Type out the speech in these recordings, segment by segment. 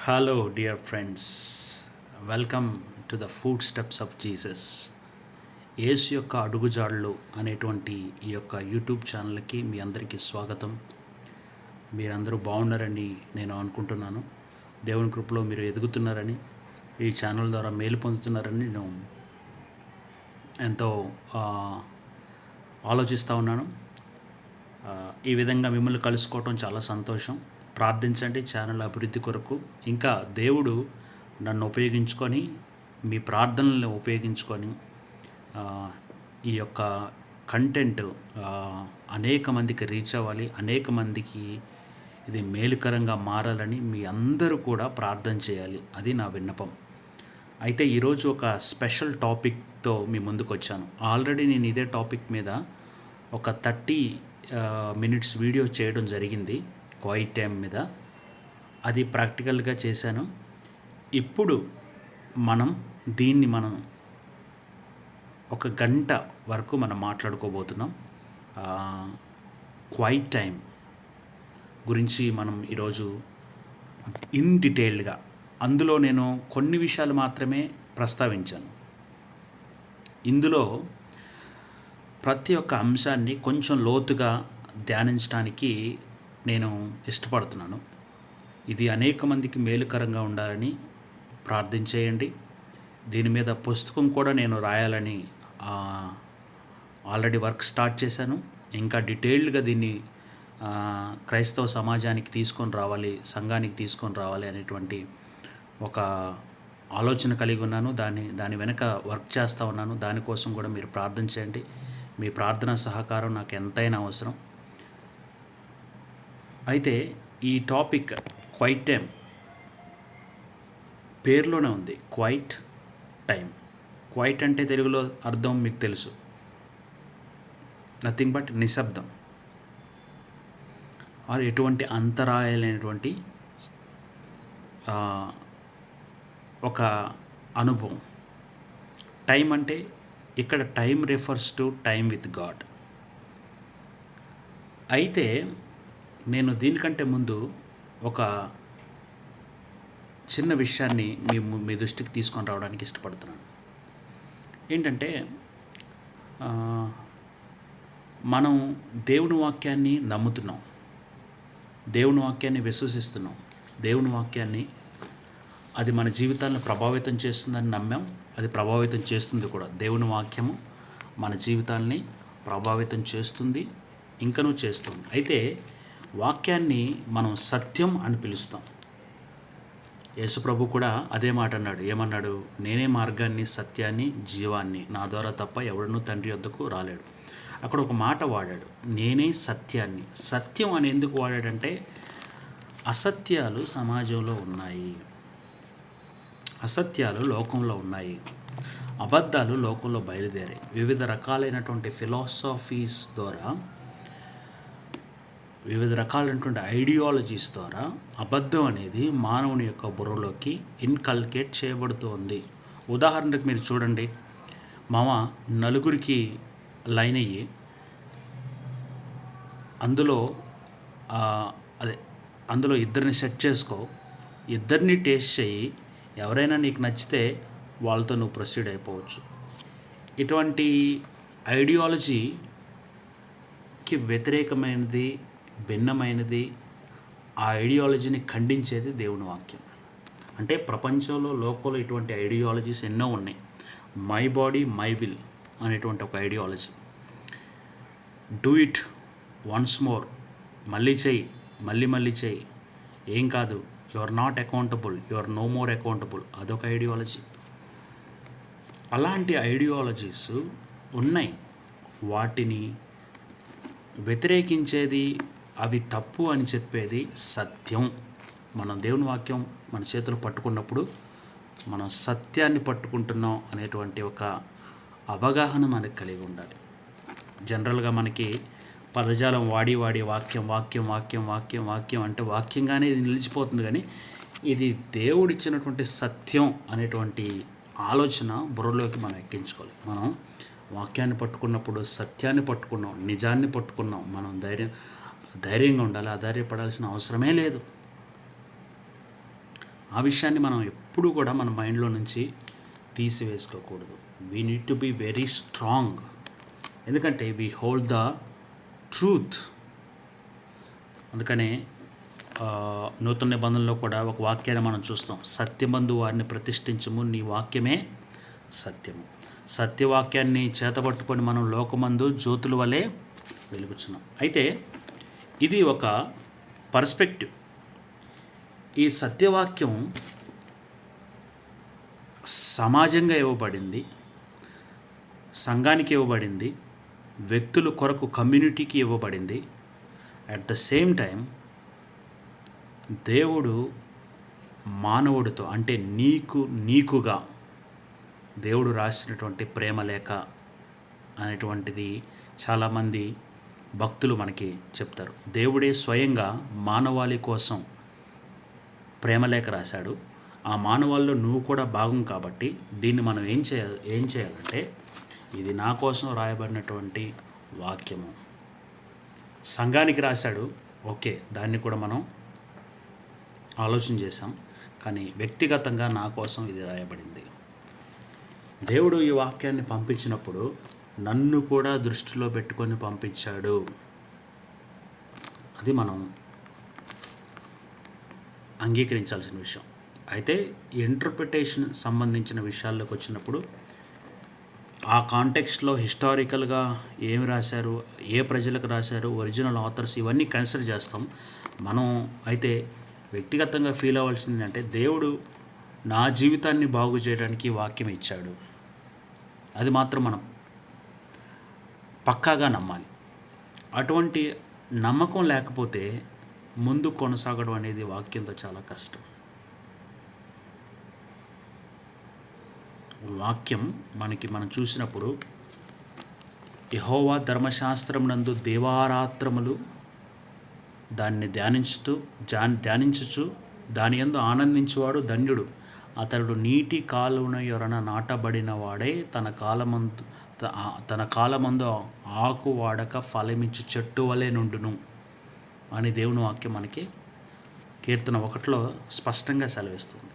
Hello dear friends, welcome to the footsteps of Jesus. యేసు యొక్క అడుగుజాడలు అనేటువంటి ఈ యొక్క యూట్యూబ్ ఛానల్కి మీ అందరికీ స్వాగతం. మీరందరూ బాగున్నారని నేను అనుకుంటున్నాను. దేవుని కృపలో మీరు ఎదుగుతున్నారని, ఈ ఛానల్ ద్వారా మేలు పొందుతున్నారని నేను ఎంతో ఆలోచిస్తూ ఉన్నాను. ఈ విధంగా మిమ్మల్ని కలుసుకోవటం చాలా సంతోషం. ప్రార్థించండి ఛానల్ అభివృద్ధి కొరకు. ఇంకా దేవుడు నన్ను ఉపయోగించుకొని, మీ ప్రార్థనలను ఉపయోగించుకొని ఈ యొక్క కంటెంట్ అనేక మందికి రీచ్ అవ్వాలి, అనేక మందికి ఇది మేలుకరంగా మారాలని మీ అందరూ కూడా ప్రార్థన చేయాలి. అది నా విన్నపం. అయితే ఈరోజు ఒక స్పెషల్ టాపిక్తో మీ ముందుకు వచ్చాను. ఆల్రెడీ నేను ఇదే టాపిక్ మీద ఒక 30 మినిట్స్ వీడియో చేయడం జరిగింది, క్వైట్ టైం మీద. అది ప్రాక్టికల్గా చేశాను. ఇప్పుడు దీన్ని ఒక గంట వరకు మనం మాట్లాడుకోబోతున్నాం. క్వైట్ టైం గురించి మనం ఈరోజు ఇన్ డీటెయిల్డ్గా, అందులో నేను కొన్ని విషయాలు మాత్రమే ప్రస్తావించాను. ఇందులో ప్రతి ఒక్క అంశాన్ని కొంచెం లోతుగా ధ్యానించడానికి నేను ఇష్టపడుతున్నాను. ఇది అనేక మందికి మేలుకరంగా ఉండాలని ప్రార్థించేయండి. దీని మీద పుస్తకం కూడా నేను రాయాలని ఆల్రెడీ వర్క్ స్టార్ట్ చేశాను. ఇంకా డీటెయిల్డ్గా దీన్ని క్రైస్తవ సమాజానికి తీసుకొని రావాలి, సంఘానికి తీసుకొని రావాలి అనేటువంటి ఒక ఆలోచన కలిగి ఉన్నాను. దాని వెనక వర్క్ చేస్తూ ఉన్నాను. దానికోసం కూడా మీరు ప్రార్థన చేయండి. మీ ప్రార్థన సహకారం నాకు ఎంతైనా అవసరం. అయితే ఈ టాపిక్ క్వైట్ టైం పేరులోనే ఉంది, క్వైట్ టైం. క్వైట్ అంటే తెలుగులో అర్థం మీకు తెలుసు, నథింగ్ బట్ నిశ్శబ్దం, అది ఎటువంటి అంతరాయాలైనటువంటి ఒక అనుభవం. టైం అంటే ఇక్కడ time refers to time with God. అయితే నేను దీనికంటే ముందు ఒక చిన్న విషయాన్ని మీ దృష్టికి తీసుకొని రావడానికి ఇష్టపడుతున్నాను. ఏంటంటే మనం దేవుని వాక్యాన్ని నమ్ముతున్నాం, దేవుని వాక్యాన్ని విశ్వసిస్తున్నాం, దేవుని వాక్యాన్ని అది మన జీవితాలను ప్రభావితం చేస్తుందని నమ్మాం. అది ప్రభావితం చేస్తుంది కూడా. దేవుని వాక్యము మన జీవితాల్ని ప్రభావితం చేస్తుంది, ఇంకనూ చేస్తుంది. అయితే వాక్యాన్ని మనం సత్యం అని పిలుస్తాం. యేసుప్రభు కూడా అదే మాట అన్నాడు. ఏమన్నాడు? నేనే మార్గాన్ని, సత్యాన్ని, జీవాన్ని, నా ద్వారా తప్ప ఎవడనూ తండ్రి వద్దకు రాలేడు. అక్కడ ఒక మాట వాడాడు, నేనే సత్యాన్ని. సత్యం అని ఎందుకు వాడాడంటే అసత్యాలు సమాజంలో ఉన్నాయి, అసత్యాలు లోకంలో ఉన్నాయి, అబద్ధాలు లోకంలో బయలుదేరాయి. వివిధ రకాలైనటువంటి ఫిలాసఫీస్ ద్వారా, వివిధ రకాలైనటువంటి ఐడియాలజీస్ ద్వారా అబద్ధం అనేది మానవుని యొక్క బుర్రలోకి ఇన్కల్కేట్ చేయబడుతోంది. ఉదాహరణకు మీరు చూడండి, నలుగురికి లైన్ అయ్యి అందులో ఇద్దరిని సెట్ చేసుకో, ఇద్దరిని టేస్ట్ చేయి, ఎవరైనా నీకు నచ్చితే వాళ్ళతో నువ్వు ప్రొసీడ్ అయిపోవచ్చు. ఇటువంటి ఐడియాలజీకి వ్యతిరేకమైనది, భిన్నమైనది, ఆ ఐడియాలజీని ఖండించేది దేవుని వాక్యం. అంటే ప్రపంచంలో, లోకంలో ఇటువంటి ఐడియాలజీస్ ఎన్నో ఉన్నాయి. మై బాడీ మై విల్ అనేటువంటి ఒక ideology. Do it once more, మళ్ళీ చెయ్యి, మళ్ళీ చెయ్యి, ఏం కాదు, you are not accountable, you are no more accountable, అదొక ఐడియాలజీ. అలాంటి ఐడియాలజీస్ ఉన్నాయి. వాటిని వ్యతిరేకించేది, అవి తప్పు అని చెప్పేది సత్యం. మనం దేవుని వాక్యం మన చేతులు పట్టుకున్నప్పుడు మనం సత్యాన్ని పట్టుకుంటున్నాం అనేటువంటి ఒక అవగాహన మనకు కలిగి ఉండాలి. జనరల్గా మనకి పదజాలం వాడి వాక్యం వాక్యం వాక్యం వాక్యం వాక్యం అంటే వాక్యంగానే ఇది నిలిచిపోతుంది. కానీ ఇది దేవుడిచ్చినటువంటి సత్యం అనేటువంటి ఆలోచన బుర్రలోకి మనం ఎక్కించుకోవాలి. మనం వాక్యాన్ని పట్టుకున్నప్పుడు సత్యాన్ని పట్టుకున్నాం, నిజాన్ని పట్టుకున్నాం. మనం ధైర్యంగా ఉండాలి, ఆధారపడాల్సిన అవసరమే లేదు. ఆ విషయాన్ని మనం ఎప్పుడూ కూడా మన మైండ్లో నుంచి తీసివేసుకోకూడదు. We need to be very strong. ఎందుకంటే వీ హోల్డ్ ద ట్రూత్. అందుకనే నూతన నిబంధనలో కూడా ఒక వాక్యాన్ని మనం చూస్తాం. సత్యమందు వారిని ప్రతిష్ఠించము, నీ వాక్యమే సత్యము. సత్యవాక్యాన్ని చేతబట్టుకొని మనం లోకమందు జ్యోతుల వలె వెలుగుచున్నాం. అయితే ఇది ఒక పర్స్పెక్టివ్. ఈ సత్యవాక్యం సమాజంగా ఇవ్వబడింది, సంఘానికి ఇవ్వబడింది, వ్యక్తుల కొరకు కమ్యూనిటీకి ఇవ్వబడింది. అట్ ద సేమ్ టైం దేవుడు మానవుడితో, అంటే నీకుగా దేవుడు రాసినటువంటి ప్రేమలేఖ అనేటువంటిది చాలామంది భక్తులు మనకి చెప్తారు. దేవుడే స్వయంగా మానవాళి కోసం ప్రేమలేఖ రాశాడు. ఆ మానవాళ్ళలో నువ్వు కూడా భాగం కాబట్టి దీన్ని మనం ఏం చేయాలంటే, ఇది నా కోసం రాయబడినటువంటి వాక్యము. సంఘానికి రాశాడు, ఓకే, దాన్ని కూడా మనం ఆలోచన చేశాం. కానీ వ్యక్తిగతంగా నా కోసం ఇది రాయబడింది. దేవుడు ఈ వాక్యాన్ని పంపించినప్పుడు నన్ను కూడా దృష్టిలో పెట్టుకొని పంపించాడు. అది మనం అంగీకరించాల్సిన విషయం. అయితే ఇంటర్ప్రిటేషన్ సంబంధించిన విషయాల్లోకి వచ్చినప్పుడు ఆ కాంటెక్స్ట్లో హిస్టారికల్గా ఏమి రాశారు, ఏ ప్రజలకు రాశారు, ఒరిజినల్ ఆథర్స్, ఇవన్నీ కన్సిడర్ చేస్తాం. మనం అయితే వ్యక్తిగతంగా ఫీల్ అవ్వాల్సింది అంటే, దేవుడు నా జీవితాన్ని బాగు చేయడానికి వాక్యం ఇచ్చాడు. అది మాత్రం మనం పక్కాగా నమ్మాలి. అటువంటి నమ్మకం లేకపోతే ముందు కొనసాగడం అనేది వాక్యంతో చాలా కష్టం. వాక్యం మనం చూసినప్పుడు యెహోవా ధర్మశాస్త్రం నందు దేవారాత్రములు దాన్ని ధ్యానించుచు దాని యందు ఆనందించువాడు ధన్యుడు. అతడు నీటి కాలువన యొరన నాటబడిన వాడే తన కాలమందు ఆకు వాడక ఫలమిచ్చు చెట్టు వలె నుండును అని దేవుని వాక్యం మనకి కీర్తన 1లో స్పష్టంగా సెలవిస్తుంది.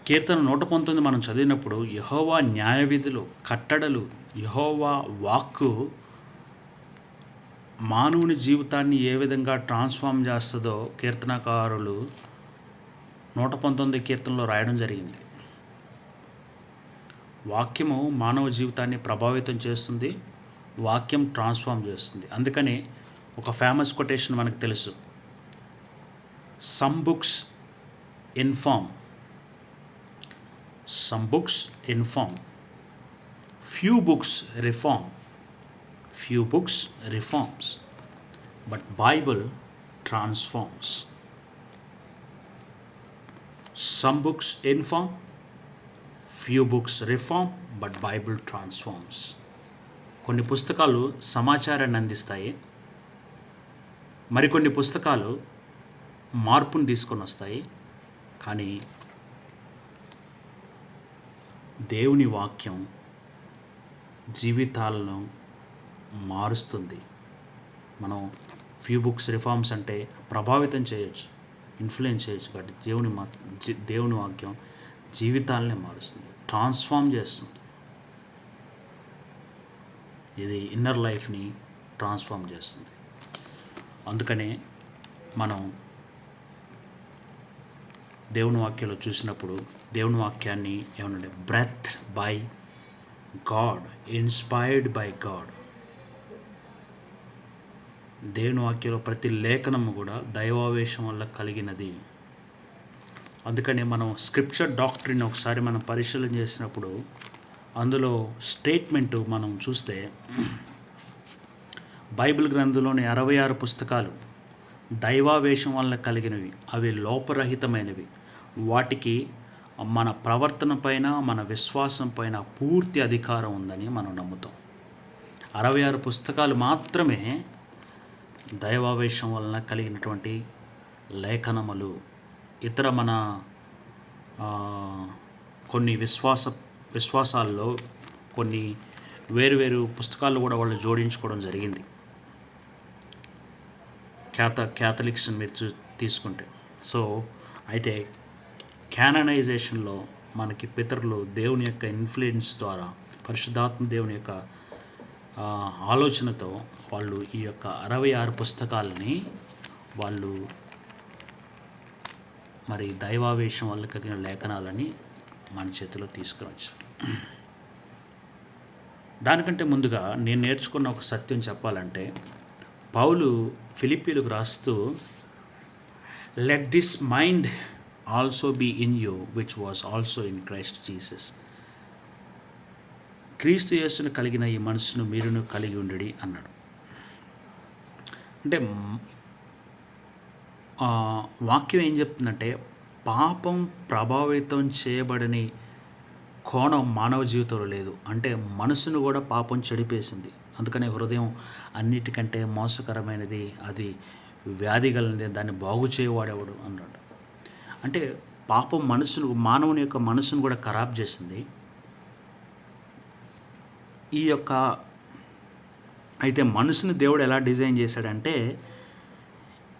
కీర్తన 119 మనం చదివినప్పుడు యెహోవా న్యాయ విధులు, కట్టడలు, యెహోవా వాక్కు మానవుని జీవితాన్ని ఏ విధంగా ట్రాన్స్ఫార్మ్ చేస్తుందో కీర్తనకారులు 119 కీర్తనలో రాయడం జరిగింది. వాక్యము మానవ జీవితాన్ని ప్రభావితం చేస్తుంది, వాక్యం ట్రాన్స్ఫార్మ్ చేస్తుంది. అందుకని ఒక ఫేమస్ కొటేషన్ మనకు తెలుసు, some books inform, few books reforms, but Bible transforms. Some books inform, few books reform, but Bible transforms. కొన్ని పుస్తకాలు సమాచారాన్ని అందిస్తాయి, మరికొన్ని పుస్తకాలు మార్పును తీసుకొని వస్తాయి. కానీ దేవుని వాక్యం జీవితాలను మారుస్తుంది. మనం ఫ్యూ బుక్స్ రిఫార్మ్స్ అంటే ప్రభావితం చేయొచ్చు, ఇన్ఫ్లుయెన్స్ చేయొచ్చు. కాబట్టి దేవుని వాక్యం జీవితాలనే మారుస్తుంది, ట్రాన్స్ఫార్మ్ చేస్తుంది. ఇది ఇన్నర్ లైఫ్ని ట్రాన్స్ఫార్మ్ చేస్తుంది. అందుకనే మనం దేవుని వాక్యంలో చూసినప్పుడు దేవుని వాక్యాన్ని ఏమనంటే breath by God, inspired by God. దేవుని వాక్యంలో ప్రతి లేఖనము కూడా దైవావేశం వల్ల కలిగినది. అందుకని మనం స్క్రిప్చర్ డాక్ట్రిన్ ఒకసారి మనం పరిశీలన చేసినప్పుడు అందులో స్టేట్మెంటు మనం చూస్తే బైబిల్ గ్రంథంలోని 66 పుస్తకాలు దైవావేశం వల్ల కలిగినవి, అవి లోపరహితమైనవి. వాటికి మన ప్రవర్తన పైన, మన విశ్వాసం పైన పూర్తి అధికారం ఉందని మనం నమ్ముతాం. 66 పుస్తకాలు మాత్రమే దైవావేశం వలన కలిగినటువంటి లేఖనములు. ఇతర మన కొన్ని విశ్వాసాల్లో కొన్ని వేరు పుస్తకాలు కూడా వాళ్ళు జోడించుకోవడం జరిగింది. క్యాథలిక్స్ మీరు తీసుకుంటే సో అయితే క్యాననైజేషన్లో మనకి పితరులు దేవుని యొక్క ఇన్ఫ్లుయెన్స్ ద్వారా, పరిశుద్ధాత్మ దేవుని యొక్క ఆలోచనతో వాళ్ళు ఈ యొక్క 66 పుస్తకాలని వాళ్ళు మరి దైవావేశం వల్ల కలిగిన లేఖనాలని మన చేతిలో తీసుకురావచ్చు. దానికంటే ముందుగా నేను నేర్చుకున్న ఒక సత్యం చెప్పాలంటే, పౌలు ఫిలిప్పీలకు రాస్తూ, let this mind also be in you which was also in Christ Jesus. క్రీస్తు యేసును కలిగిన ఈ మనసును మీరును కలిగి ఉండడి అన్నాడు. అంటే వాక్యం ఏం చెప్తుందంటే, పాపం ప్రభావితం చేయబడని కోణం మానవ జీవితంలో లేదు. అంటే మనసును కూడా పాపం చెడిపేసింది. అందుకనే హృదయం అన్నిటికంటే మోసకరమైనది, అది వ్యాధి కలిగినది, దాన్ని బాగు చేయవాడేవాడు అన్నాడు. అంటే పాపం మనసును, మానవుని యొక్క మనసును కూడా ఖరాబ్ చేసింది. ఈ యొక్క అయితే మనసును దేవుడు ఎలా డిజైన్ చేశాడంటే,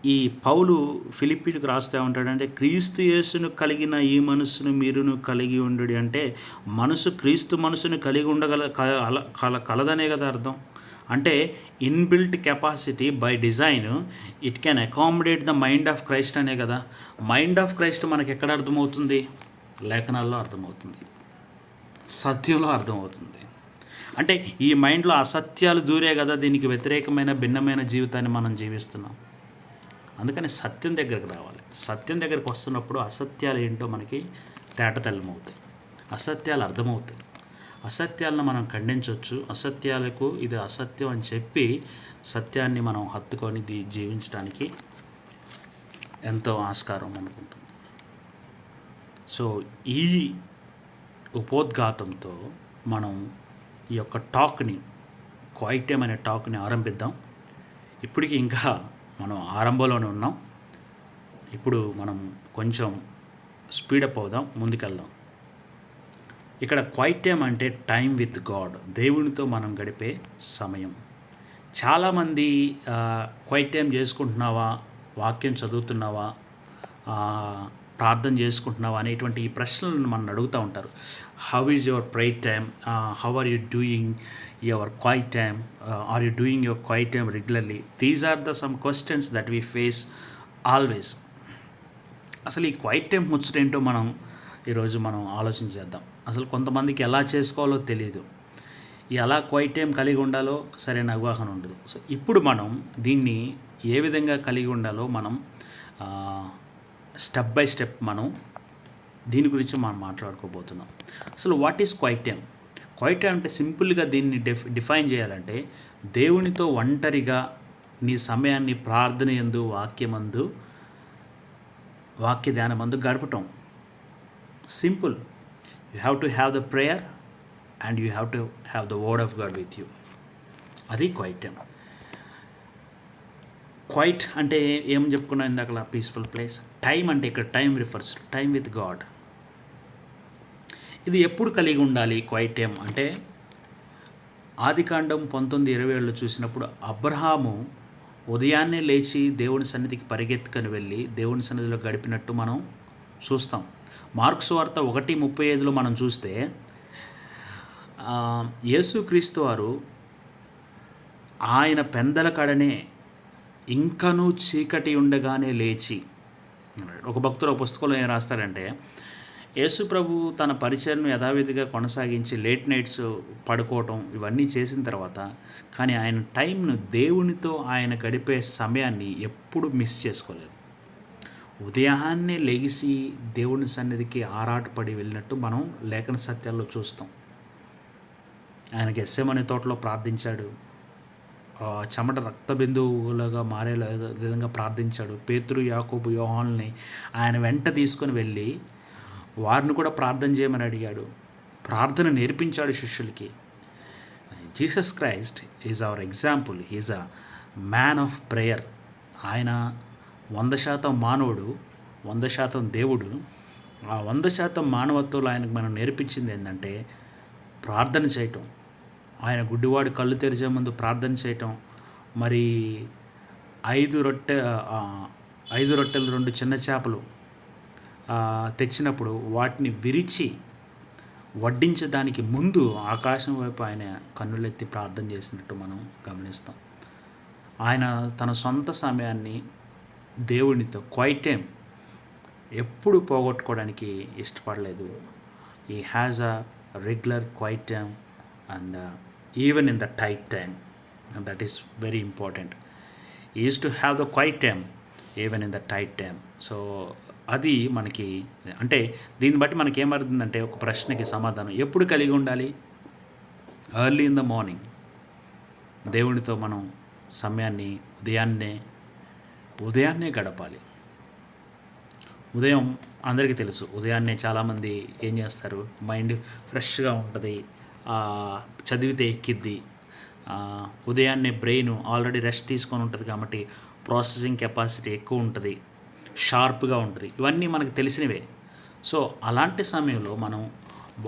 ఈ పౌలు ఫిలిప్పీలకు రాస్తే ఏమంటాడంటే, క్రీస్తు యేసును కలిగిన ఈ మనసును మీరును కలిగి ఉండడి. అంటే మనసు క్రీస్తు మనసును కలిగి ఉండగల కలదనే కదా అర్థం. అంటే inbuilt capacity by design it can accommodate the mind of Christ అనే కదా. మైండ్ ఆఫ్ క్రైస్ట్ మనకి ఎక్కడ అర్థమవుతుంది? లేఖనాల్లో అర్థమవుతుంది, సత్యంలో అర్థమవుతుంది. అంటే ఈ మైండ్లో అసత్యాలు దూరే కదా దీనికి వ్యతిరేకమైన భిన్నమైన జీవితాన్ని మనం జీవిస్తున్నాం. అందుకని సత్యం దగ్గరికి రావాలి. సత్యం దగ్గరికి వస్తున్నప్పుడు అసత్యాలు ఏంటో మనకి తేటతెల్లమవుతాయి, అసత్యాలు అర్థమవుతాయి. అసత్యాలను మనం ఖండించవచ్చు. అసత్యాలకు ఇది అసత్యం అని చెప్పి సత్యాన్ని మనం హత్తుకొని జీవించడానికి ఎంతో ఆస్కారం అనుకుంటుంది. సో ఈ ఉపోద్ఘాతంతో మనం ఈ యొక్క టాక్ని, క్వైటేమ్ అనే టాక్ని ఆరంభిద్దాం. ఇప్పటికీ ఇంకా మనం ఆరంభంలోనే ఉన్నాం. ఇప్పుడు మనం కొంచెం స్పీడప్ అవుదాం, ముందుకెళ్దాం. ఇక్కడ క్వైటేమ్ అంటే టైం విత్ గాడ్, దేవునితో మనం గడిపే సమయం. చాలామంది క్వైటేమ్ చేసుకుంటున్నావా, వాక్యం చదువుతున్నావా, ప్రార్థన చేసుకుంటున్నావా అనేటువంటి ఈ ప్రశ్నలను మనం అడుగుతూ ఉంటారు. How is your prayer time, how are you doing your quiet time, are you doing your quiet time regularly? These are the some questions that we face always. అసలు ఈ క్వైట్ టైం ముచ్చటేంటో మనం ఈరోజు మనం ఆలోచించేద్దాం. అసలు కొంతమందికి ఎలా చేసుకోవాలో తెలియదు, ఎలా క్వైట్ టైం కలిగి ఉండాలో సరైన అవగాహన ఉండదు. సో ఇప్పుడు మనం దీన్ని ఏ విధంగా కలిగి ఉండాలో మనం స్టెప్ బై స్టెప్ మనం దీని గురించి మనం మాట్లాడుకోబోతున్నాం. అసలు what is quiet time? Quiet time అంటే సింపుల్గా దీన్ని డిఫైన్ చేయాలంటే, దేవునితో ఒంటరిగా నీ సమయాన్ని ప్రార్థన యందు, వాక్యమందు, వాక్య ధ్యానమందు గడపటం. Simple. You have to have the prayer and you have to have the word of God with you. అది క్వైట్ టైం. క్వైట్ అంటే ఏం చెప్పుకున్నాం ఇందాక, పీస్ఫుల్ ప్లేస్. టైం అంటే ఇక్కడ time refers to time with God. ఇది ఎప్పుడు కలిగి ఉండాలి క్వైట్ టైం అంటే, ఆదికాండం 19:27 చూసినప్పుడు అబ్రహాము ఉదయాన్నే లేచి దేవుని సన్నిధికి పరిగెత్తుకొని వెళ్ళి దేవుని సన్నిధిలో గడిపినట్టు మనం చూస్తాం. మార్కు సువార్త 1:35 మనం చూస్తే, యేసుక్రీస్తు వారు ఆయన పెందల కడనే ఇంకనూ చీకటి ఉండగానే లేచి, ఒక భక్తుడు ఒక పుస్తకంలో ఏం రాస్తాడంటే, యేసు ప్రభు తన పరిచయను యథావిధిగా కొనసాగించి లేట్ నైట్స్ పడుకోవటం ఇవన్నీ చేసిన తర్వాత, కానీ ఆయన టైంను, దేవునితో ఆయన గడిపే సమయాన్ని ఎప్పుడు మిస్ చేసుకోలేదు. ఉదయాన్నే లెగిసి దేవుని సన్నిధికి ఆరాటపడి వెళ్ళినట్టు మనం లేఖన సత్యాల్లో చూస్తాం. ఆయన గెత్సేమనే తోటలో ప్రార్థించాడు, చెమట రక్త బిందువులుగా మారే విధంగా ప్రార్థించాడు. పేతురు, యాకోబు, యోహానుల్ని ఆయన వెంట తీసుకొని వెళ్ళి వారిని కూడా ప్రార్థన చేయమని అడిగాడు. ప్రార్థన నేర్పించాడు శిష్యులకి. Jesus Christ is our example. He's a man of prayer. ఆయన 100% మానవుడు, 100% దేవుడు. ఆ 100% మానవత్వంలో ఆయనకు మనం నేర్పించింది ఏంటంటే ప్రార్థన చేయటం. ఆయన గుడ్డివాడు కళ్ళు తెరిచే ముందు ప్రార్థన చేయటం, మరి 5 5 రొట్టెలు 2 చిన్న చేపలు తెచ్చినప్పుడు వాటిని విరిచి వడ్డించడానికి ముందు ఆకాశం వైపు ఆయన కన్నులెత్తి ప్రార్థన చేసినట్టు మనం గమనిస్తాం. ఆయన తన సొంత సమయాన్ని దేవునితో క్వైట్ టైం ఎప్పుడు పోగొట్టుకోవడానికి ఇష్టపడలేదు. He has a regular quiet time and even in the tight time, and that is very important. He uses to have the quiet time even in the tight time. So అది మనకి, అంటే దీన్ని బట్టి మనకి ఏమర్థందంటే, ఒక ప్రశ్నకి సమాధానం ఎప్పుడు కలిగి ఉండాలి? ఎర్లీ ఇన్ ద మార్నింగ్ దేవునితో మనం సమయాన్ని ఉదయాన్నే గడపాలి. ఉదయం అందరికీ తెలుసు, ఉదయాన్నే చాలామంది ఏం చేస్తారు, మైండ్ ఫ్రెష్గా ఉంటుంది, చదివితే ఎక్కిద్ది. ఉదయాన్నే బ్రెయిన్ ఆల్రెడీ రెస్ట్ తీసుకొని ఉంటుంది కాబట్టి ప్రాసెసింగ్ కెపాసిటీ ఎక్కువ ఉంటుంది, షార్ప్గా ఉంటుంది. ఇవన్నీ మనకు తెలిసినవే. సో అలాంటి సమయంలో మనం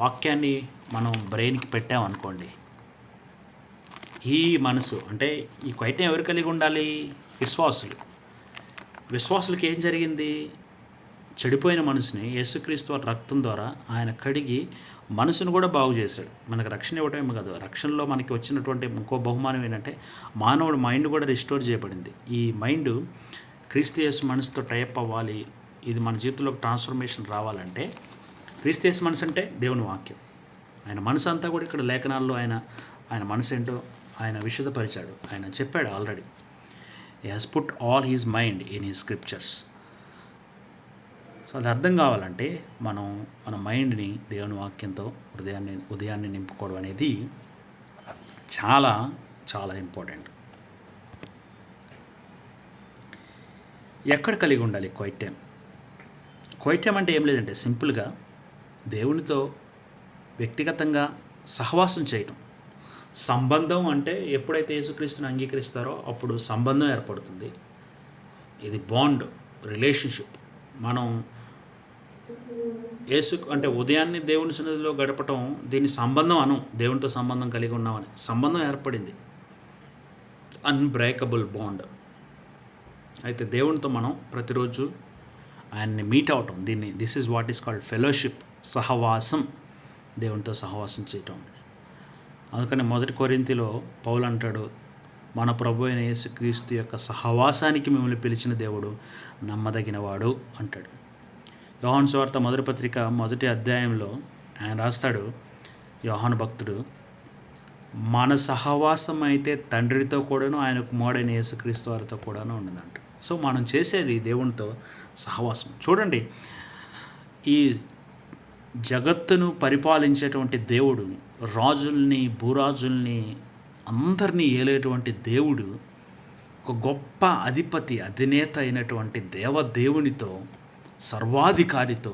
వాక్యాన్ని మనం బ్రెయిన్కి పెట్టామనుకోండి, ఈ మనసు అంటే ఈ క్వైట్ ఎవరు కలిగి ఉండాలి? విశ్వాసులకి ఏం జరిగింది? చెడిపోయిన మనసుని యేసుక్రీస్తు వారి రక్తం ద్వారా ఆయన కడిగి మనసును కూడా బాగు చేశాడు. మనకు రక్షణ ఇవ్వటమే కాదు, రక్షణలో మనకి వచ్చినటువంటి ఇంకో బహుమానం ఏంటంటే మానవుడి మైండ్ కూడా రిస్టోర్ చేయబడింది. ఈ మైండ్ క్రీస్తు యేసు మనసుతో టైప్ అవ్వాలి. ఇది మన జీవితంలో ట్రాన్స్ఫర్మేషన్ రావాలంటే క్రీస్తు యేసు మనసు అంటే దేవుని వాక్యం. ఆయన మనసు అంతా కూడా ఇక్కడ లేఖనాల్లో ఆయన మనసు ఏంటో ఆయన విశదపరిచాడు. ఆయన చెప్పాడు already. He has put all he's mind in he scriptures. So అది అర్థం కావాలంటే మన మైండ్ని దేవుని వాక్యంతో ఉదయాన్నే నింపుకోవడం అనేది చాలా చాలా ఇంపార్టెంట్. ఎక్కడ కలిగి ఉండాలి క్వైట్ టైం? క్వైట్ టైం అంటే ఏం లేదంటే సింపుల్గా దేవునితో వ్యక్తిగతంగా సహవాసం చేయటం. సంబంధం అంటే ఎప్పుడైతే యేసుక్రీస్తుని అంగీకరిస్తారో అప్పుడు సంబంధం ఏర్పడుతుంది. ఇది బాండ్, రిలేషన్షిప్. మనం అంటే ఉదయాన్నే దేవుని సన్నిధిలో గడపటం, దీన్ని సంబంధం దేవునితో సంబంధం కలిగి ఉన్నామని సంబంధం ఏర్పడింది, అన్బ్రేకబుల్ బాండ్. అయితే దేవునితో మనం ప్రతిరోజు ఆయన్ని మీట్ అవటం, this is what is called fellowship, సహవాసం, దేవునితో సహవాసం చేయటం. అందుకని 1 కొరింథీలో పౌలు అంటాడు, మన ప్రభు అయిన యేసుక్రీస్తు యొక్క సహవాసానికి మిమ్మల్ని పిలిచిన దేవుడు నమ్మదగినవాడు అంటాడు. యోహాను సువార్త 1వ పత్రిక 1వ అధ్యాయంలో ఆయన రాస్తాడు, యోహాను భక్తుడు, మన సహవాసం అయితే తండ్రితో కూడాను ఆయన కుమారుడైన యేసుక్రీస్తు వారితో కూడాను ఉన్నదంట. సో మనం చేసేది దేవునితో సహవాసం. చూడండి, ఈ జగత్తును పరిపాలించేటువంటి దేవుడు, రాజుల్ని భూరాజుల్ని అందరినీ ఏలేటువంటి దేవుడు, ఒక గొప్ప అధినేత అయినటువంటి దేవదేవునితో, సర్వాధికారితో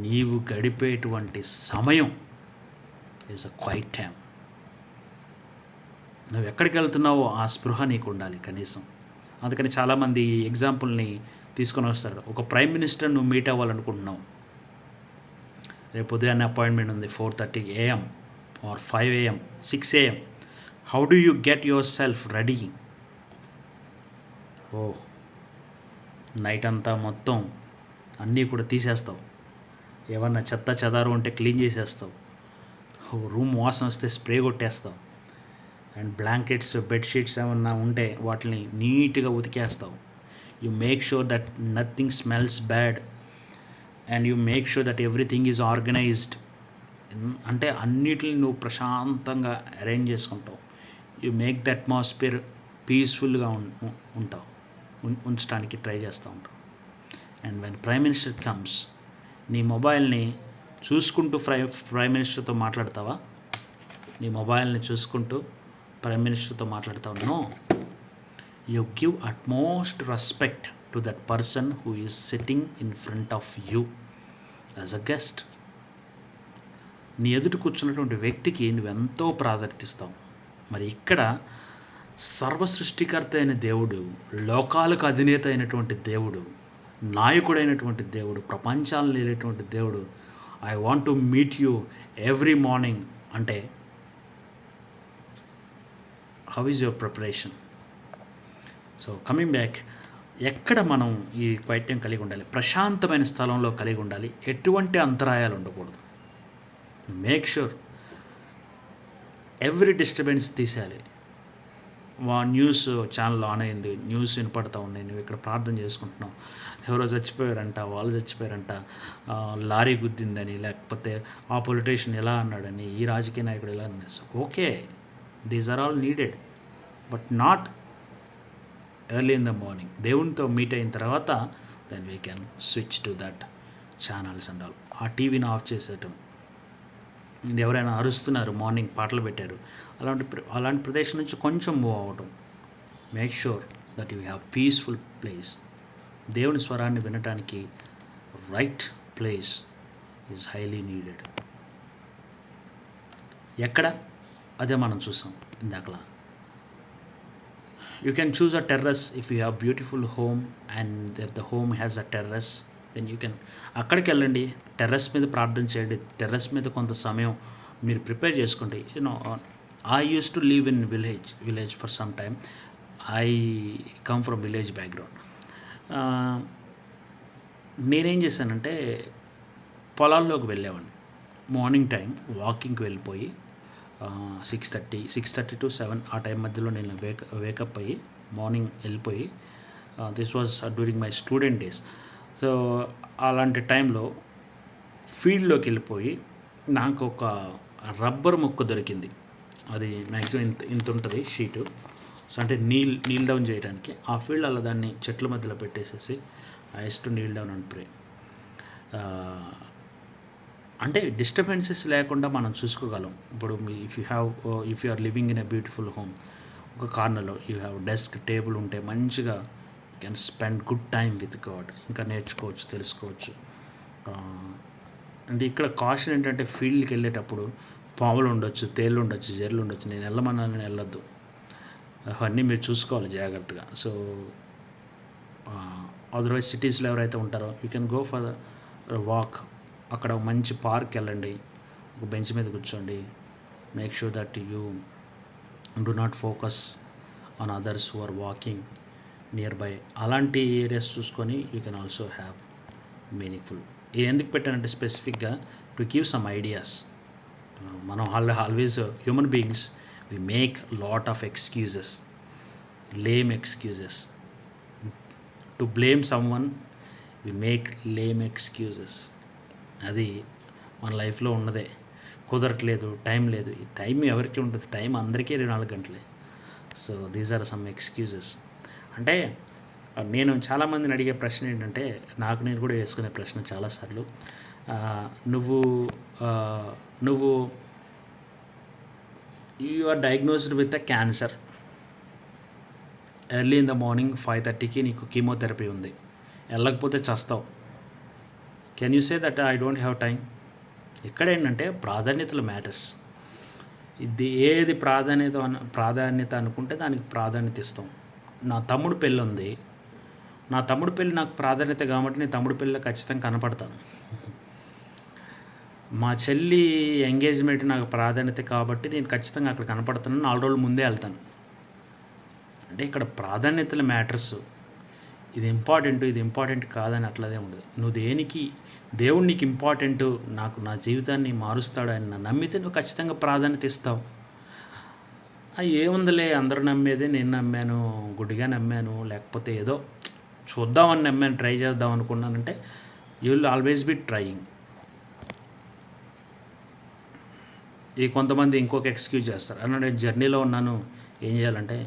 నీవు గడిపేటువంటి సమయం ఈజ్ అ క్వైట్ టైం. నువ్వు ఎక్కడికి వెళ్తున్నావో ఆ స్పృహ నీకు ఉండాలి కనీసం. అందుకని చాలామంది ఈ ఎగ్జాంపుల్ని తీసుకొని వస్తారు. ఒక ప్రైమ్ మినిస్టర్ నువ్వు మీట్ అవ్వాలనుకుంటున్నావు, రేపు ఉదయాన్నే అపాయింట్మెంట్ ఉంది 4:30 AM or 5 AM, 6 AM. How do you get your self ready? Night అంతా మొత్తం అన్నీ కూడా తీసేస్తావు, ఏమన్నా చెత్త చెదారు ఉంటే క్లీన్ చేసేస్తావు, రూమ్ వాసన వస్తే స్ప్రే కొట్టేస్తావు, అండ్ బ్లాంకెట్స్ బెడ్షీట్స్ ఏమన్నా ఉంటే వాటిని నీట్గా ఉతికేస్తావు. You make sure that nothing smells bad and you make sure that everything is organised. అంటే అన్నిటిని నువ్వు ప్రశాంతంగా అరేంజ్ చేసుకుంటావు. యు మేక్ ద అట్మాస్ఫియర్ పీస్ఫుల్గా ఉంచడానికి ట్రై చేస్తూ ఉంటావు. And when prime minister comes, నీ మొబైల్ని చూసుకుంటూ ప్రైమ్ మినిస్టర్తో మాట్లాడతావా? నీ మొబైల్ని చూసుకుంటూ ప్రైమ్ మినిస్టర్తో మాట్లాడతావు? No, you give utmost respect to that person who is sitting in front of you as a guest. నీ ఎదుటి కూర్చున్నటువంటి వ్యక్తికి నువ్వెంతో ప్రాధాన్యతిస్తావు. మరి ఇక్కడ సర్వసృష్టికర్త అయిన దేవుడు, లోకాలకు అధినేత అయినటువంటి దేవుడు, నాయకుడైనటువంటి దేవుడు, ప్రపంచాలను లేనటువంటి దేవుడు, I want to meet you every morning అంటే how is your preparation? So coming back, ఎక్కడ మనం ఈ క్వైట్ టైం కలిగి ఉండాలి? ప్రశాంతమైన స్థలంలో కలిగి ఉండాలి. ఎటువంటి అంతరాయాలు ఉండకూడదు. మేక్ ష్యూర్ ఎవ్రీ డిస్టర్బెన్స్ తీసేయాలి. న్యూస్ ఛానల్ ఆన్ అయింది, న్యూస్ వినపడతా ఉన్నాయి, నువ్వు ఇక్కడ ప్రార్థన చేసుకుంటున్నావు, ఎవరో చచ్చిపోయారంట, వాళ్ళు చచ్చిపోయారంట, లారీ గుద్దిందని, లేకపోతే ఆ పొలిటీషియన్ ఎలా అన్నాడని, ఈ రాజకీయ నాయకుడు ఎలా అన్నాడు. Okay, these are all needed, but not early in the morning. దేవునితో మీట్ అయిన తర్వాత then we can switch to that channels and all. ఆ టీవీని ఆఫ్ చేసేయటం. ఎవరైనా అరుస్తున్నారు, మార్నింగ్ పాటలు పెట్టారు, అలాంటి ప్రదేశం నుంచి కొంచెం మూవ్ అవ్వటం. Make sure that you have peaceful place. దేవుని స్వరాన్ని వినటానికి right place is highly needed. ఎక్కడ? అదే మనం చూసాం ఇందాకలా. You can choose a terrace if you have beautiful home, and if the home has a terrace, then you can అక్కడికి వెళ్ళండి, terrace మీద ప్రార్థన చేయండి. టెర్రస్ మీద కొంత సమయం మీరు ప్రిపేర్ చేసుకోండి. I used to live in village for some time. I come from village background. నేనేం చేశానంటే పొలాల్లోకి వెళ్ళేవాడిని. మార్నింగ్ టైం వాకింగ్కి వెళ్ళిపోయి 6:30 to 7 ఆ టైం మధ్యలో నేను వేకప్ అయ్యి మార్నింగ్ వెళ్ళిపోయి, this was during my student days. So అలాంటి టైంలో ఫీల్డ్లోకి వెళ్ళిపోయి నాకు ఒక రబ్బర్ ముక్క దొరికింది. అది మ్యాక్సిమం ఇంత ఉంటుంది షీటు. సో అంటే నీల్ డౌన్ చేయడానికి ఆ ఫీల్డ్ అలా దాన్ని చెట్ల మధ్యలో పెట్టేసేసి I uses to kneel down and pray. అంటే డిస్టర్బెన్సెస్ లేకుండా మనం చూసుకోగలం. ఇప్పుడు if you are living in a beautiful home, ఒక కార్నర్లో యూ హ్యావ్ డెస్క్, టేబుల్ ఉంటే మంచిగా you can spend good time with God. ఇంకా నేర్చుకోవచ్చు, తెలుసుకోవచ్చు. అంటే ఇక్కడ కాషన్ ఏంటంటే ఫీల్డ్కి వెళ్ళేటప్పుడు పాములు ఉండొచ్చు, తేళ్ళు ఉండొచ్చు, జర్లు ఉండొచ్చు. నేను వెళ్ళమన్నాను, వెళ్ళొద్దు. అవన్నీ మీరు చూసుకోవాలి జాగ్రత్తగా. సో అదర్వైజ్ సిటీస్లో ఎవరైతే ఉంటారో you can go for walk. అక్కడ మంచి పార్క్ వెళ్ళండి, ఒక బెంచ్ మీద కూర్చోండి. Make sure that you do not focus on others who are walking near by. అలాంటి ఏరియాస్ చూసుకొని you can also have meaningful. ఇది ఎందుకు పెట్టానంటే స్పెసిఫిక్గా టు గివ్ సమ్ ఐడియాస్. మనం always human beings we make lot of excuses, lame excuses. To blame someone we make lame excuses. అది మన లైఫ్లో ఉన్నదే. కుదరట్లేదు, టైం లేదు. ఈ టైం ఎవరికి ఉంటుంది? టైం అందరికీ 24 గంటలే. So these are some excuses. అంటే నేను చాలామందిని అడిగే ప్రశ్న ఏంటంటే, నాకు నేను కూడా వేసుకునే ప్రశ్న చాలాసార్లు, నువ్వు you are diagnosed with a cancer. Early in the morning 5:30కి నీకు కీమోథెరపీ ఉంది, వెళ్ళకపోతే చస్తావు. Can you say that I don't have time? ఇక్కడ ఏంటంటే ప్రాధాన్యతలు మ్యాటర్స్. ఇది ఏది ప్రాధాన్యత అనుకుంటే దానికి ప్రాధాన్యత ఇస్తాం. నా తమ్ముడు పెళ్ళి ఉంది, నా తమ్ముడు పెళ్ళి నాకు ప్రాధాన్యత కాబట్టి నేను తమ్ముడు పెళ్ళిలో ఖచ్చితంగా కనపడతాను. మా చెల్లి ఎంగేజ్మెంట్ నాకు ప్రాధాన్యత కాబట్టి నేను ఖచ్చితంగా అక్కడ కనపడతాను, 4 రోజుల ముందే వెళ్తాను. అంటే ఇక్కడ ప్రాధాన్యతల మ్యాటర్స్. ఇది ఇంపార్టెంట్ కాదని అట్లదే ఉండదు. నువ్వు దేనికి, దేవుడు నీకు ఇంపార్టెంట్, నాకు నా జీవితాన్ని మారుస్తాడు అని నమ్మితే నువ్వు ఖచ్చితంగా ప్రాధాన్యత ఇస్తావు. ఏముందిలే, అందరూ నమ్మేదే, నేను నమ్మాను, గుడ్డిగా నమ్మాను, లేకపోతే ఏదో చూద్దామని నమ్మాను, ట్రై చేద్దాం అనుకున్నానంటే you will always be trying. ఈ కొంతమంది ఇంకొక ఎక్స్క్యూజ్ చేస్తారు. అన్న నేను జర్నీలో ఉన్నాను, ఏం చేయాలంటే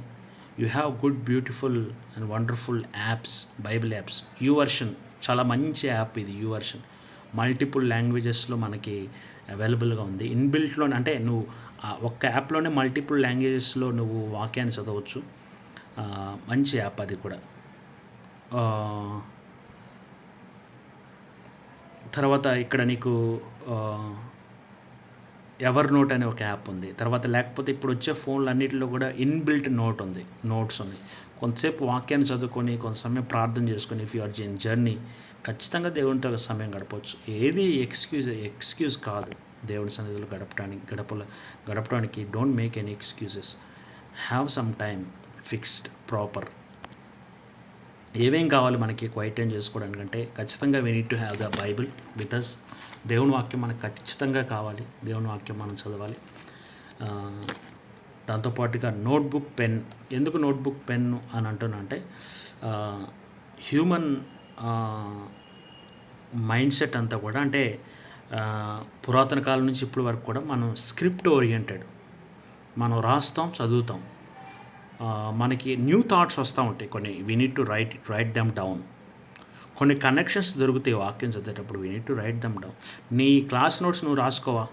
you have good, beautiful and wonderful apps, Bible apps. YouVersion చాలా మంచి యాప్ ఇది. యూవర్షన్ మల్టిపుల్ లాంగ్వేజెస్లో మనకి అవైలబుల్గా ఉంది. ఇన్బిల్ట్లో అంటే నువ్వు ఒక్క యాప్లోనే మల్టిపుల్ లాంగ్వేజెస్లో నువ్వు వాక్యాన్ని చదవచ్చు. మంచి యాప్ అది కూడా. తర్వాత ఇక్కడ నీకు ఎవర్ నోట్ అనే ఒక యాప్ ఉంది. తర్వాత లేకపోతే ఇప్పుడు వచ్చే ఫోన్లు అన్నింటిలో కూడా ఇన్బిల్ట్ నోట్స్ ఉంది. కొంతసేపు వాక్యాన్ని చదువుకొని, కొంత సమయం ప్రార్థన చేసుకొని, if you are in journey ఖచ్చితంగా దేవునితో సమయం గడపవచ్చు. ఏది ఎక్స్క్యూజ్ కాదు దేవుని సన్నిధిలో గడపడానికి. Don't make any excuses. Have some time fixed, proper. ఏమేం కావాలి మనకి క్వైట్ టైం చేసుకోవడానికి అంటే ఖచ్చితంగా we need to have the Bible with us. దేవుని వాక్యం మనకు ఖచ్చితంగా కావాలి. దేవుని వాక్యం మనం చదవాలి. దాంతోపాటుగా నోట్బుక్ పెన్. ఎందుకు నోట్బుక్ పెన్ అని అంటున్నా అంటే హ్యూమన్ మైండ్ సెట్ అంతా కూడా అంటే పురాతన కాలం నుంచి ఇప్పటి వరకు కూడా మనం స్క్రిప్ట్ ఓరియంటెడ్. మనం రాస్తాం, చదువుతాం, మనకి న్యూ థాట్స్ వస్తూ ఉంటాయి కొన్ని. We need to write them down. కొన్ని కనెక్షన్స్ దొరుకుతాయి వాక్యం చదివేటప్పుడు. We need to write them down. నీ క్లాస్ నోట్స్ నువ్వు రాసుకోవా?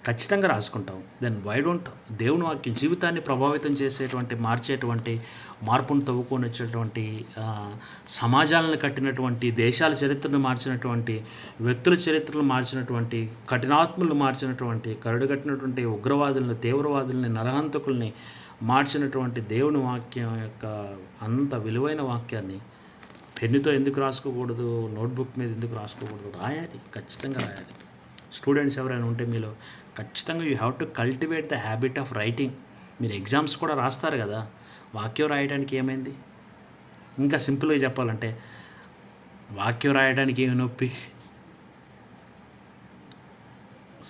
ఖచ్చితంగా రాసుకుంటావు. దెన్ వై డోంట్ దేవుని వాక్యం జీవితాన్ని ప్రభావితం చేసేటువంటి, మార్చేటువంటి, మార్పును తవ్వుకొని వచ్చేటువంటి, సమాజాలను కట్టినటువంటి, దేశాల చరిత్రను మార్చినటువంటి, వ్యక్తుల చరిత్రను మార్చినటువంటి, కఠినాత్ములను మార్చినటువంటి, కరడుగట్టినటువంటి ఉగ్రవాదులను, తీవ్రవాదుల్ని, నరహంతకుల్ని మార్చినటువంటి దేవుని వాక్యం యొక్క అంత విలువైన వాక్యాన్ని పెన్నుతో ఎందుకు రాసుకోకూడదు? నోట్బుక్ మీద ఎందుకు రాసుకోకూడదు? రాయాలి, ఖచ్చితంగా రాయాలి. స్టూడెంట్స్ ఎవరైనా ఉంటే మీలో ఖచ్చితంగా you have to cultivate the habit of writing. మీరు ఎగ్జామ్స్ కూడా రాస్తారు కదా, వాక్యం రాయడానికి ఏమైంది? ఇంకా సింపుల్గా చెప్పాలంటే వాక్యం రాయడానికి ఏమి నొప్పి?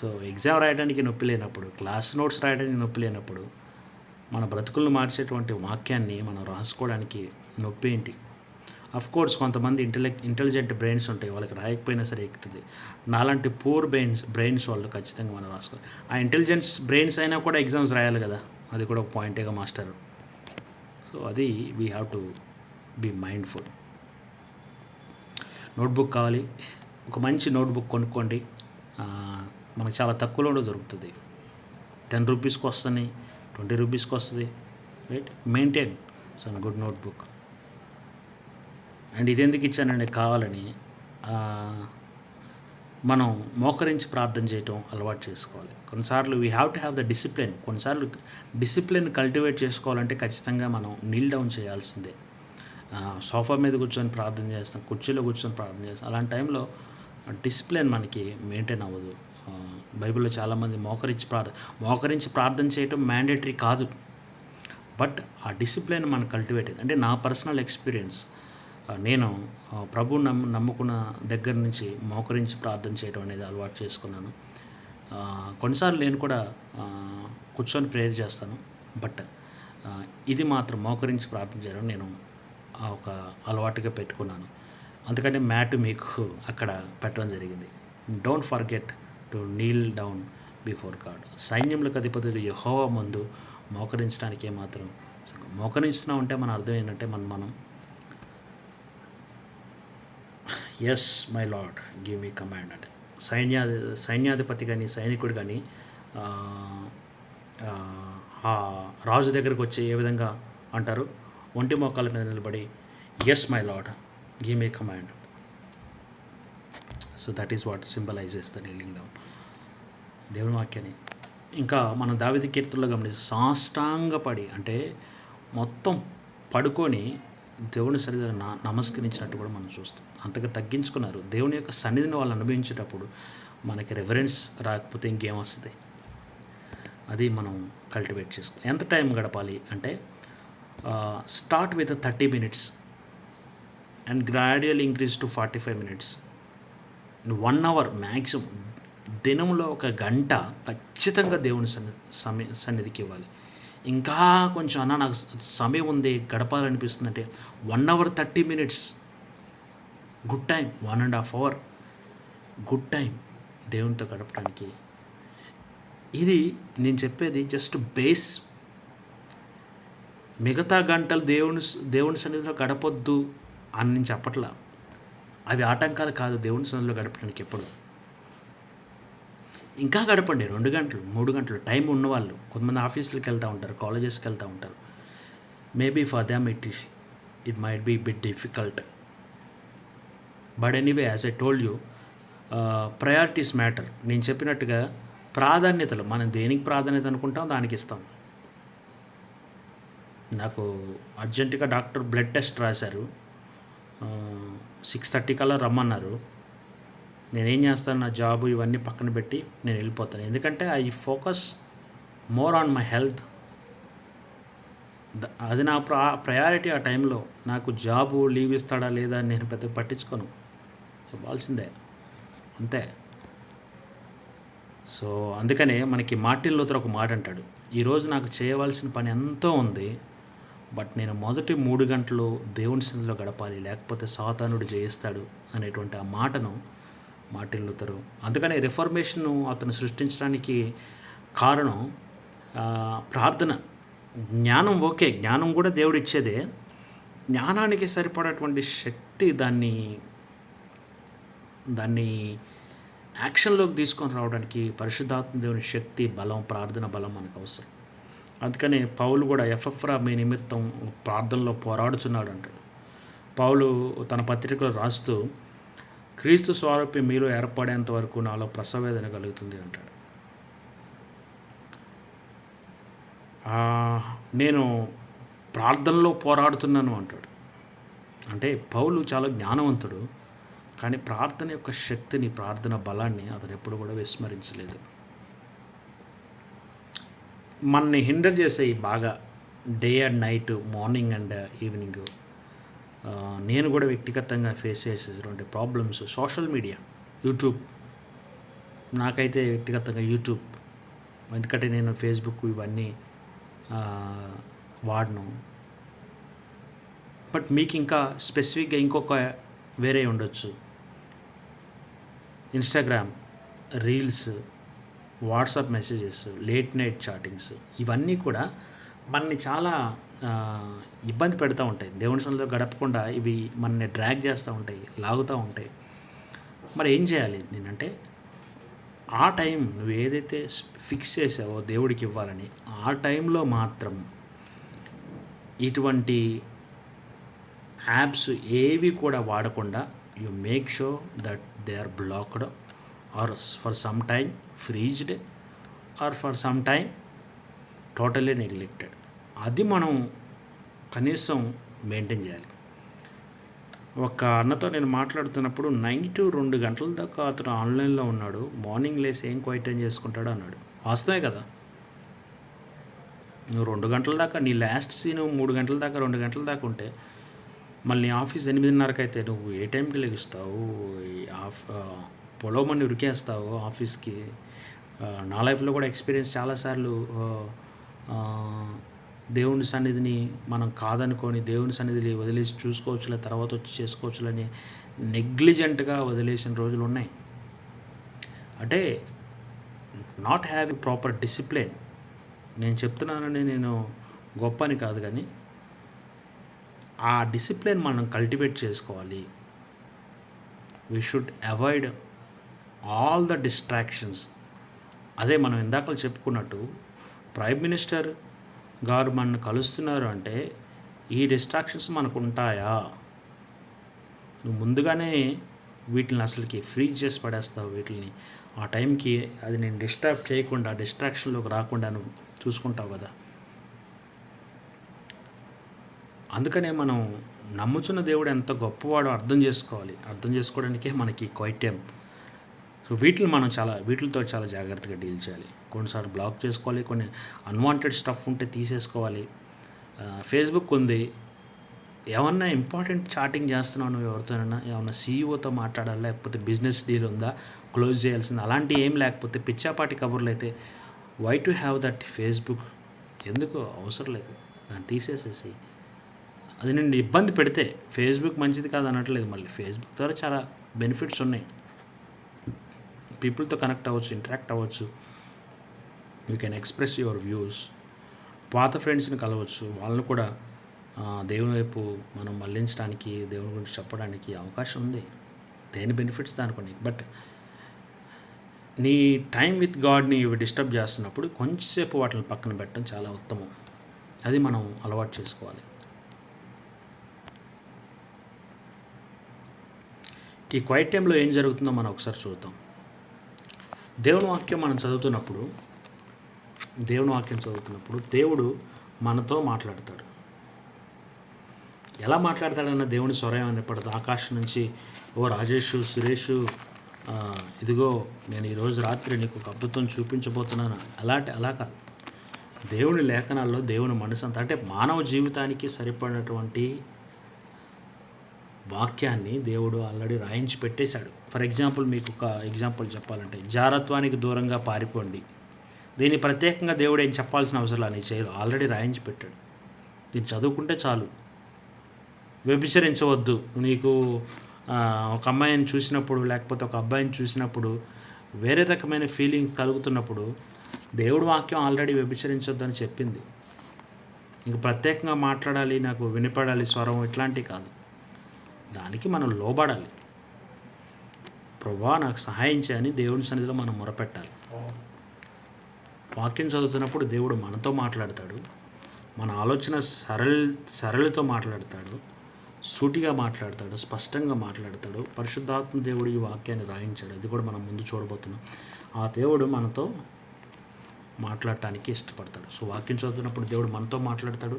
సో ఎగ్జామ్ రాయడానికి నొప్పి లేనప్పుడు, క్లాస్ నోట్స్ రాయడానికి నొప్పి లేనప్పుడు, మన బ్రతుకులను మార్చేటువంటి వాక్యాన్ని మనం రాసుకోవడానికి నొప్పి ఏంటి? అఫ్ కోర్స్ కొంతమంది ఇంటెలిజెంట్ బ్రెయిన్స్ ఉంటాయి, వాళ్ళకి రాయకపోయినా సరే ఎక్కుతుంది. నాలాంటి పూర్ బ్రెయిన్స్ వాళ్ళు ఖచ్చితంగా మనం రాసుకోవాలి. ఆ ఇంటెలిజెన్స్ బ్రెయిన్స్ అయినా కూడా ఎగ్జామ్స్ రాయాలి కదా, అది కూడా ఒక పాయింటేగా మాస్టర్. సో అది we have to be mindful. Notebook కావాలి. ఒక మంచి నోట్బుక్ కొనుక్కోండి. మనకు చాలా తక్కువలో దొరుకుతుంది. 10 రూపీస్కి వస్తుంది, 20 రూపీస్కి వస్తుంది. Right, maintain some good notebook. And ఇది ఎందుకు ఇచ్చానండి? కావాలని మనం మోకరించి ప్రార్థన చేయటం అలవాటు చేసుకోవాలి. కొన్నిసార్లు we have to have the discipline. కొన్నిసార్లు డిసిప్లిన్ కల్టివేట్ చేసుకోవాలంటే ఖచ్చితంగా మనం నీల్ డౌన్ చేయాల్సిందే. సోఫా మీద కూర్చొని ప్రార్థన చేస్తాం, కుర్చీలో కూర్చొని ప్రార్థన చేస్తాం. అలాంటి టైంలో డిసిప్లిన్ మనకి మెయింటైన్ అవ్వదు. బైబిల్లో చాలామంది మోకరించి ప్రార్థన చేయటం మ్యాండేటరీ కాదు, బట్ ఆ డిసిప్లిన్ మనం కల్టివేట్ అయింది. అంటే నా పర్సనల్ ఎక్స్పీరియన్స్, నేను ప్రభువు నమ్ముకున్న దగ్గర నుంచి మోకరించి ప్రార్థన చేయడం అనేది అలవాటు చేసుకున్నాను. కొన్నిసార్లు నేను కూడా కూర్చొని ప్రేయర్ చేస్తాను, బట్ ఇది మాత్రం మోకరించి ప్రార్థన చేయడం నేను ఒక అలవాటుగా పెట్టుకున్నాను. అందుకని మ్యాట్ మీకు అక్కడ పెట్టడం జరిగింది. Don't forget to kneel down before God. సైన్యములకు అధిపతి యెహోవా ముందు మోకరించడానికి ఏమాత్రం మోకరిస్తున్నాం అంటే మన అర్థం ఏంటంటే మనం yes my lord give me command అంటే సైన్యాధిపతి కానీ సైనికుడు కానీ రాజు దగ్గరకు వచ్చి ఏ విధంగా అంటారు? ఒంటి మోకాల మీద నిలబడి yes my lord give me command. So that is what symbolises the kneeling down. దేవుని వాక్యాన్ని ఇంకా మన దావీదు కీర్తనలో గమనిస్తే సాష్టాంగపడి, అంటే మొత్తం పడుకొని దేవుని సరిగా నమస్కరించినట్టు కూడా మనం చూస్తాం. అంతగా తగ్గించుకున్నారు. దేవుని యొక్క సన్నిధిని వాళ్ళు అనుభవించేటప్పుడు మనకి రెఫరెన్స్ రాకపోతే ఇంకేం వస్తుంది? అది మనం కల్టివేట్ చేసుకోవాలి. ఎంత టైం గడపాలి అంటే start with 30 minutes and gradual increase to 45 minutes, 1 hour maximum. దినంలో 1 గంట ఖచ్చితంగా దేవుని సన్నిధికి ఇవ్వాలి. ఇంకా కొంచెం నాకు సమయం ఉంది గడపాలనిపిస్తుంది అంటే 1 hour 30 minutes good time. 1.5 hour good time దేవునితో గడపడానికి. ఇది నేను చెప్పేది జస్ట్ బేస్. మిగతా గంటలు దేవుని సన్నిధిలో గడపొద్దు అని నేను చెప్పట్లా. అవి ఆటంకాలు కాదు దేవుని సన్నిధిలో గడపడానికి. ఎప్పుడు ఇంకా గడపండి, 2 గంటలు 3 గంటలు. టైం ఉన్నవాళ్ళు కొంతమంది ఆఫీసులకు వెళ్తూ ఉంటారు, కాలేజెస్కి వెళ్తూ ఉంటారు. Maybe for them it might be bit difficult, but anyway as I told you priorities matter. నేను చెప్పినట్టుగా ప్రాధాన్యతలు, మనం దేనికి ప్రాధాన్యత అనుకుంటాం దానికి ఇస్తాం. నాకు అర్జెంటుగా డాక్టర్ బ్లడ్ టెస్ట్ రాశారు, 6:30 కల్లా రమ్మన్నారు. నేనేం చేస్తాను, నా జాబు ఇవన్నీ పక్కన పెట్టి నేను వెళ్ళిపోతాను. ఎందుకంటే I focus more on my health. అది నా ప్రయారిటీ ఆ టైంలో. నాకు జాబు లీవ్ ఇస్తాడా లేదా అని నేను పెద్దగా పట్టించుకోను. ఇవ్వాల్సిందే అంతే. సో అందుకనే మనకి మార్టిన్ లూథర్ ఒక మాట అంటాడు, ఈరోజు నాకు చేయవలసిన పని ఎంతో ఉంది, బట్ నేను మొదటి 3 గంటలు దేవుని సన్నిధిలో గడపాలి, లేకపోతే సాతానుడు జయిస్తాడు అనేటువంటి ఆ మాటను మార్టిన్ లూథరు, అందుకనే రిఫర్మేషన్ను అతను సృష్టించడానికి కారణం ప్రార్థన. జ్ఞానం ఓకే, జ్ఞానం కూడా దేవుడు ఇచ్చేదే. జ్ఞానానికి సరిపడేటువంటి శక్తి దాన్ని యాక్షన్లోకి తీసుకొని రావడానికి పరిశుద్ధాత్మ దేవుని శక్తి, బలం, ప్రార్థన బలం మనకు అవసరం. అందుకని పౌలు కూడా ఎఫెఫ్రా మీ నిమిత్తం ప్రార్థనలో పోరాడుచున్నాడు అంటాడు. పౌలు తన పత్రికలో రాస్తూ, క్రీస్తు స్వరూపి మీలో ఏర్పడేంత వరకు నాలో ప్రసవేదన కలుగుతుంది అంటాడు. నేను ప్రార్థనలో పోరాడుతున్నాను అంటాడు. అంటే పౌలు చాలా జ్ఞానవంతుడు, కానీ ప్రార్థన యొక్క శక్తిని, ప్రార్థన బలాన్ని అతను ఎప్పుడు కూడా విస్మరించలేదు. మనని హిండర్ చేసే బాగా day and night, morning and evening, నేను కూడా వ్యక్తిగతంగా ఫేస్ చేసేటువంటి ప్రాబ్లమ్స్ సోషల్ మీడియా, యూట్యూబ్. నాకైతే వ్యక్తిగతంగా యూట్యూబ్, ఎందుకంటే నేను ఫేస్బుక్ ఇవన్నీ వాడను. బట్ మీకు ఇంకా స్పెసిఫిక్గా ఇంకొక వేరే ఉండొచ్చు. Instagram, reels, WhatsApp messages, late night chattings, ఇవన్నీ కూడా మనని చాలా ఇబ్బంది పెడతా ఉంటాయి. దేవుని సన్నిధిలో గడపకుండా ఇవి మనని డ్రాగ్ చేస్తూ ఉంటాయి, లాగుతూ ఉంటాయి. మరి ఏం చేయాలి నేనంటే, ఆ టైం నువ్వు ఏదైతే ఫిక్స్ చేసావో దేవుడికి ఇవ్వాలని, ఆ టైంలో మాత్రం ఇటువంటి యాప్స్ ఏవి కూడా వాడకుండా you make sure that they are blocked or for some time freezed or for some time totally neglected. అది మనం కనీసం మెయింటైన్ చేయాలి. ఒక అన్నతో నేను మాట్లాడుతున్నప్పుడు నైట్ 2 గంటల దాకా అతను ఆన్లైన్లో ఉన్నాడు, మార్నింగ్ లేసి ఏం క్వైటైన్ చేసుకుంటాడు అన్నాడు. వాస్తవే కదా. నువ్వు 2 గంటల దాకా, నీ లాస్ట్ సీను 3 గంటల దాకా, 2 గంటల దాకా ఉంటే, మళ్ళీ ఆఫీస్ 8:30కి అయితే నువ్వు ఏ టైంకి లెగుస్తావు, పొలవమని ఉరికేస్తావు ఆఫీస్కి. నా లైఫ్లో కూడా ఎక్స్పీరియన్స్ చాలాసార్లు, దేవుని సన్నిధిని మనం కాదనుకొని దేవుని సన్నిధిని వదిలేసి చూసుకోవచ్చులే, తర్వాత వచ్చి చేసుకోవచ్చులని నెగ్లిజెంట్గా వదిలేసిన రోజులు ఉన్నాయి. అంటే నాట్ హ్యావింగ్ ప్రాపర్ డిసిప్లిన్. నేను చెప్తున్నానని నేను గొప్ప అని కాదు, కానీ ఆ డిసిప్లిన్ మనం కల్టివేట్ చేసుకోవాలి. We should avoid all the distractions. అదే మనం ఇందాక చెప్పుకున్నట్టు, ప్రైమ్ మినిస్టర్ గారు మనల్ని కలుస్తున్నారు అంటే ఈ డిస్ట్రాక్షన్స్ మనకు ఉంటాయా? నువ్వు ముందుగానే వీటిని అసలుకి ఫ్రీజ్ చేసి పడేస్తావు. వీటిని ఆ టైంకి అది నేను డిస్టర్బ్ చేయకుండా, డిస్ట్రాక్షన్లోకి రాకుండా నువ్వు చూసుకుంటావు కదా. అందుకనే మనం నమ్ముచున్న దేవుడు ఎంత గొప్పవాడో అర్థం చేసుకోవాలి. అర్థం చేసుకోవడానికే మనకి క్వైట్ టైం. సో వీటితో చాలా జాగ్రత్తగా డీల్ చేయాలి. కొన్నిసార్లు బ్లాక్ చేసుకోవాలి, కొన్ని అన్వాంటెడ్ స్టఫ్ ఉంటే తీసేసుకోవాలి. ఫేస్బుక్ ఉంది, ఏమన్నా ఇంపార్టెంట్ చాటింగ్ చేస్తున్నావు నువ్వు ఎవరితోనైనా, ఏమన్నా సీఈఓతో మాట్లాడాలా, లేకపోతే బిజినెస్ డీల్ ఉందా, క్లోజ్ చేయాల్సింది, అలాంటివి ఏం లేకపోతే పిచ్చాపాటి కబుర్లు అయితే why to have that Facebook? ఎందుకు అవసరం లేదు, దాన్ని తీసేసేసి. అది నిన్ను ఇబ్బంది పెడితే, ఫేస్బుక్ మంచిది కాదు అనట్లేదు, మళ్ళీ ఫేస్బుక్ ద్వారా చాలా బెనిఫిట్స్ ఉన్నాయి. పీపుల్తో కనెక్ట్ అవ్వచ్చు, ఇంటరాక్ట్ అవ్వచ్చు, you can express your views. పాత ఫ్రెండ్స్ని కలవచ్చు, వాళ్ళని కూడా దేవుని వైపు మనం మళ్ళించడానికి, దేవుని గురించి చెప్పడానికి అవకాశం ఉంది. దేని బెనిఫిట్స్ దానికి. బట్ నీ టైం విత్ గాడ్ని డిస్టర్బ్ చేస్తున్నప్పుడు కొంచెంసేపు వాటిని పక్కన పెట్టడం చాలా ఉత్తమం. అది మనం అలవాటు చేసుకోవాలి. ఈ క్వైట్ టైంలో ఏం జరుగుతుందో మనం ఒకసారి చూద్దాం. దేవుని వాక్యం చదువుతున్నప్పుడు దేవుడు మనతో మాట్లాడతాడు. ఎలా మాట్లాడతాడన్న దేవుని స్వరం వినపడదు. ఆకాశం నుంచి, ఓ రాజేషు, సురేషు, ఇదిగో నేను ఈరోజు రాత్రి నీకు ఒక అద్భుతం చూపించబోతున్నాను, అలా కాదు. దేవుని లేఖనాల్లో దేవుని మనసు అంతా, అంటే మానవ జీవితానికి సరిపడినటువంటి వాక్యాన్ని దేవుడు ఆల్రెడీ రాయించి పెట్టేశాడు. ఫర్ ఎగ్జాంపుల్, మీకు ఒక ఎగ్జాంపుల్ చెప్పాలంటే, జారత్వానికి దూరంగా పారిపోండి. దీన్ని ప్రత్యేకంగా దేవుడు ఏం చెప్పాల్సిన అవసరం లేదు, నీ చేయరు, ఆల్రెడీ రాయించి పెట్టాడు. దీన్ని చదువుకుంటే చాలు. వ్యభిచరించవద్దు. నీకు ఒక అమ్మాయిని చూసినప్పుడు, లేకపోతే ఒక అబ్బాయిని చూసినప్పుడు వేరే రకమైన ఫీలింగ్ కలుగుతున్నప్పుడు దేవుడు వాక్యం ఆల్రెడీ వ్యభిచరించొద్దు అని చెప్పింది. ఇంక ప్రత్యేకంగా మాట్లాడాలి, నాకు వినపడాలి స్వరం, ఇట్లాంటివి కాదు. దానికి మనం లోబడాలి. ప్రభువా నాకు సహాయం చేయని దేవుని సన్నిధిలో మనం మొరపెట్టాలి. వాక్యం చదువుతున్నప్పుడు దేవుడు మనతో మాట్లాడతాడు. మన ఆలోచన సరళితో మాట్లాడతాడు, సూటిగా మాట్లాడతాడు, స్పష్టంగా మాట్లాడతాడు. పరిశుద్ధాత్మ దేవుడు ఈ వాక్యాన్ని రాయించాడు. అది కూడా మనం ముందు చూడబోతున్నాం. ఆ దేవుడు మనతో మాట్లాడటానికి ఇష్టపడతాడు. సో వాక్యం చదువుతున్నప్పుడు దేవుడు మనతో మాట్లాడతాడు.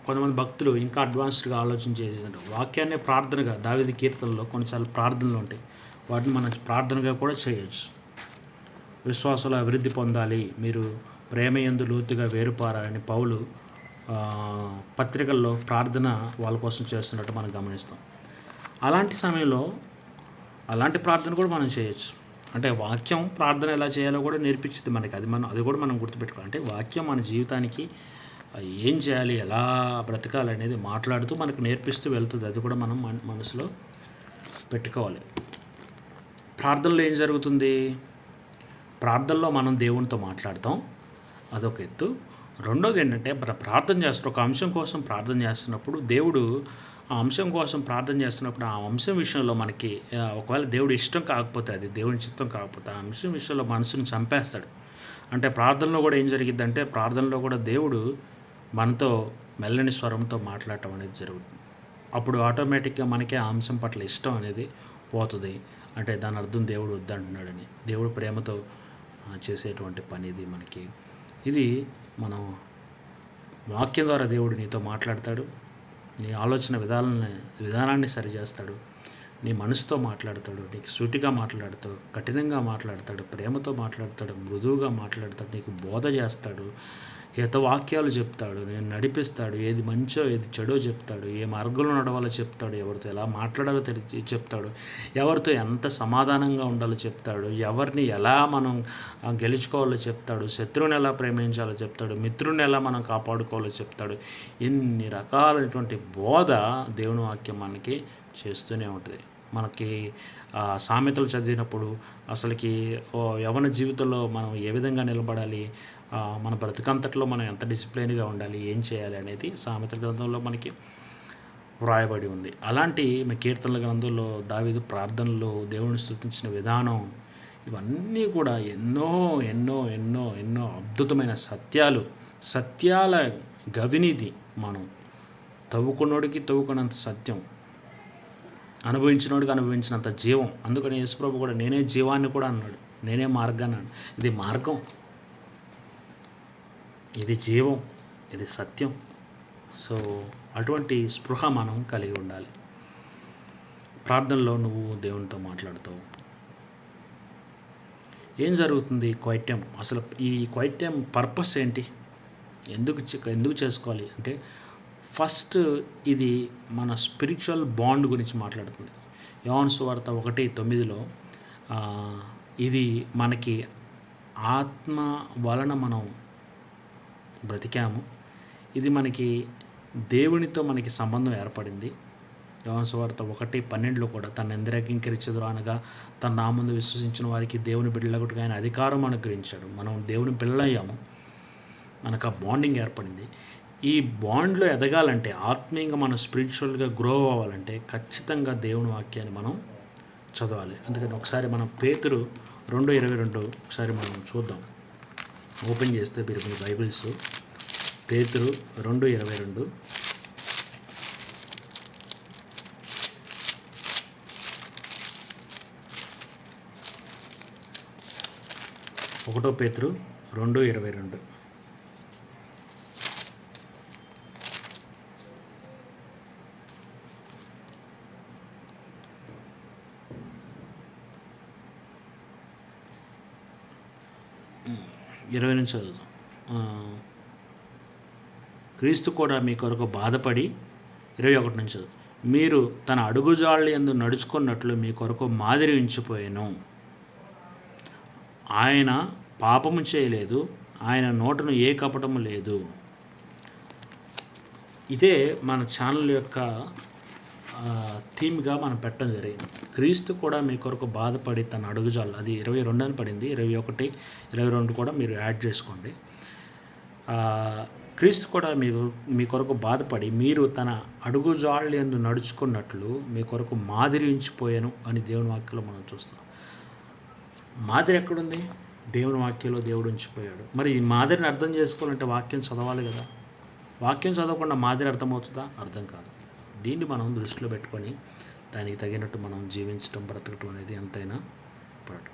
కొంతమంది భక్తులు ఇంకా అడ్వాన్స్డ్గా ఆలోచన చేసేదంటే వాక్యాన్ని ప్రార్థనగా, దావీదు కీర్తనలో కొన్నిసార్లు ప్రార్థనలు ఉంటాయి, వాటిని మనం ప్రార్థనగా కూడా చేయొచ్చు. విశ్వాసంలో అభివృద్ధి పొందాలి, మీరు ప్రేమయందు లోతుగా వేరుపారాలని పౌలు పత్రికల్లో ప్రార్థన వాళ్ళ కోసం చేస్తున్నట్టు మనం గమనిస్తాం. అలాంటి సమయంలో అలాంటి ప్రార్థన కూడా మనం చేయొచ్చు. అంటే వాక్యం ప్రార్థన ఎలా చేయాలో కూడా నేర్పించింది మనకి. అది కూడా మనం గుర్తుపెట్టుకోవాలి. అంటే వాక్యం మన జీవితానికి ఏం చేయాలి, ఎలా బ్రతకాలి అనేది మాట్లాడుతూ మనకు నేర్పిస్తూ వెళ్తుంది. అది కూడా మనం మనసులో పెట్టుకోవాలి. ప్రార్థనలో ఏం జరుగుతుంది? ప్రార్థనలో మనం దేవునితో మాట్లాడతాం, అదొక ఎత్తు. రెండోది ఏంటంటే, ప్రార్థన చేస్తారు, ఒక అంశం కోసం ప్రార్థన చేస్తున్నప్పుడు దేవుడు ఆ అంశం కోసం ప్రార్థన చేస్తున్నప్పుడు ఆ అంశం విషయంలో మనకి ఒకవేళ దేవుడు ఇష్టం కాకపోతే, అది దేవుని చిత్తం కాకపోతే, ఆ అంశం విషయంలో మనసుని చంపేస్తాడు. అంటే ప్రార్థనలో కూడా ఏం జరిగిద్దంటే, ప్రార్థనలో కూడా దేవుడు మనతో మెల్లని స్వరంతో మాట్లాడటం అనేది జరుగుతుంది. అప్పుడు ఆటోమేటిక్గా మనకే ఆ అంశం పట్ల ఇష్టం అనేది పోతుంది. అంటే దాని అర్థం దేవుడు వద్దంటున్నాడని. దేవుడు ప్రేమతో చేసేటువంటి పని ఇది మనకి. ఇది మనం వాక్యం ద్వారా దేవుడు నీతో మాట్లాడతాడు. నీ ఆలోచన విధానాన్ని సరిచేస్తాడు. నీ మనసుతో మాట్లాడతాడు, నీకు సూటిగా మాట్లాడతాడు, కఠినంగా మాట్లాడతాడు, ప్రేమతో మాట్లాడతాడు, మృదువుగా మాట్లాడతాడు, నీకు బోధ చేస్తాడు, హితవాక్యాలు చెప్తాడు, నేను నడిపిస్తాడు, ఏది మంచో ఏది చెడో చెప్తాడు, ఏ మార్గంలో నడవాలో చెప్తాడు, ఎవరితో ఎలా మాట్లాడాలో చెప్తాడు, ఎవరితో ఎంత సమాధానంగా ఉండాలో చెప్తాడు, ఎవరిని ఎలా మనం గెలుచుకోవాలో చెప్తాడు, శత్రువుని ఎలా ప్రేమించాలో చెప్తాడు, మిత్రుని ఎలా మనం కాపాడుకోవాలో చెప్తాడు. ఇన్ని రకాలైనటువంటి బోధ దేవుని వాక్యం మనకి చేస్తూనే ఉంటుంది. మనకి సామెతలు చదివినప్పుడు అసలుకి యవ్వన జీవితంలో మనం ఏ విధంగా నిలబడాలి, మన బ్రతుకంతట్లో మనం ఎంత డిసిప్లైన్గా ఉండాలి, ఏం చేయాలి అనేది సామెతల గ్రంథంలో మనకి వ్రాయబడి ఉంది. అలాంటి కీర్తనల గ్రంథంలో దావీదు ప్రార్థనలు, దేవుని స్తుతించిన విధానం, ఇవన్నీ కూడా ఎన్నో ఎన్నో ఎన్నో ఎన్నో అద్భుతమైన సత్యాల గవినిది. మనం తవ్వుకున్నోడికి తవ్వుకున్నంత సత్యం, అనుభవించినోడికి అనుభవించినంత జీవం. అందుకని యేసుప్రభు కూడా నేనే జీవాన్ని కూడా అన్నాడు, నేనే మార్గాన్ని అన్నాడు. ఇది మార్గం, ఇది జీవం, ఇది సత్యం. సో అటువంటి స్పృహ మనం కలిగి ఉండాలి. ప్రార్థనలో నువ్వు దేవునితో మాట్లాడుతావు. ఏం జరుగుతుంది క్వైట్ టైం? అసలు ఈ క్వైట్ టైం పర్పస్ ఏంటి? ఎందుకు చేసుకోవాలి అంటే, ఫస్ట్ ఇది మన స్పిరిచువల్ బాండ్ గురించి మాట్లాడుతుంది. యోహాను సువార్త 1:9 ఇది మనకి ఆత్మ వలన మనం బ్రతికాము, ఇది మనకి దేవునితో మనకి సంబంధం ఏర్పడింది. యోహాను సువార్త 1:12 కూడా తన ఎందరంగీకరించెదరో అనగా తన నామందు విశ్వసించిన వారికి దేవుని బిడ్డలగుటకు ఆయన అధికారం అనుగ్రహించాడు. మనం దేవుని బిడ్డలయ్యాము, మనకు ఆ బాండింగ్ ఏర్పడింది. ఈ బాండ్లో ఎదగాలంటే, ఆత్మీయంగా మనం స్పిరిచువల్గా గ్రో అవ్వాలంటే ఖచ్చితంగా దేవుని వాక్యాన్ని మనం చదవాలి. అందుకని ఒకసారి మనం పేతురు 2:22 ఒకసారి మనం చూద్దాం. ఓపెన్ చేస్తే మీరు మీ బైబిల్స్, పేతురు 2:22. ఒకటో పేతురు 2:22. 20 నుంచి చదువుతాం. క్రీస్తు కూడా మీ కొరకు బాధపడి 21 నుంచి చదువు. మీరు తన అడుగుజాళ్ళ యందు నడుచుకున్నట్లు మీ కొరకు మాదిరి ఉంచిపోయాను. ఆయన పాపము చేయలేదు, ఆయన నోటను ఏ కపటము లేదు. ఇదే మన ఛానల్ యొక్క థీమ్గా మనం పెట్టడం జరిగింది. క్రీస్తు కూడా మీ కొరకు బాధపడి తన అడుగుజాలు, అది 22 అని పడింది, 21, 22 కూడా మీరు యాడ్ చేసుకోండి. క్రీస్తు కూడా మీ కొరకు బాధపడి మీరు తన అడుగుజాళ్ళ యందు నడుచుకున్నట్లు మీ కొరకు మాదిరి ఉంచిపోయాను అని దేవుని వాక్యంలో మనం చూస్తాం. మాదిరి ఎక్కడుంది? దేవుని వాక్యంలో దేవుడు ఉంచిపోయాడు. మరి ఈ మాదిరిని అర్థం చేసుకోవాలంటే వాక్యం చదవాలి కదా. వాక్యం చదవకుండా మాదిరి అర్థమవుతుందా? అర్థం కాదు. దీన్ని మనం దృష్టిలో పెట్టుకొని దానికి తగినట్టు మనం జీవించడం, బ్రతకటం అనేది ఎంతైనా ఇంపార్టెంట్.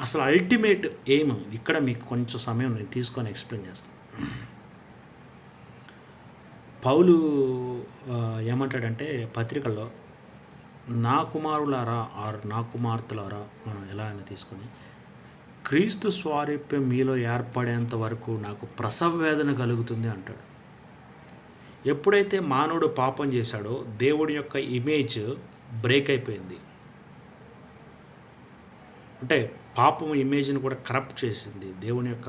అసలు అల్టిమేట్ ఎయిమ్ ఇక్కడ మీకు కొంచెం సమయం నేను తీసుకొని ఎక్స్ప్లెయిన్ చేస్తాను. పౌలు ఏమంటాడంటే పత్రికల్లో, నా కుమారులారా ఆర్ నా కుమార్తెలారా, మనం ఎలా అని తీసుకొని, క్రీస్తు స్వారూప్యం మీలో ఏర్పడేంత వరకు నాకు ప్రసవ వేదన కలుగుతుంది అంటాడు. ఎప్పుడైతే మానవుడు పాపం చేశాడో దేవుడి యొక్క ఇమేజ్ బ్రేక్ అయిపోయింది. అంటే పాపం ఇమేజ్ని కూడా కరప్ట్ చేసింది. దేవుని యొక్క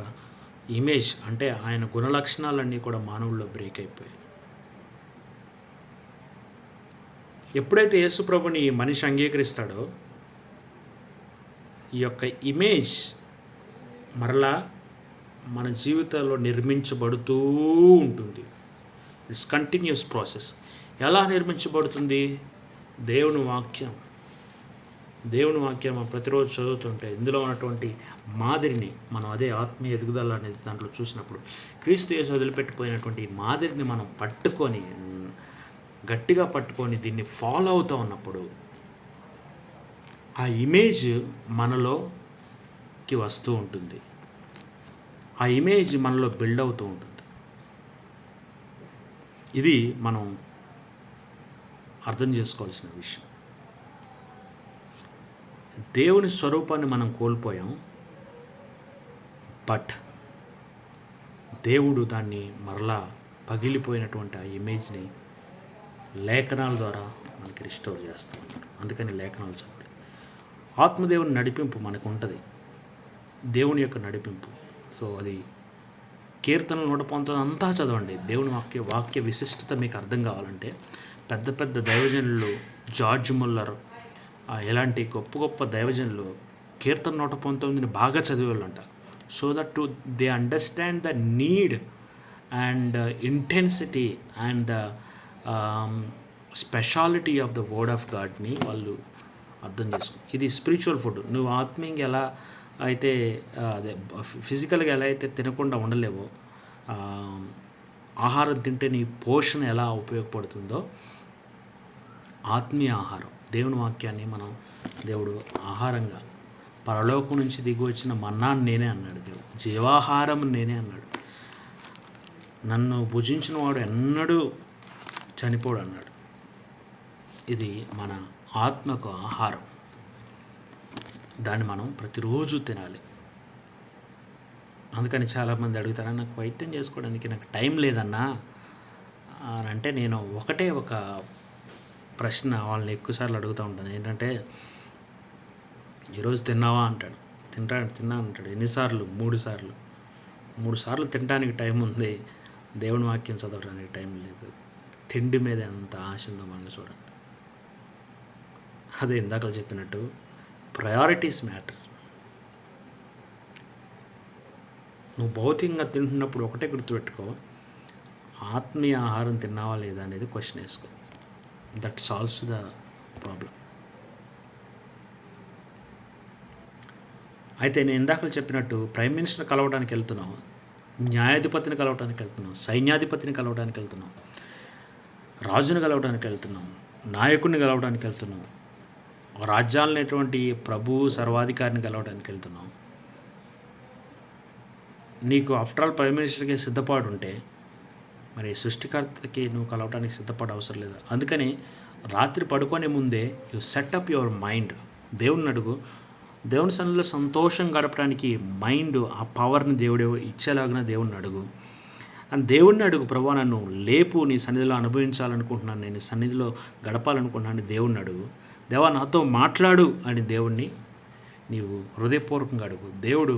ఇమేజ్ అంటే ఆయన గుణలక్షణాలన్నీ కూడా మానవుల్లో బ్రేక్ అయిపోయాయి. ఎప్పుడైతే యేసుప్రభుని మనిషి అంగీకరిస్తాడో ఈ యొక్క ఇమేజ్ మరలా మన జీవితాల్లో నిర్మించబడుతూ ఉంటుంది. It's continuous process. ఎలా నిర్మించబడుతుంది? దేవుని వాక్యం మనం ప్రతిరోజు చదువుతుంటే ఇందులో ఉన్నటువంటి మాదిరిని మనం, అదే ఆత్మీయ ఎదుగుదల అనేది దాంట్లో చూసినప్పుడు, క్రీస్తు యేసు వదిలిపెట్టిపోయినటువంటి మాదిరిని మనం పట్టుకొని, గట్టిగా పట్టుకొని దీన్ని ఫాలో అవుతూ ఉన్నప్పుడు ఆ ఇమేజ్ మనలోకి వస్తూ ఉంటుంది. ఆ ఇమేజ్ మనలో బిల్డ్ అవుతూ ఉంటుంది. ఇది మనం అర్థం చేసుకోవాల్సిన విషయం. దేవుని స్వరూపాన్ని మనం కోల్పోయాం, బట్ దేవుడు దాన్ని మరలా పగిలిపోయినటువంటి ఆ ఇమేజ్ని లేఖనాల ద్వారా మనకి రిస్టోర్ చేస్తూ ఉంటాడు. అందుకని లేఖనాలు చదవాలి. ఆత్మదేవుని నడిపింపు మనకు ఉంటుంది, దేవుని యొక్క నడిపింపు. సో అది కీర్తనలు 119 అంతా చదవండి. దేవుని వాక్య విశిష్టత మీకు అర్థం కావాలంటే పెద్ద పెద్ద దైవజనులు, జార్జ్ ముల్లర్, ఇలాంటి గొప్ప గొప్ప దైవజనులు కీర్తన 119ని బాగా చదివేవాళ్ళంట. So that to they understand the need and intensity and the speciality of the word of గాడ్ని వాళ్ళు అర్థం చేసుకో. ఇది స్పిరిచువల్ ఫుడ్. నువ్వు ఆత్మీయంగా ఎలా అయితే అదే ఫిజికల్గా ఎలా అయితే తినకుండా ఉండలేవో, ఆహారం తింటే నీ పోషణ ఎలా ఉపయోగపడుతుందో, ఆత్మీయ ఆహారం దేవుని వాక్యాన్ని మనం, దేవుడు ఆహారంగా పరలోకం నుంచి దిగి వచ్చిన మన్నాను నేనే అన్నాడు. దేవుడు జీవాహారం నేనే అన్నాడు. నన్ను భుజించిన వాడు ఎన్నడూ చనిపోడు అన్నాడు. ఇది మన ఆత్మకు ఆహారం. దాన్ని మనం ప్రతిరోజు తినాలి. అందుకని చాలామంది అడుగుతారా, నాకు వైద్యం చేసుకోవడానికి నాకు టైం లేదన్నా అని అంటే, నేను ఒకటే ఒక ప్రశ్న వాళ్ళని ఎక్కువసార్లు అడుగుతూ ఉంటాను. ఏంటంటే, ఈరోజు తిన్నావా అంటాడు. తిన్నాను అంటాడు. ఎన్నిసార్లు? 3 సార్లు. 3 సార్లు తినడానికి టైం ఉంది, దేవుని వాక్యం చదవడానికి టైం లేదు. తిండి మీద ఎంత ఆశ ఉందో మనకు చూడండి. అదే ఇందాక చెప్పినట్టు ప్రయారిటీస్ మ్యాటర్. నువ్వు భౌతికంగా తింటున్నప్పుడు ఒకటే గుర్తుపెట్టుకో, ఆత్మీయ ఆహారం తిన్నావా లేదా అనేది క్వశ్చన్ వేసుకో. That solves the problem. అయితే నేను ఇందాక చెప్పినట్టు ప్రైమ్ మినిస్టర్ కలవడానికి వెళ్తున్నావు, న్యాయాధిపతిని కలవడానికి వెళ్తున్నాం, సైన్యాధిపతిని కలవడానికి వెళ్తున్నాం, రాజుని కలవడానికి వెళ్తున్నాం, నాయకుడిని కలవడానికి వెళ్తున్నాం, రాజ్యాలనేటువంటి ప్రభు సర్వాధికారిని కలవడానికి వెళ్తున్నాం. నీకు ఆఫ్టర్ ఆల్ ప్రైమ్ మినిస్టర్కి సిద్ధపాటు ఉంటే మరి సృష్టికర్తకి నువ్వు కలవడానికి సిద్ధపడ అవసరం లేదు. అందుకని రాత్రి పడుకునే ముందే యు సెటప్ యువర్ మైండ్. దేవుని అడుగు, దేవుని సన్నిధిలో సంతోషం గడపడానికి మైండ్ ఆ పవర్ని దేవుడు ఇచ్చేలాగా దేవుణ్ణి అడుగు. అని దేవుణ్ణి అడుగు, ప్రభా నన్ను లేపు, నీ సన్నిధిలో అనుభవించాలనుకుంటున్నాను, నేను సన్నిధిలో గడపాలనుకుంటున్నాను దేవుణ్ణి అడుగు. దేవా నాతో మాట్లాడు అని దేవుణ్ణి నీవు హృదయపూర్వకంగా అడుగు. దేవుడు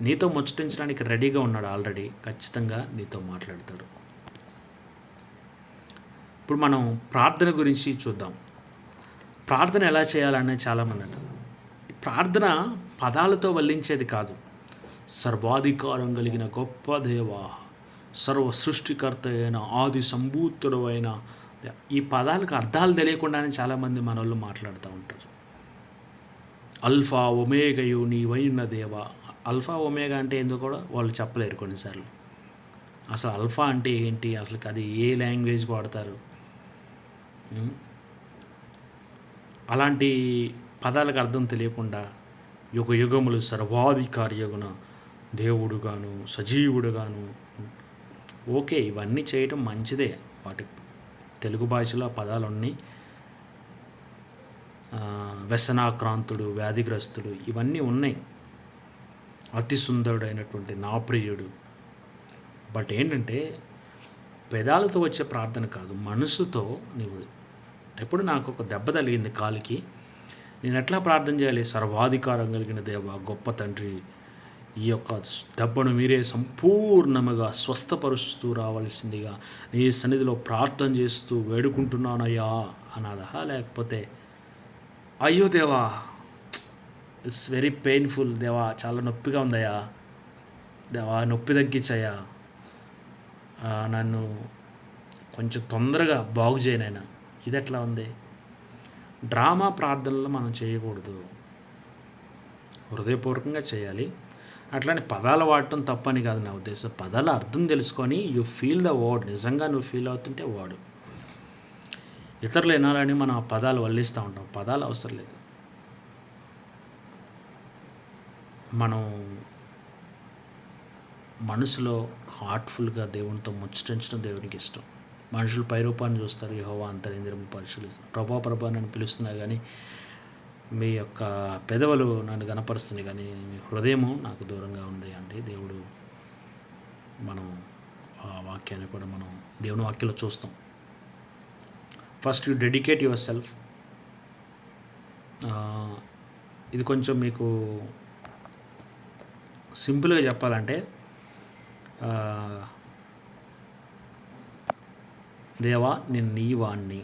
నీతో ముచ్చటించడానికి రెడీగా ఉన్నాడు ఆల్రెడీ. ఖచ్చితంగా నీతో మాట్లాడతాడు. ఇప్పుడు మనం ప్రార్థన గురించి చూద్దాం. ప్రార్థన ఎలా చేయాలనే చాలామంది అంటారు. ప్రార్థన పదాలతో వల్లించేది కాదు. సర్వాధికారం కలిగిన గొప్ప దేవా, సర్వ సృష్టికర్త అయిన ఆది సంభూతుడు అయిన, ఈ పదాలకు అర్థాలు తెలియకుండానే చాలామంది మన వాళ్ళు మాట్లాడుతూ ఉంటారు. అల్ఫా ఒమేగయు నీవైన దేవా. అల్ఫా ఒమేగా అంటే ఏందో కూడా వాళ్ళు చెప్పలేరు కొన్నిసార్లు. అసలు అల్ఫా అంటే ఏంటి, అసలు అది ఏ లాంగ్వేజ్ వాడతారు? అలాంటి పదాలకు అర్థం తెలియకుండా యుగ యుగములు సర్వాధికారియగున దేవుడుగాను సజీవుడుగాను. ఓకే, ఇవన్నీ చేయటం మంచిదే. వాటి తెలుగు భాషలో ఆ పదాలు ఉన్నాయి. వ్యసనాక్రాంతుడు, వ్యాధిగ్రస్తుడు, ఇవన్నీ ఉన్నాయి. అతి సుందరుడైనటువంటి నా ప్రియుడు. బట్ ఏంటంటే పెదాలతో వచ్చే ప్రార్థన కాదు, మనసుతో. నీవు ఎప్పుడు నాకు ఒక దెబ్బ తగిలింది కాలికి, నేను ఎట్లా ప్రార్థన చేయాలి? సర్వాధికారం కలిగిన దేవ, గొప్ప తండ్రి, ఈ యొక్క దెబ్బను మీరే సంపూర్ణముగా స్వస్థపరుస్తూ రావాల్సిందిగా నీ సన్నిధిలో ప్రార్థన చేస్తూ వేడుకుంటున్నానయ్యా అనాలా? లేకపోతే అయ్యో దేవా ఇట్స్ వెరీ పెయిన్ఫుల్ దేవా, చాలా నొప్పిగా ఉందయ్యా దేవా, నొప్పి తగ్గించయ్యా, నన్ను కొంచెం తొందరగా బాగు చేయనైనా, ఇది ఎట్లా ఉంది? డ్రామా ప్రార్థనలు మనం చేయకూడదు, హృదయపూర్వకంగా చేయాలి. అట్లానే పదాలు వాడటం తప్పని కాదు నా ఉద్దేశం. పదాల అర్థం తెలుసుకొని యు ఫీల్ ద వర్డ్, నిజంగా నువ్వు ఫీల్ అవుతుంటే వాడు. ఇతరులు వినాలని మనం ఆ పదాలు వల్లిస్తూ ఉంటాం. పదాలు అవసరం లేదు. మనం మనసులో హార్ట్ఫుల్గా దేవునితో ముచ్చటించడం దేవునికి ఇష్టం. మనుషులు పైరూపాన్ని చూస్తారు, యెహోవా అంతరింద్రియము పరిశీలిస్తారు. ప్రభా నన్ను పిలుస్తున్నారు కానీ మీ యొక్క పెదవులు నన్ను గనపరుస్తున్నాయి కానీ మీ హృదయము నాకు దూరంగా ఉంది అంటే దేవుడు. మనం ఆ వాక్యాన్ని కూడా మనం దేవుని వాక్యంలో చూస్తాం. First you dedicate your self. ఇది కొంచెం మీకు సింపుల్గా చెప్పాలంటే, దేవా నేను నీ వాణ్ణి,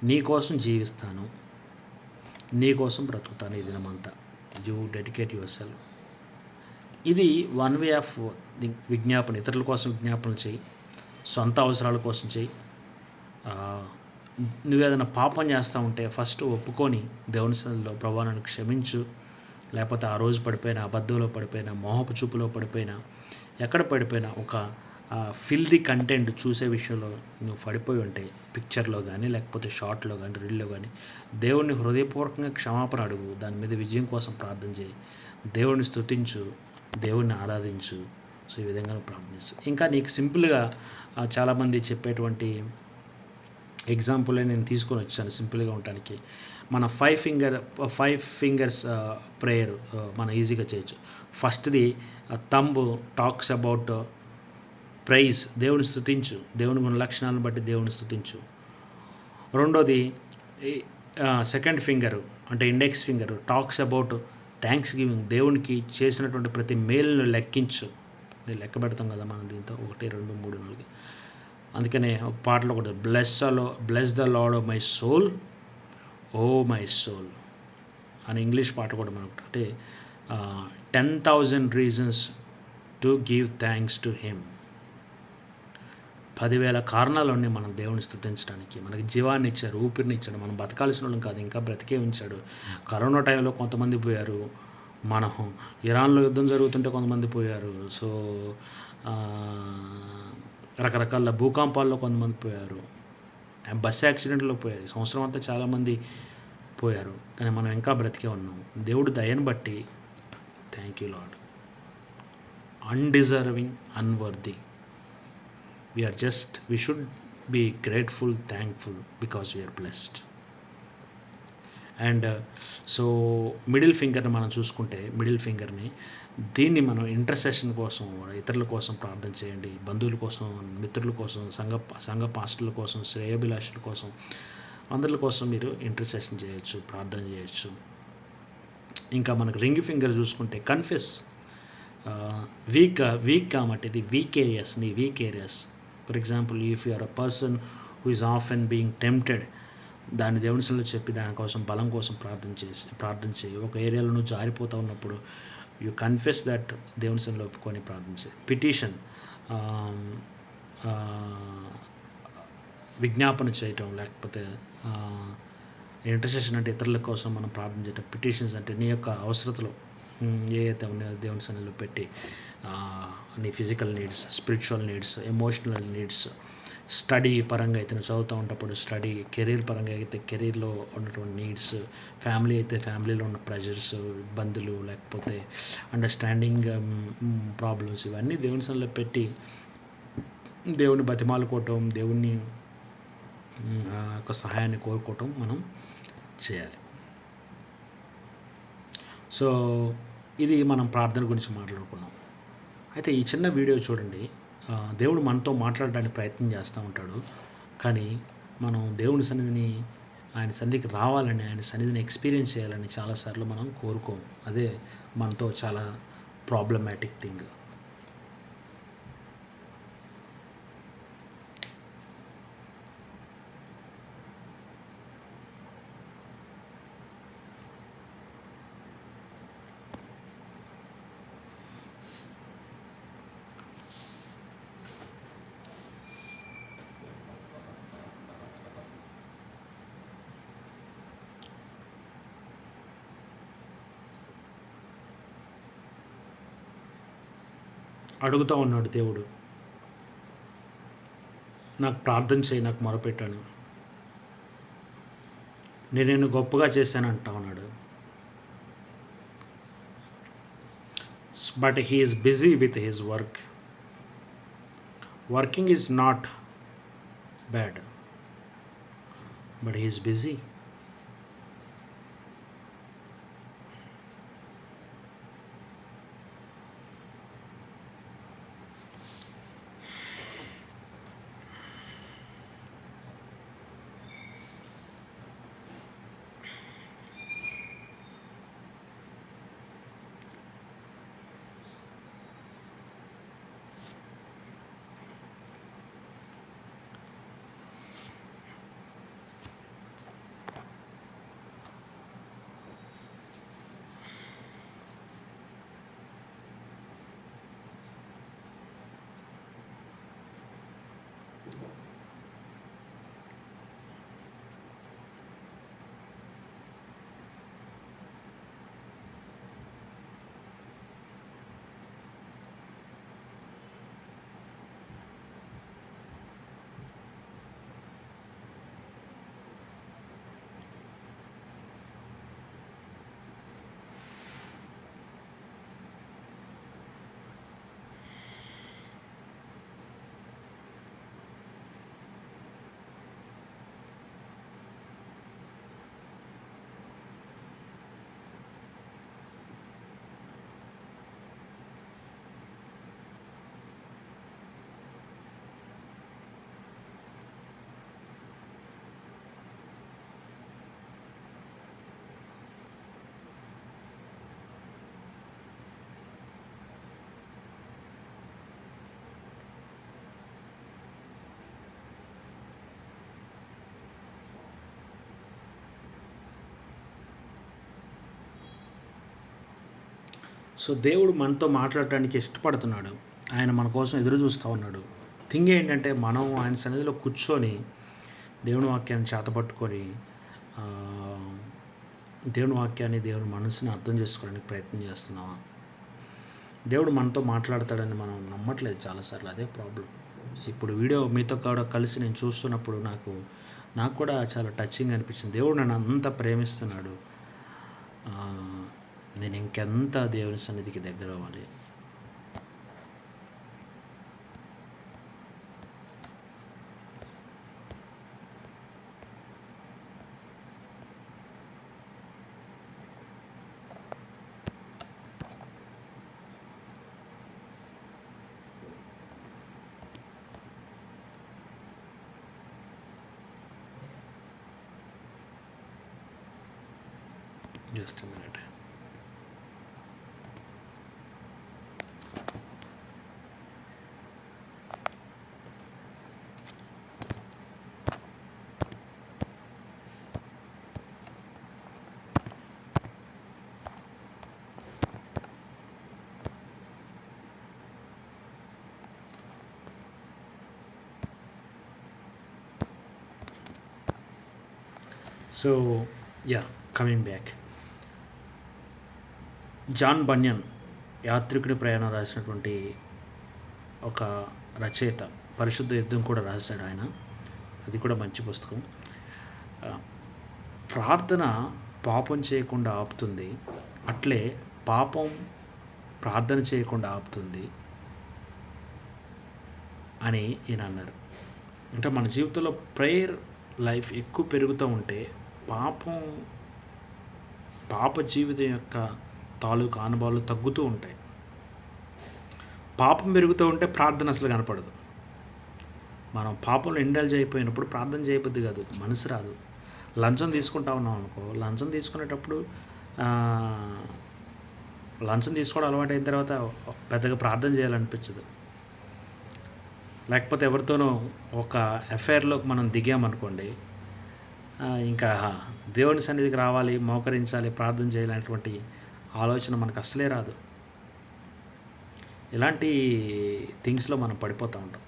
నీ కోసం జీవిస్తాను, నీ కోసం బ్రతుకుతాను ఈ దినమంతా. You dedicate your self. ఇది వన్ వే ఆఫ్ విజ్ఞాపన. ఇతరుల కోసం విజ్ఞాపన చేయి, సొంత అవసరాల కోసం చేయి. నువ్వేదైనా పాపం చేస్తూ ఉంటే ఫస్ట్ ఒప్పుకొని దేవుని సన్నిధిలో ప్రభువా నన్ను క్షమించు, లేకపోతే ఆ రోజు పడిపోయినా, అబద్ధంలో పడిపోయినా, మోహపు చూపులో పడిపోయినా, ఎక్కడ పడిపోయినా, ఒక ఫిల్దీ కంటెంట్ చూసే విషయంలో నువ్వు పడిపోయి ఉంటే, పిక్చర్లో కానీ లేకపోతే షార్ట్లో కానీ రీల్లో కానీ, దేవుణ్ణి హృదయపూర్వకంగా క్షమాపణ అడుగు. దాని మీద విజయం కోసం ప్రార్థన చేయి. దేవుణ్ణి స్తుతించు, దేవుణ్ణి ఆరాధించు. సో ఈ విధంగా ప్రార్థించు. ఇంకా నీకు సింపుల్గా చాలామంది చెప్పేటువంటి ఎగ్జాంపుల్ నేను తీసుకొని వచ్చాను సింపుల్గా ఉండటానికి. మన ఫైవ్ ఫింగర్స్ ప్రేయర్ మనం ఈజీగా చేయొచ్చు. ఫస్ట్ది థంబ్ టాక్స్ అబౌట్ ప్రైజ్, దేవుని స్తుతించు, దేవుని గుణ లక్షణాలను బట్టి దేవుని స్తుతించు. రెండోది సెకండ్ ఫింగర్ అంటే index finger talks about thanks giving, దేవునికి చేసినటువంటి ప్రతి మేలును లెక్కించు. లెక్క పెడతాం కదా మనం దీంతో 1 2 3 4. అందుకనే ఒక పాటలో కూడా bless the Lord of my soul, O my soul అని ఇంగ్లీష్ పాట కూడా మనకు అంటే 10,000 reasons to give thanks to him. 10,000 కారణాలు ఉన్నాయి మనం దేవుని స్తుతించడానికి. మనకి జీవాన్ని ఇచ్చారు, ఊపిరిని ఇచ్చాడు. మనం బతకాల్సిన వాళ్ళం కాదు, ఇంకా బ్రతికే ఉంచాడు. కరోనా టైంలో కొంతమంది పోయారు, మనం ఇరాన్లో యుద్ధం జరుగుతుంటే కొంతమంది పోయారు. సో రకరకాల భూకంపాల్లో కొంతమంది పోయారు, బస్ యాక్సిడెంట్లో పోయారు. ఈ సంవత్సరం అంతా చాలామంది పోయారు, కానీ మనం ఇంకా బ్రతికే ఉన్నాం. దేవుడు దయను బట్టి thank you Lord. Undeserving, unworthy. We should be grateful, thankful because we are blessed. And so middle ఫింగర్ని మనం చూసుకుంటే మిడిల్ ఫింగర్ని దీన్ని మనం ఇంటర్సెషన్ కోసం ఇతరుల కోసం ప్రార్థన చేయండి, బంధువుల కోసం, మిత్రుల కోసం, సంఘ పాస్టర్ల కోసం, శ్రేయోభిలాషుల కోసం, అందరి కోసం మీరు ఇంటర్సెషన్ చేయొచ్చు, ప్రార్థన చేయొచ్చు. ఇంకా మనకు రింగ్ ఫింగర్ చూసుకుంటే కన్ఫెస్, వీక్ కాబట్టి ఇది weak areas. For example if you are a person who is often being tempted, దాన్ని దేవుని సన్నిధిలో చెప్పి దానికోసం బలం కోసం ప్రార్థన చేయి. ఒక ఏరియాలో నువ్వు జారిపోతూ ఉన్నప్పుడు యు కన్ఫెస్ దట్, దేవుని సన్నిధిలో ఒప్పుకొని ప్రార్థన చేయి. పిటిషన్, విజ్ఞాపన చేయటం, లేకపోతే ఇంటర్సెషన్ అంటే ఇతరుల కోసం మనం ప్రార్థన చేయటం. పిటిషన్స్ అంటే నీ యొక్క అవసరతలు ఏ అయితే ఉన్నాయో దేవుని సన్నిధిలో పెట్టి నీ physical needs, spiritual needs, emotional needs, study పరంగా అయితే నువ్వు చదువుతూ ఉన్నప్పుడు స్టడీ, కెరీర్ పరంగా అయితే కెరీర్లో ఉన్నటువంటి నీడ్స్, ఫ్యామిలీ అయితే ఫ్యామిలీలో ఉన్న ప్రెషర్స్, ఇబ్బందులు, లేకపోతే అండర్స్టాండింగ్ ప్రాబ్లమ్స్, ఇవన్నీ దేవుని సన్నిధిలో పెట్టి దేవుని బతిమాలుకోవటం, దేవుని యొక్క సహాయాన్ని కోరుకోవటం మనం చేయాలి. సో ఇది మనం ప్రార్థన గురించి మాట్లాడుకున్నాం. అయితే ఈ చిన్న వీడియో చూడండి. దేవుడు మనతో మాట్లాడడానికి ప్రయత్నం చేస్తూ ఉంటాడు, కానీ మనం దేవుని సన్నిధిని, ఆయన సన్నిధికి రావాలని, ఆయన సన్నిధిని ఎక్స్పీరియన్స్ చేయాలని చాలాసార్లు మనం కోరుకోం. అదే మనతో చాలా ప్రాబ్లమాటిక్ థింగ్. అడుగుతూ ఉన్నాడు దేవుడు, నాకు ప్రార్థన చేయి, నాకు మొరపెట్టాను, నేను గొప్పగా చేశాను అంటా ఉన్నాడు. But he is busy with his work. Working is not bad, but he is busy. So దేవుడు మనతో మాట్లాడటానికి ఇష్టపడుతున్నాడు. ఆయన మన కోసం ఎదురు చూస్తూ ఉన్నాడు. థింగ్ ఏంటంటే, మనం ఆయన సన్నిధిలో కూర్చొని దేవుని వాక్యాన్ని చేతపట్టుకొని దేవుని వాక్యాన్ని, దేవుని మనసుని అర్థం చేసుకోవడానికి ప్రయత్నం చేస్తున్నావా? దేవుడు మనతో మాట్లాడతాడని మనం నమ్మట్లేదు చాలాసార్లు. అదే ప్రాబ్లం. ఇప్పుడు వీడియో మీతో కూడా కలిసి నేను చూస్తున్నప్పుడు నాకు కూడా చాలా టచింగ్ అనిపించింది. దేవుడు నన్ను అంత ప్రేమిస్తున్నాడు, నేను ఇంకెంత దేవుని సన్నిధికి దగ్గర అవ్వాలి. Just minute. So coming back. John Bunyan యాత్రికుడి ప్రయాణం రాసినటువంటి ఒక రచయిత, పరిశుద్ధ యుద్ధం కూడా రాశాడు ఆయన. అది కూడా మంచి పుస్తకం. ప్రార్థన పాపం చేయకుండా ఆపుతుంది, అట్లే పాపం ప్రార్థన చేయకుండా ఆపుతుంది అని ఈయన అన్నారు. అంటే మన జీవితంలో ప్రేయర్ లైఫ్ ఎక్కువ పెరుగుతూ ఉంటే పాప జీవితం యొక్క తాలూకు అనుభవాలు తగ్గుతూ ఉంటాయి. పాపం పెరుగుతూ ఉంటే ప్రార్థన అసలు కనపడదు. మనం పాపంలో ఇండల్జ్ అయిపోయినప్పుడు ప్రార్థన చేయబుద్ధి కాదు, మనసు రాదు. లంచం తీసుకుంటా ఉన్నాం అనుకో, లంచం తీసుకునేటప్పుడు లంచం తీసుకోవడం అలవాటు అయిన తర్వాత పెద్దగా ప్రార్థన చేయాలనిపించదు. లేకపోతే ఎవరితోనో ఒక అఫైర్లోకి మనం దిగామనుకోండి, ఇంకా దేవుని సన్నిధికి రావాలి, మోకరించాలి, ప్రార్థన చేయాలనేటువంటి ఆలోచన మనకు అసలే రాదు. ఇలాంటి థింగ్స్లో మనం పడిపోతూ ఉంటాం.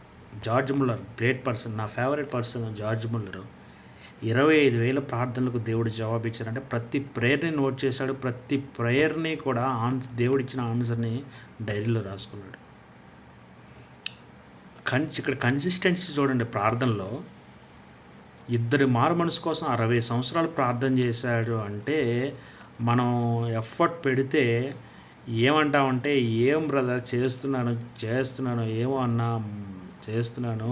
జార్జ్ ముల్లర్, గ్రేట్ పర్సన్, నా ఫేవరెట్ పర్సన్ జార్జ్ ముల్లర్. 25,000 ప్రార్థనలకు దేవుడు జవాబిచ్చారంటే ప్రతి ప్రేయర్ని నోట్ చేశాడు. ప్రతి ప్రేయర్ని కూడా దేవుడిచ్చిన ఆన్సర్ని డైరీలో రాసుకున్నాడు. ఇక్కడ కన్సిస్టెన్సీ చూడండి. ప్రార్థనలో ఇద్దరి మారు మనసు కోసం 60 సంవత్సరాలు ప్రార్థన చేశాడు అంటే మనం ఎఫర్ట్ పెడితే ఏమంటామంటే, ఏం బ్రదర్ చేస్తున్నాను ఏమో అన్నా చేస్తున్నాను,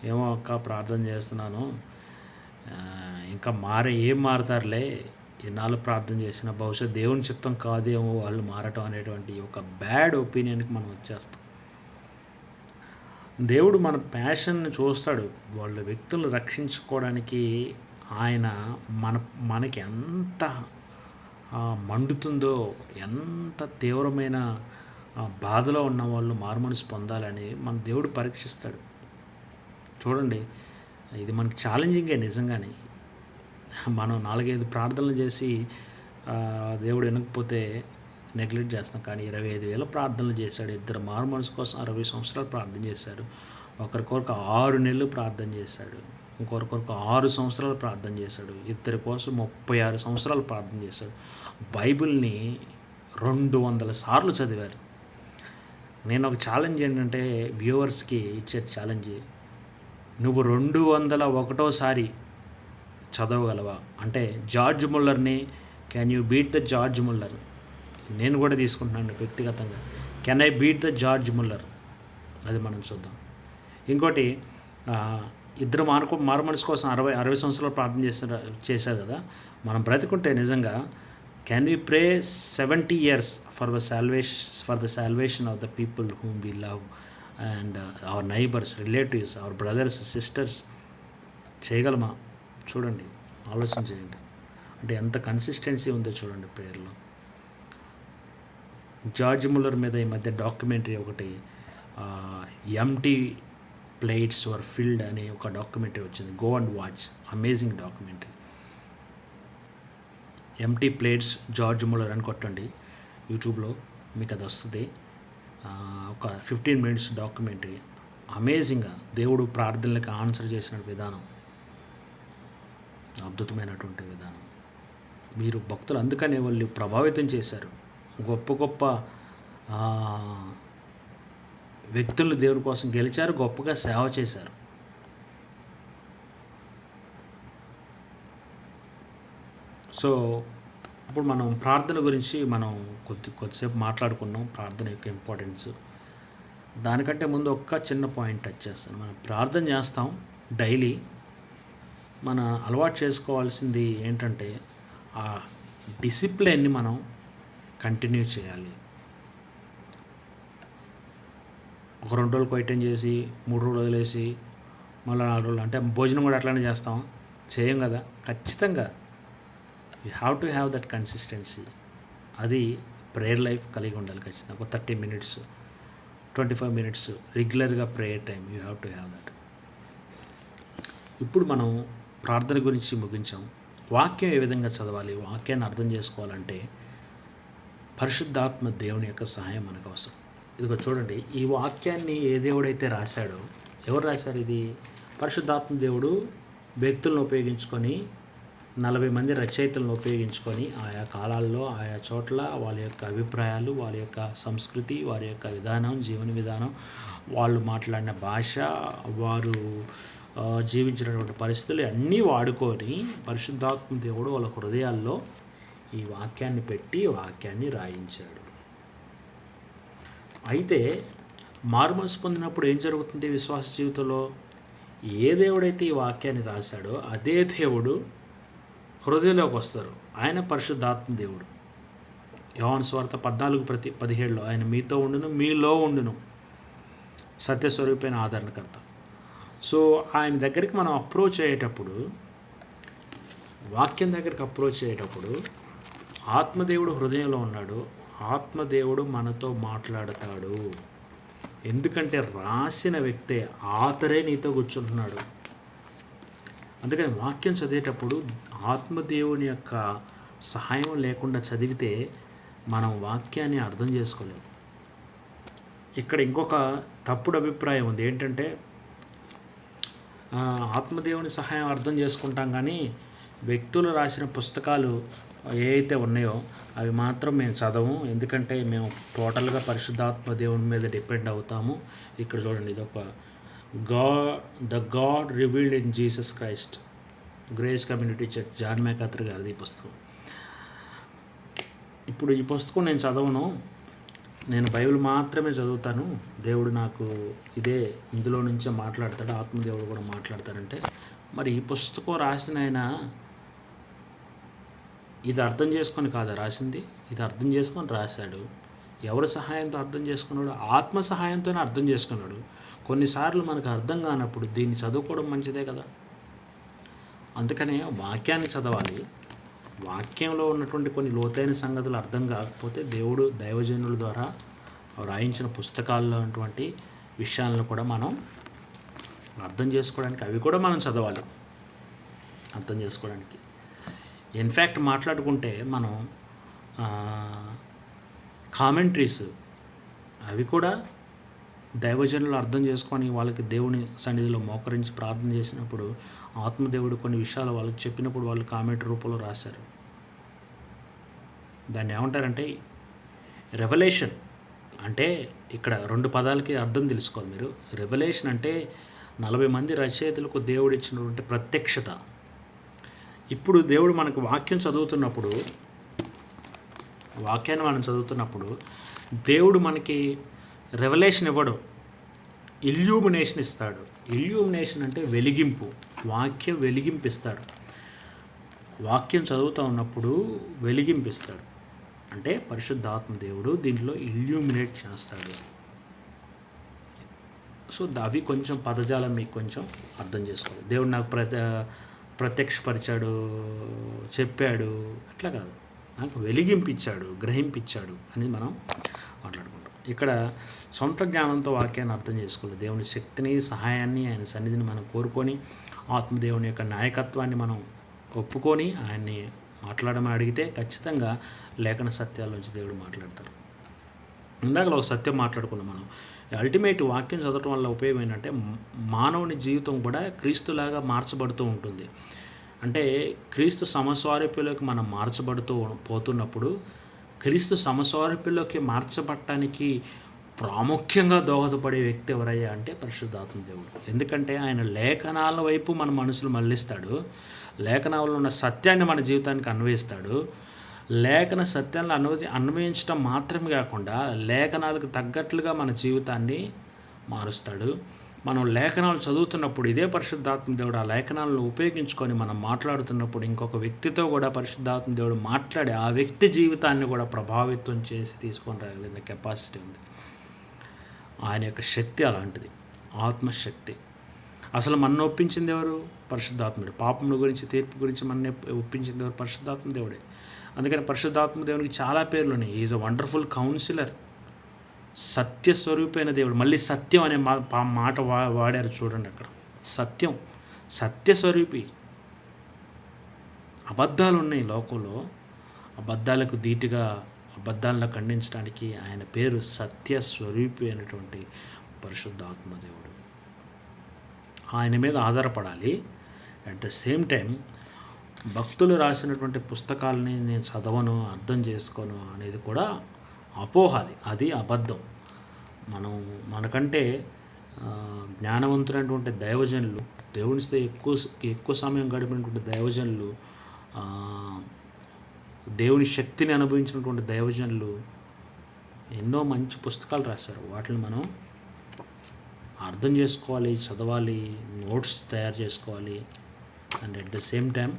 ఏమో అక్క ప్రార్థన చేస్తున్నాను, ఇంకా ఏం మారుతారులే, ఎన్నాళ్ళు ప్రార్థన చేసినా బహుశా దేవుని చిత్తం కాదేమో వాళ్ళు మారటం అనేటువంటి ఒక బ్యాడ్ ఒపీనియన్కి మనం వచ్చేస్తాం. దేవుడు మన ప్యాషన్ని చూస్తాడు. వాళ్ళ వ్యక్తులను రక్షించుకోవడానికి ఆయన మనకి ఎంత మండుతుందో, ఎంత తీవ్రమైన బాధలో ఉన్న వాళ్ళు మారుమనసు పొందాలని మన దేవుడు పరీక్షిస్తాడు. చూడండి, ఇది మనకి ఛాలెంజింగే నిజంగానే. మనం 4-5 ప్రార్థనలు చేసి దేవుడు వినకపోతే నెగ్లెక్ట్ చేస్తాం. కానీ 25,000 ప్రార్థనలు చేశాడు. ఇద్దరు మారు మనసు కోసం 60 సంవత్సరాలు ప్రార్థన చేశాడు. ఒకరికొరకు 6 నెలలు ప్రార్థన చేశాడు. ఇంకొకరికొరకు 6 సంవత్సరాలు ప్రార్థన చేశాడు. ఇద్దరి కోసం 36 సంవత్సరాలు ప్రార్థన చేశాడు. బైబిల్ని 200 సార్లు చదివారు. నేను ఒక ఛాలెంజ్ ఏంటంటే వ్యూవర్స్కి ఇచ్చే ఛాలెంజ్, నువ్వు 201సారి చదవగలవా అంటే జార్జ్ ముల్లర్ని, can you beat the George Muller? నేను కూడా తీసుకుంటున్నాను వ్యక్తిగతంగా. Can I beat the George Muller? అది మనం చూద్దాం. ఇంకోటి, ఇద్దరు మారు మనసు కోసం 60 సంవత్సరాలు ప్రార్థన చేశారు కదా. మనం బ్రతికుంటే నిజంగా can you pray 70 years for the salvation of the people whom we love and our neighbours, relatives, hour brothers, sisters? చేయగలమా? చూడండి, ఆలోచన చేయండి. అంటే ఎంత కన్సిస్టెన్సీ ఉందో చూడండి ప్రేయర్లో. జార్జ్ ముల్లర్ మీద ఈ మధ్య డాక్యుమెంటరీ ఒకటి, ఎంటీ ప్లేట్స్ వర్ ఫిల్డ్ అనే ఒక డాక్యుమెంటరీ వచ్చింది. Go and watch, amazing documentary. Empty plates George Muller అని కొట్టండి యూట్యూబ్లో, మీకు అది వస్తుంది. ఒక 15 minutes డాక్యుమెంటరీ. అమేజింగ్గా దేవుడు ప్రార్థనలకు ఆన్సర్ చేసిన విధానం, అద్భుతమైనటువంటి విధానం. మీరు భక్తులు అందుకనే వాళ్ళు ప్రభావితం చేశారు. గొప్ప గొప్ప వ్యక్తులను దేవుడి కోసం గెలిచారు, గొప్పగా సేవ చేశారు. సో ఇప్పుడు మనం ప్రార్థన గురించి మనం కొద్దిసేపు మాట్లాడుకున్నాం, ప్రార్థన యొక్క ఇంపార్టెన్స్. దానికంటే ముందు ఒక్క చిన్న పాయింట్ టచ్ చేస్తాను. మనం ప్రార్థన చేస్తాం డైలీ. మన అలవాటు చేసుకోవాల్సింది ఏంటంటే ఆ డిసిప్లిన్ని మనం కంటిన్యూ చేయాలి. ఒక 2 రోజులు క్వైటన్ చేసి 3 రోజులు వదిలేసి మళ్ళీ 4 రోజులు అంటే భోజనం కూడా అట్లానే చేస్తాం? చేయం కదా. ఖచ్చితంగా you have to have that consistency. అది ప్రేయర్ లైఫ్ కలిగి ఉండాలి ఖచ్చితంగా. ఒక 30 మినిట్స్ 25 మినిట్స్ రెగ్యులర్గా prayer time you have to have that. ఇప్పుడు మనం ప్రార్థన గురించి ముగించాం. వాక్యం ఏ విధంగా చదవాలి, వాక్యాన్ని అర్థం చేసుకోవాలంటే పరిశుద్ధాత్మ దేవుని యొక్క సహాయం మనకు అవసరం. ఇదిగో చూడండి, ఈ వాక్యాన్ని ఏ దేవుడైతే రాశాడో, ఎవరు రాశారు ఇది? పరిశుద్ధాత్మ దేవుడు వ్యక్తులను ఉపయోగించుకొని 40 మంది రచయితలను ఉపయోగించుకొని ఆయా కాలాల్లో ఆయా చోట్ల వాళ్ళ యొక్క అభిప్రాయాలు, వాళ్ళ యొక్క సంస్కృతి, వారి యొక్క విధానం, జీవన విధానం, వాళ్ళు మాట్లాడిన భాష, వారు జీవించినటువంటి పరిస్థితులు అన్నీ వాడుకొని పరిశుద్ధాత్మ దేవుడు వాళ్ళ హృదయాల్లో ఈ వాక్యాన్ని పెట్టి వాక్యాన్ని రాయించాడు. అయితే మారుమనసు పొందినప్పుడు ఏం జరుగుతుంది విశ్వాస జీవితంలో? ఏ దేవుడైతే ఈ వాక్యాన్ని రాశాడో అదే దేవుడు హృదయంలోకి వస్తారు. ఆయన పరిశుద్ధాత్మ దేవుడు. యోహాను సువార్త 14:17 ఆయన మీతో ఉండును, మీలో ఉండును, సత్యస్వరూపైన ఆదరణకర్త. సో ఆయన దగ్గరికి మనం అప్రోచ్ అయ్యేటప్పుడు, వాక్యం దగ్గరికి అప్రోచ్ అయ్యేటప్పుడు ఆత్మదేవుడు హృదయంలో ఉన్నాడు. ఆత్మదేవుడు మనతో మాట్లాడతాడు. ఎందుకంటే రాసిన వ్యక్తే, ఆతరే నీతో కూర్చుంటున్నాడు. అందుకని వాక్యం చదివేటప్పుడు ఆత్మదేవుని యొక్క సహాయం లేకుండా చదివితే మనం వాక్యాన్ని అర్థం చేసుకోలేము. ఇక్కడ ఇంకొక తప్పుడు అభిప్రాయం ఉంది. ఏంటంటే ఆత్మదేవుని సహాయం అర్థం చేసుకుంటాం, కానీ వ్యక్తులు రాసిన పుస్తకాలు ఏవైతే ఉన్నాయో అవి మాత్రం మేము చదవము, ఎందుకంటే మేము టోటల్గా పరిశుద్ధాత్మ దేవుని మీద డిపెండ్ అవుతాము. ఇక్కడ చూడండి, ఇది ఒక the God revealed in Jesus Christ, grace community church, John MacArthur గారిది ఈ పుస్తకం. ఇప్పుడు ఈ పుస్తకం నేను చదవను, నేను బైబిల్ మాత్రమే చదువుతాను, దేవుడు నాకు ఇందులో నుంచే మాట్లాడతాడు, ఆత్మదేవుడు కూడా మాట్లాడతాడంటే, మరి ఈ పుస్తకం రాసిన ఆయన ఇది అర్థం చేసుకొని కాదా రాసింది? ఇది అర్థం చేసుకొని రాశాడు. ఎవరి సహాయంతో అర్థం చేసుకున్నాడు? ఆత్మ సహాయంతోనే అర్థం చేసుకున్నాడు. కొన్నిసార్లు మనకు అర్థం కానప్పుడు దీన్ని చదువుకోవడం మంచిదే కదా. అందుకనే వాక్యాన్ని చదవాలి. వాక్యంలో ఉన్నటువంటి కొన్ని లోతైన సంగతులు అర్థం కాకపోతే దేవుడు దైవజనుల ద్వారా రాయించిన పుస్తకాల్లో ఉన్నటువంటి విషయాలను కూడా మనం అర్థం చేసుకోవడానికి, అవి కూడా మనం చదవాలి అర్థం చేసుకోవడానికి. ఇన్ఫ్యాక్ట్ మాట్లాడుకుంటే మనం కామెంట్రీస్ అవి కూడా దైవజనులు అర్థం చేసుకొని వాళ్ళకి దేవుని సన్నిధిలో మోకరించి ప్రార్థన చేసినప్పుడు ఆత్మదేవుడు కొన్ని విషయాలు వాళ్ళకి చెప్పినప్పుడు వాళ్ళు కామెంట్ రూపంలో రాశారు. దాన్ని ఏమంటారంటే రెవల్యూషన్. అంటే ఇక్కడ 2 పదాలకి అర్థం తెలుసుకోవాలి మీరు. రెవల్యూషన్ అంటే 40 మంది రచయితలకు దేవుడు ఇచ్చినటువంటి ప్రత్యక్షత. ఇప్పుడు దేవుడు మనకు వాక్యాన్ని మనం చదువుతున్నప్పుడు దేవుడు మనకి రెవల్యూషన్ ఇవ్వడు, ఇల్యూమినేషన్ ఇస్తాడు. ఇల్యూమినేషన్ అంటే వెలిగింపు. వాక్యం వెలిగింపిస్తాడు. వాక్యం చదువుతూ ఉన్నప్పుడు వెలిగింపిస్తాడు. అంటే పరిశుద్ధాత్మ దేవుడు దీంట్లో ఇల్యూమినేట్ చేస్తాడు. సో అవి కొంచెం పదజాలం మీకు కొంచెం అర్థం చేసుకోవాలి. దేవుడు నాకు ప్రత్యక్షపరిచాడు, చెప్పాడు, అట్లా కాదు, నాకు వెలిగింపించాడు, గ్రహింపించాడు అని మనం మాట్లాడుకుంటాం. ఇక్కడ సొంత జ్ఞానంతో వాక్యాన్ని అర్థం చేసుకోవాలి. దేవుని శక్తిని, సహాయాన్ని, ఆయన సన్నిధిని మనం కోరుకొని ఆత్మదేవుని యొక్క నాయకత్వాన్ని మనం ఒప్పుకొని ఆయన్ని మాట్లాడమని అడిగితే ఖచ్చితంగా లేఖన సత్యాల నుంచి దేవుడు మాట్లాడతారు. ఇందాక ఒక సత్యం మాట్లాడుకున్నాం మనం. అల్టిమేట్ వాక్యం చదవటం వల్ల ఉపయోగం ఏంటంటే మానవుని జీవితం కూడా క్రీస్తులాగా మార్చబడుతూ ఉంటుంది. అంటే క్రీస్తు సమస్వారూప్యంలోకి మనం మార్చబడుతూ పోతున్నప్పుడు క్రీస్తు సమస్వారూప్యంలోకి మార్చబడటానికి ప్రాముఖ్యంగా దోహదపడే వ్యక్తి ఎవరయ్యా అంటే పరిశుద్ధాత్మ దేవుడు. ఎందుకంటే ఆయన లేఖనాల వైపు మన మనసులు మళ్ళిస్తాడు, లేఖనాల్లో ఉన్న సత్యాన్ని మన జీవితానికి అన్వయిస్తాడు. లేఖన సత్యాలను అన్వయించడం మాత్రమే కాకుండా లేఖనాలకు తగ్గట్లుగా మన జీవితాన్ని మారుస్తాడు. మనం లేఖనాలు చదువుతున్నప్పుడు ఇదే పరిశుద్ధాత్మ దేవుడు ఆ లేఖనాలను ఉపయోగించుకొని మనం మాట్లాడుతున్నప్పుడు ఇంకొక వ్యక్తితో కూడా పరిశుద్ధాత్మ దేవుడు మాట్లాడి ఆ వ్యక్తి జీవితాన్ని కూడా ప్రభావితం చేసి తీసుకొని రాగలిగిన కెపాసిటీ ఉంది. ఆయన యొక్క శక్తి అలాంటిది, ఆత్మశక్తి. అసలు మన ఒప్పించింది ఎవరు? పరిశుద్ధాత్ముడు. పాపముల గురించి, తీర్పు గురించి మన ఒప్పించింది ఎవరు? పరిశుద్ధాత్మ దేవుడే. అందుకని పరిశుద్ధాత్మ దేవునికి చాలా పేర్లు ఉన్నాయి. ఈజ్ అ వండర్ఫుల్ కౌన్సిలర్, సత్యస్వరూపైన దేవుడు. మళ్ళీ సత్యం అనే మాట వాడారు చూడండి అక్కడ. సత్యం, సత్యస్వరూపి. అబద్ధాలు ఉన్నాయి లోకంలో, అబద్ధాలకు ధీటుగా అబద్ధాలను ఖండించడానికి ఆయన పేరు సత్యస్వరూపి అయినటువంటి పరిశుద్ధాత్మ దేవుడు. ఆయన మీద ఆధారపడాలి. అట్ ద సేమ్ టైం భక్తులు రాసినటువంటి పుస్తకాలని నేను చదవను, అర్థం చేసుకోను అనేది కూడా అపోహది, అది అబద్ధం. మనకంటే జ్ఞానవంతులైనటువంటి దైవజనులు, దేవునితో ఎక్కువ సమయం గడిపినటువంటి దైవజనులు, దేవుని శక్తిని అనుభవించినటువంటి దైవజనులు ఎన్నో మంచి పుస్తకాలు రాశారు. వాటిని మనం అర్థం చేసుకోవాలి, చదవాలి, నోట్స్ తయారు చేసుకోవాలి. And at the same time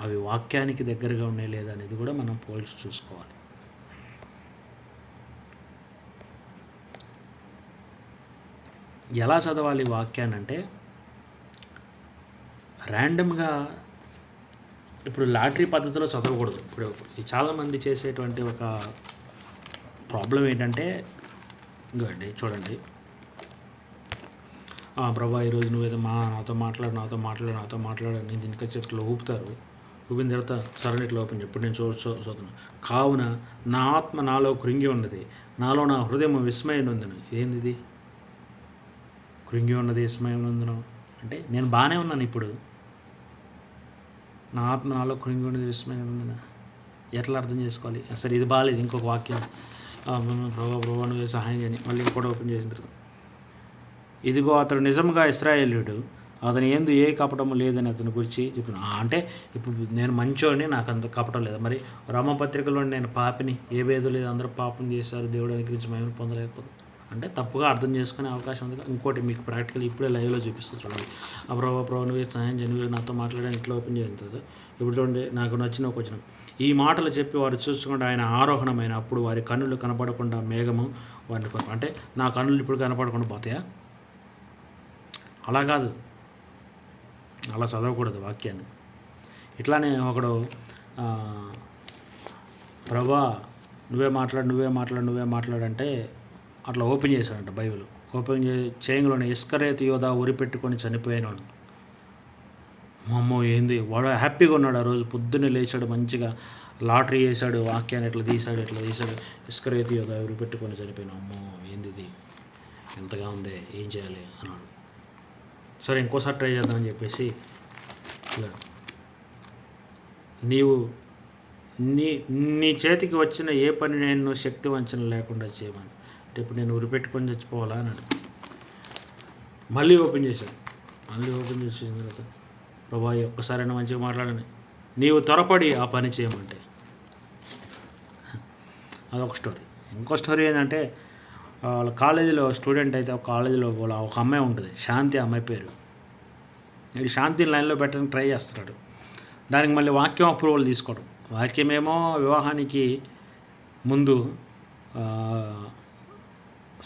అవి వాక్యానికి దగ్గరగా ఉన్నాయి లేదా అనేది కూడా మనం పోల్చి చూసుకోవాలి. ఎలా చదవాలి వాక్యాన్ని అంటే, ర్యాండమ్గా ఇప్పుడు లాటరీ పద్ధతిలో చదవకూడదు. ఇప్పుడు చాలామంది చేసేటువంటి ఒక ప్రాబ్లం ఏంటంటే, ఇంకోండి చూడండి, ప్రభా ఈరోజు నువ్వేదో నాతో మాట్లాడు నేను దీనికి చెట్లు ఊపుతారు. ఊపిన తర్వాత సరే ఇట్లా ఓపెన్ చెప్పి నేను చూస్తున్నాను. కావున నా ఆత్మ నాలో కృంగి ఉన్నది, నాలో నా హృదయం విస్మయం ఉందను. ఏంది కృంగి ఉన్నది, విస్మయం ఉందను అంటే నేను బాగానే ఉన్నాను, ఇప్పుడు నా ఆత్మ నాలో కృంగి ఉన్నది, విస్మయం ఉందన ఎట్లా అర్థం చేసుకోవాలి? సరే ఇది బాగాలేదు. ఇంకొక వాక్యం, ప్రభా నువ్వే సహాయం చేయని, మళ్ళీ ఇంకోటి ఓపెన్ చేసిన తర్వాత, ఇదిగో అతడు నిజంగా ఇశ్రాయేలీయుడు, అతని యందు ఏ కపటము లేదని అతని గురించి చెప్పిన. అంటే ఇప్పుడు నేను మంచోడిని, నాకు అంత కపటం లేదు. మరి రామపత్రికలో నేను పాపిని, ఏ భేదం లేదు, అందరూ పాపం చేశారు, దేవుడు అనుగ్రహించి మేము పొందలేకపోతే అంటే తప్పుగా అర్థం చేసుకునే అవకాశం ఉంది. ఇంకోటి మీకు ప్రాక్టికల్ ఇప్పుడే లైవ్లో చూపిస్తాను చూడండి. ప్రభా నువ్వే సహాయం చేయి, నువ్వే నాతో మాట్లాడని ఇట్లా ఓపెన్ చేస్తుంది. ఇప్పుడు చూడండి, నాకు నచ్చిన ఒక వచనం, ఈ మాటలు చెప్పి వారు చూసుకుంటే ఆయన ఆరోహణమైన అప్పుడు వారి కన్నులు కనపడకుండా మేఘము వారిని కొరకు. అంటే నా కన్నులు ఇప్పుడు కనపడకుండా పోతాయా? అలా కాదు, అలా చదవకూడదు వాక్యాన్ని. ఇట్లానే ఒకడు ప్రభా నువ్వే మాట్లాడంటే అట్లా ఓపెన్ చేశాడంట బైబిల్. ఓపెన్ చేయంలోనే ఇస్కరేతు యోధా ఉరిపెట్టుకొని చనిపోయాను. అమ్మో ఏంది, వాడు హ్యాపీగా ఉన్నాడు. ఆ రోజు పొద్దున్నే లేచాడు, మంచిగా లాటరీ వేసాడు, వాక్యాన్ని ఎట్లా తీశాడు, ఇస్కరేతు యోధా ఉరిపెట్టుకొని చనిపోయాను. అమ్మో ఏంది ఇది, ఎంతగా ఉంది, ఏం చేయాలి అన్నాడు. సరే ఇంకోసారి ట్రై చేద్దామని చెప్పేసి, నీవు నీ చేతికి వచ్చిన ఏ పని నేను శక్తి వంచన లేకుండా చేయమని. అంటే ఇప్పుడు నేను ఉరిపెట్టుకొని చచ్చిపోవాలా అన్నాడు. మళ్ళీ ఓపెన్ చేశాను. చేసిన తర్వాత, ప్రభా ఒక్కసారైనా మంచిగా మాట్లాడని, నీవు త్వరపడి ఆ పని చేయమంటే. అదొక స్టోరీ. ఇంకో స్టోరీ ఏంటంటే, వాళ్ళ కాలేజీలో స్టూడెంట్ అయితే ఒక కాలేజీలో ఒక అమ్మాయి ఉంటుంది, శాంతి అమ్మాయి పేరు. ఈ శాంతిని లైన్లో పెట్టడానికి ట్రై చేస్తున్నాడు. దానికి మళ్ళీ వాక్యం అప్రూవల్ తీసుకోవడం. వాక్యమేమో వివాహానికి ముందు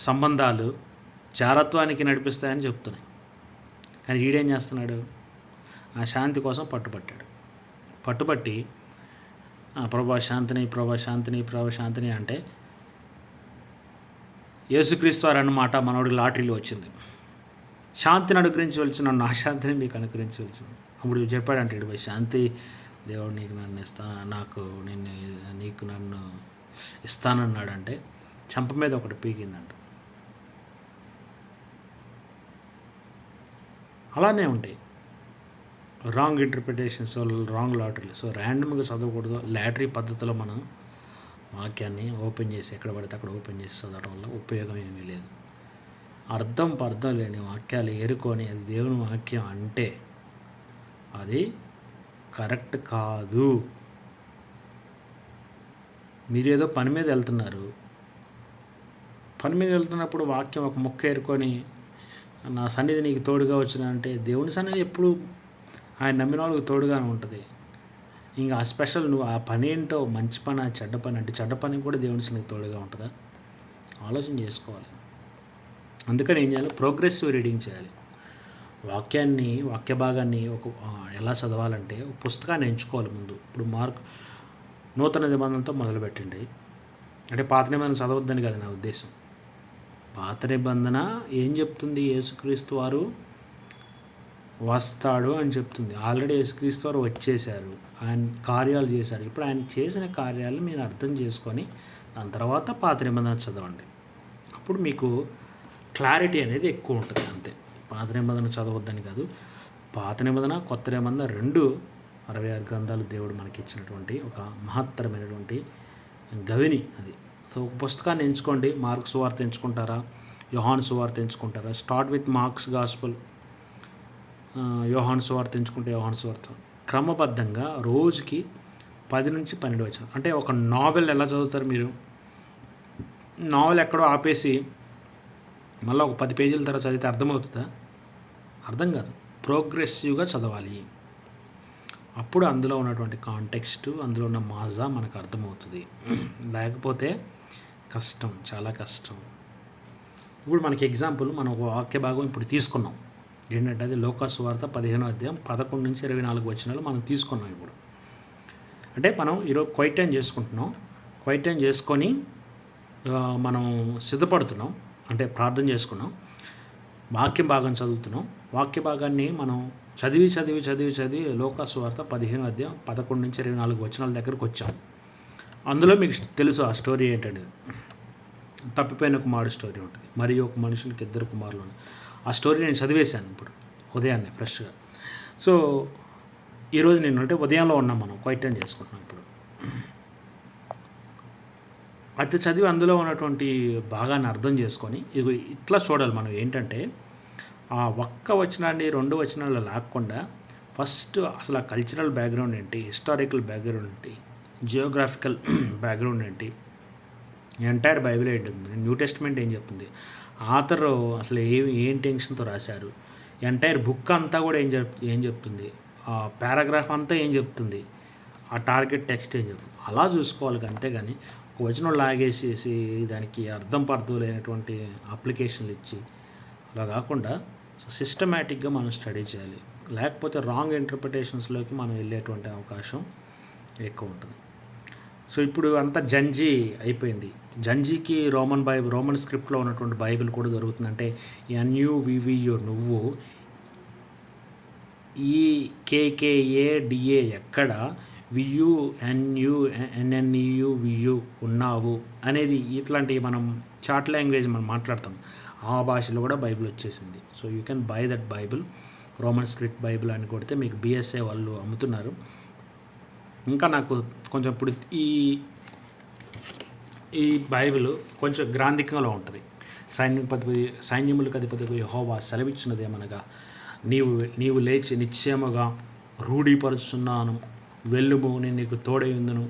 సంబంధాలు జారత్వానికి నడిపిస్తాయని చెప్తున్నాయి. కానీ ఈడేం చేస్తున్నాడు, ఆ శాంతి కోసం పట్టుబట్టి ప్రభా శాంతిని అంటే యేసుక్రీస్తు వారు అన్నమాట మనోడికి లాటరీలో వచ్చింది. శాంతిని అనుగ్రహించవలసి నన్ను, ఆ శాంతిని మీకు అనుగ్రహించవలసింది. అప్పుడు చెప్పాడంటే ఇటు శాంతి దేవుడు నీకు నన్ను ఇస్తానన్నాడంటే చెంప మీద ఒకటి పీకిందంట. అలానే ఉంటాయి రాంగ్ ఇంటర్ప్రిటేషన్స్, రాంగ్ లాటరీలు. సో ర్యాండమ్గా చదవకూడదు. లాటరీ పద్ధతిలో మనం వాక్యాన్ని ఓపెన్ చేసి ఎక్కడ పడితే అక్కడ ఓపెన్ చేసి చదవడం వల్ల ఉపయోగం ఏమీ లేదు. అర్థం లేని వాక్యాలు ఏరుకొని అది దేవుని వాక్యం అంటే అది కరెక్ట్ కాదు. మీరేదో పని మీద వెళ్తున్నప్పుడు వాక్యం ఒక ముక్క ఏరుకొని నా సన్నిధి నీకు తోడుగా వచ్చిన అంటే, దేవుని సన్నిధి ఎప్పుడు ఆయన నమ్మిన వాళ్ళకి తోడుగానే ఉంటుంది. ఇంకా ఆ స్పెషల్ నువ్వు ఆ పని ఏంటో, మంచి పని చెడ్డ పని అంటే చెడ్డ పని కూడా దేవుని సన్నిధి తోడుగా ఉంటుందా? ఆలోచన చేసుకోవాలి. అందుకని ఏం చేయాలి, ప్రోగ్రెసివ్ రీడింగ్ చేయాలి. వాక్య భాగాన్ని ఎలా చదవాలంటే ఒక పుస్తకాన్ని ఎంచుకోవాలి ముందు. ఇప్పుడు నూతన నిబంధనతో మొదలుపెట్టండి. అంటే పాత నిబంధన చదవద్దని కదా నా ఉద్దేశం. పాత నిబంధన ఏం చెప్తుంది? యేసుక్రీస్తు వారు వస్తాడు అని చెప్తుంది. ఆల్రెడీ యేసుక్రీస్తు వారు వచ్చేశారు, ఆయన కార్యాలు చేశారు. ఇప్పుడు ఆయన చేసిన కార్యాలు మీరు అర్థం చేసుకొని దాని తర్వాత పాత నిబంధన చదవండి. అప్పుడు మీకు క్లారిటీ అనేది ఎక్కువ ఉంటుంది. అంతే, పాత నిబంధన చదవద్దని కాదు. పాత నిబంధన కొత్త నిబంధన 66 గ్రంథాలు దేవుడు మనకి ఇచ్చినటువంటి ఒక మహత్తరమైనటువంటి గవిని అది. సో ఒక పుస్తకాన్ని ఎంచుకోండి. మార్కు సువార్త ఎంచుకుంటారా, యోహాను సువార్త ఎంచుకుంటారా? Start with Mark's gospel. యోహాను సువార్త ఎంచుకుంటే యోహాను సువార్త క్రమబద్ధంగా రోజుకి 10 నుంచి 12 వచనం. అంటే ఒక నావెల్ ఎలా చదువుతారు మీరు? నావెల్ ఎక్కడో ఆపేసి మళ్ళీ ఒక 10 పేజీల తర్వాత చదివితే అర్థమవుతుందా? అర్థం కాదు. ప్రోగ్రెసివ్గా చదవాలి. అప్పుడు అందులో ఉన్నటువంటి కాంటెక్స్ట్, అందులో ఉన్న మాజా మనకు అర్థమవుతుంది. లేకపోతే కష్టం, చాలా కష్టం. ఇప్పుడు మనకి ఎగ్జాంపుల్, మనం ఒక వాక్య భాగం ఇప్పుడు తీసుకున్నాం. ఏంటంటే అది లూకా సువార్త 15వ అధ్యాయం 11 నుంచి 24 వచనాలు మనం తీసుకున్నాం. ఇప్పుడు అంటే మనం ఈరోజు క్వైట్ టైం చేసుకుంటున్నాం. క్వైట్ టైం చేసుకొని మనం సిద్ధపడుతున్నాం. అంటే ప్రార్థన చేసుకున్నాం, వాక్య భాగం చదువుతున్నాం. వాక్య భాగాన్ని మనం చదివి లూకా సువార్త 15వ అధ్యాయం 11 నుంచి 24 వచనాల దగ్గరకు వచ్చాం. అందులో మీకు తెలుసు ఆ స్టోరీ ఏంటంటే, తప్పిపోయిన కుమారుడు స్టోరీ ఉంటుంది. మరియు ఒక మనుషునికి 2 కుమారులు. ఆ స్టోరీ నేను చదివేశాను ఇప్పుడు ఉదయాన్నే ఫ్రెష్గా. సో ఈరోజు నేను అంటే ఉదయంలో ఉన్నాం, మనం క్వైట్ టైం చేసుకుంటున్నాం. ఇప్పుడు అది చదివి అందులో ఉన్నటువంటి భాగాన్ని అర్థం చేసుకొని ఇట్లా చూడాలి మనం. ఏంటంటే ఆ ఒక్క వచనాన్ని 2 వచనాలు లాక్కుండా ఫస్ట్ అసలు ఆ కల్చరల్ బ్యాక్గ్రౌండ్ ఏంటి, హిస్టారికల్ బ్యాక్గ్రౌండ్ ఏంటి, జియోగ్రాఫికల్ బ్యాక్గ్రౌండ్ ఏంటి, ఎంటైర్ బైబిల్ ఏంటుంది, న్యూ టెస్ట్మెంట్ ఏం చెప్తుంది, ఆథర్ అసలు ఏం టెన్షన్తో రాశారు, ఎంటైర్ బుక్ అంతా కూడా ఏం చెప్తుంది, ఆ పారాగ్రాఫ్ అంతా ఏం చెప్తుంది, ఆ టార్గెట్ టెక్స్ట్ ఏం చెప్తుంది, అలా చూసుకోవాలి. అంతేగాని ఒక వచనం లాగేసేసి దానికి అర్థం లేనటువంటి అప్లికేషన్లు ఇచ్చి అలా కాకుండా సిస్టమేటిక్గా మనం స్టడీ చేయాలి. లేకపోతే రాంగ్ ఇంటర్ప్రిటేషన్స్లోకి మనం వెళ్ళేటువంటి అవకాశం ఎక్కువ ఉంటుంది. సో ఇప్పుడు అంతా జంజీ అయిపోయింది. జంజీకి రోమన్ స్క్రిప్ట్లో ఉన్నటువంటి బైబిల్ కూడా దొరుకుతుంది. అంటే NUVVU నువ్వు, EKKADA ఎక్కడ, VUNUNNEUVU ఉన్నావు అనేది, ఇట్లాంటి మనం చాట్ లాంగ్వేజ్ మనం మాట్లాడతాం, ఆ భాషలో కూడా బైబిల్ వచ్చేసింది. So you can buy that Bible, Roman script Bible అని కొడితే మీకు BSA వాళ్ళు అమ్ముతున్నారు. ఇంకా నాకు కొంచెం ఇప్పుడు ఈ బైబిల్ కొంచెం గ్రాంధికంలో ఉంటుంది. సైన్యములకు అధిపతిగా యెహోవా సెలవిచ్చినదేమనగా, నీవు లేచి నిశ్చయముగా రూఢీపరుచున్నాను, వెల్లుము, నేను నీకు తోడైందును,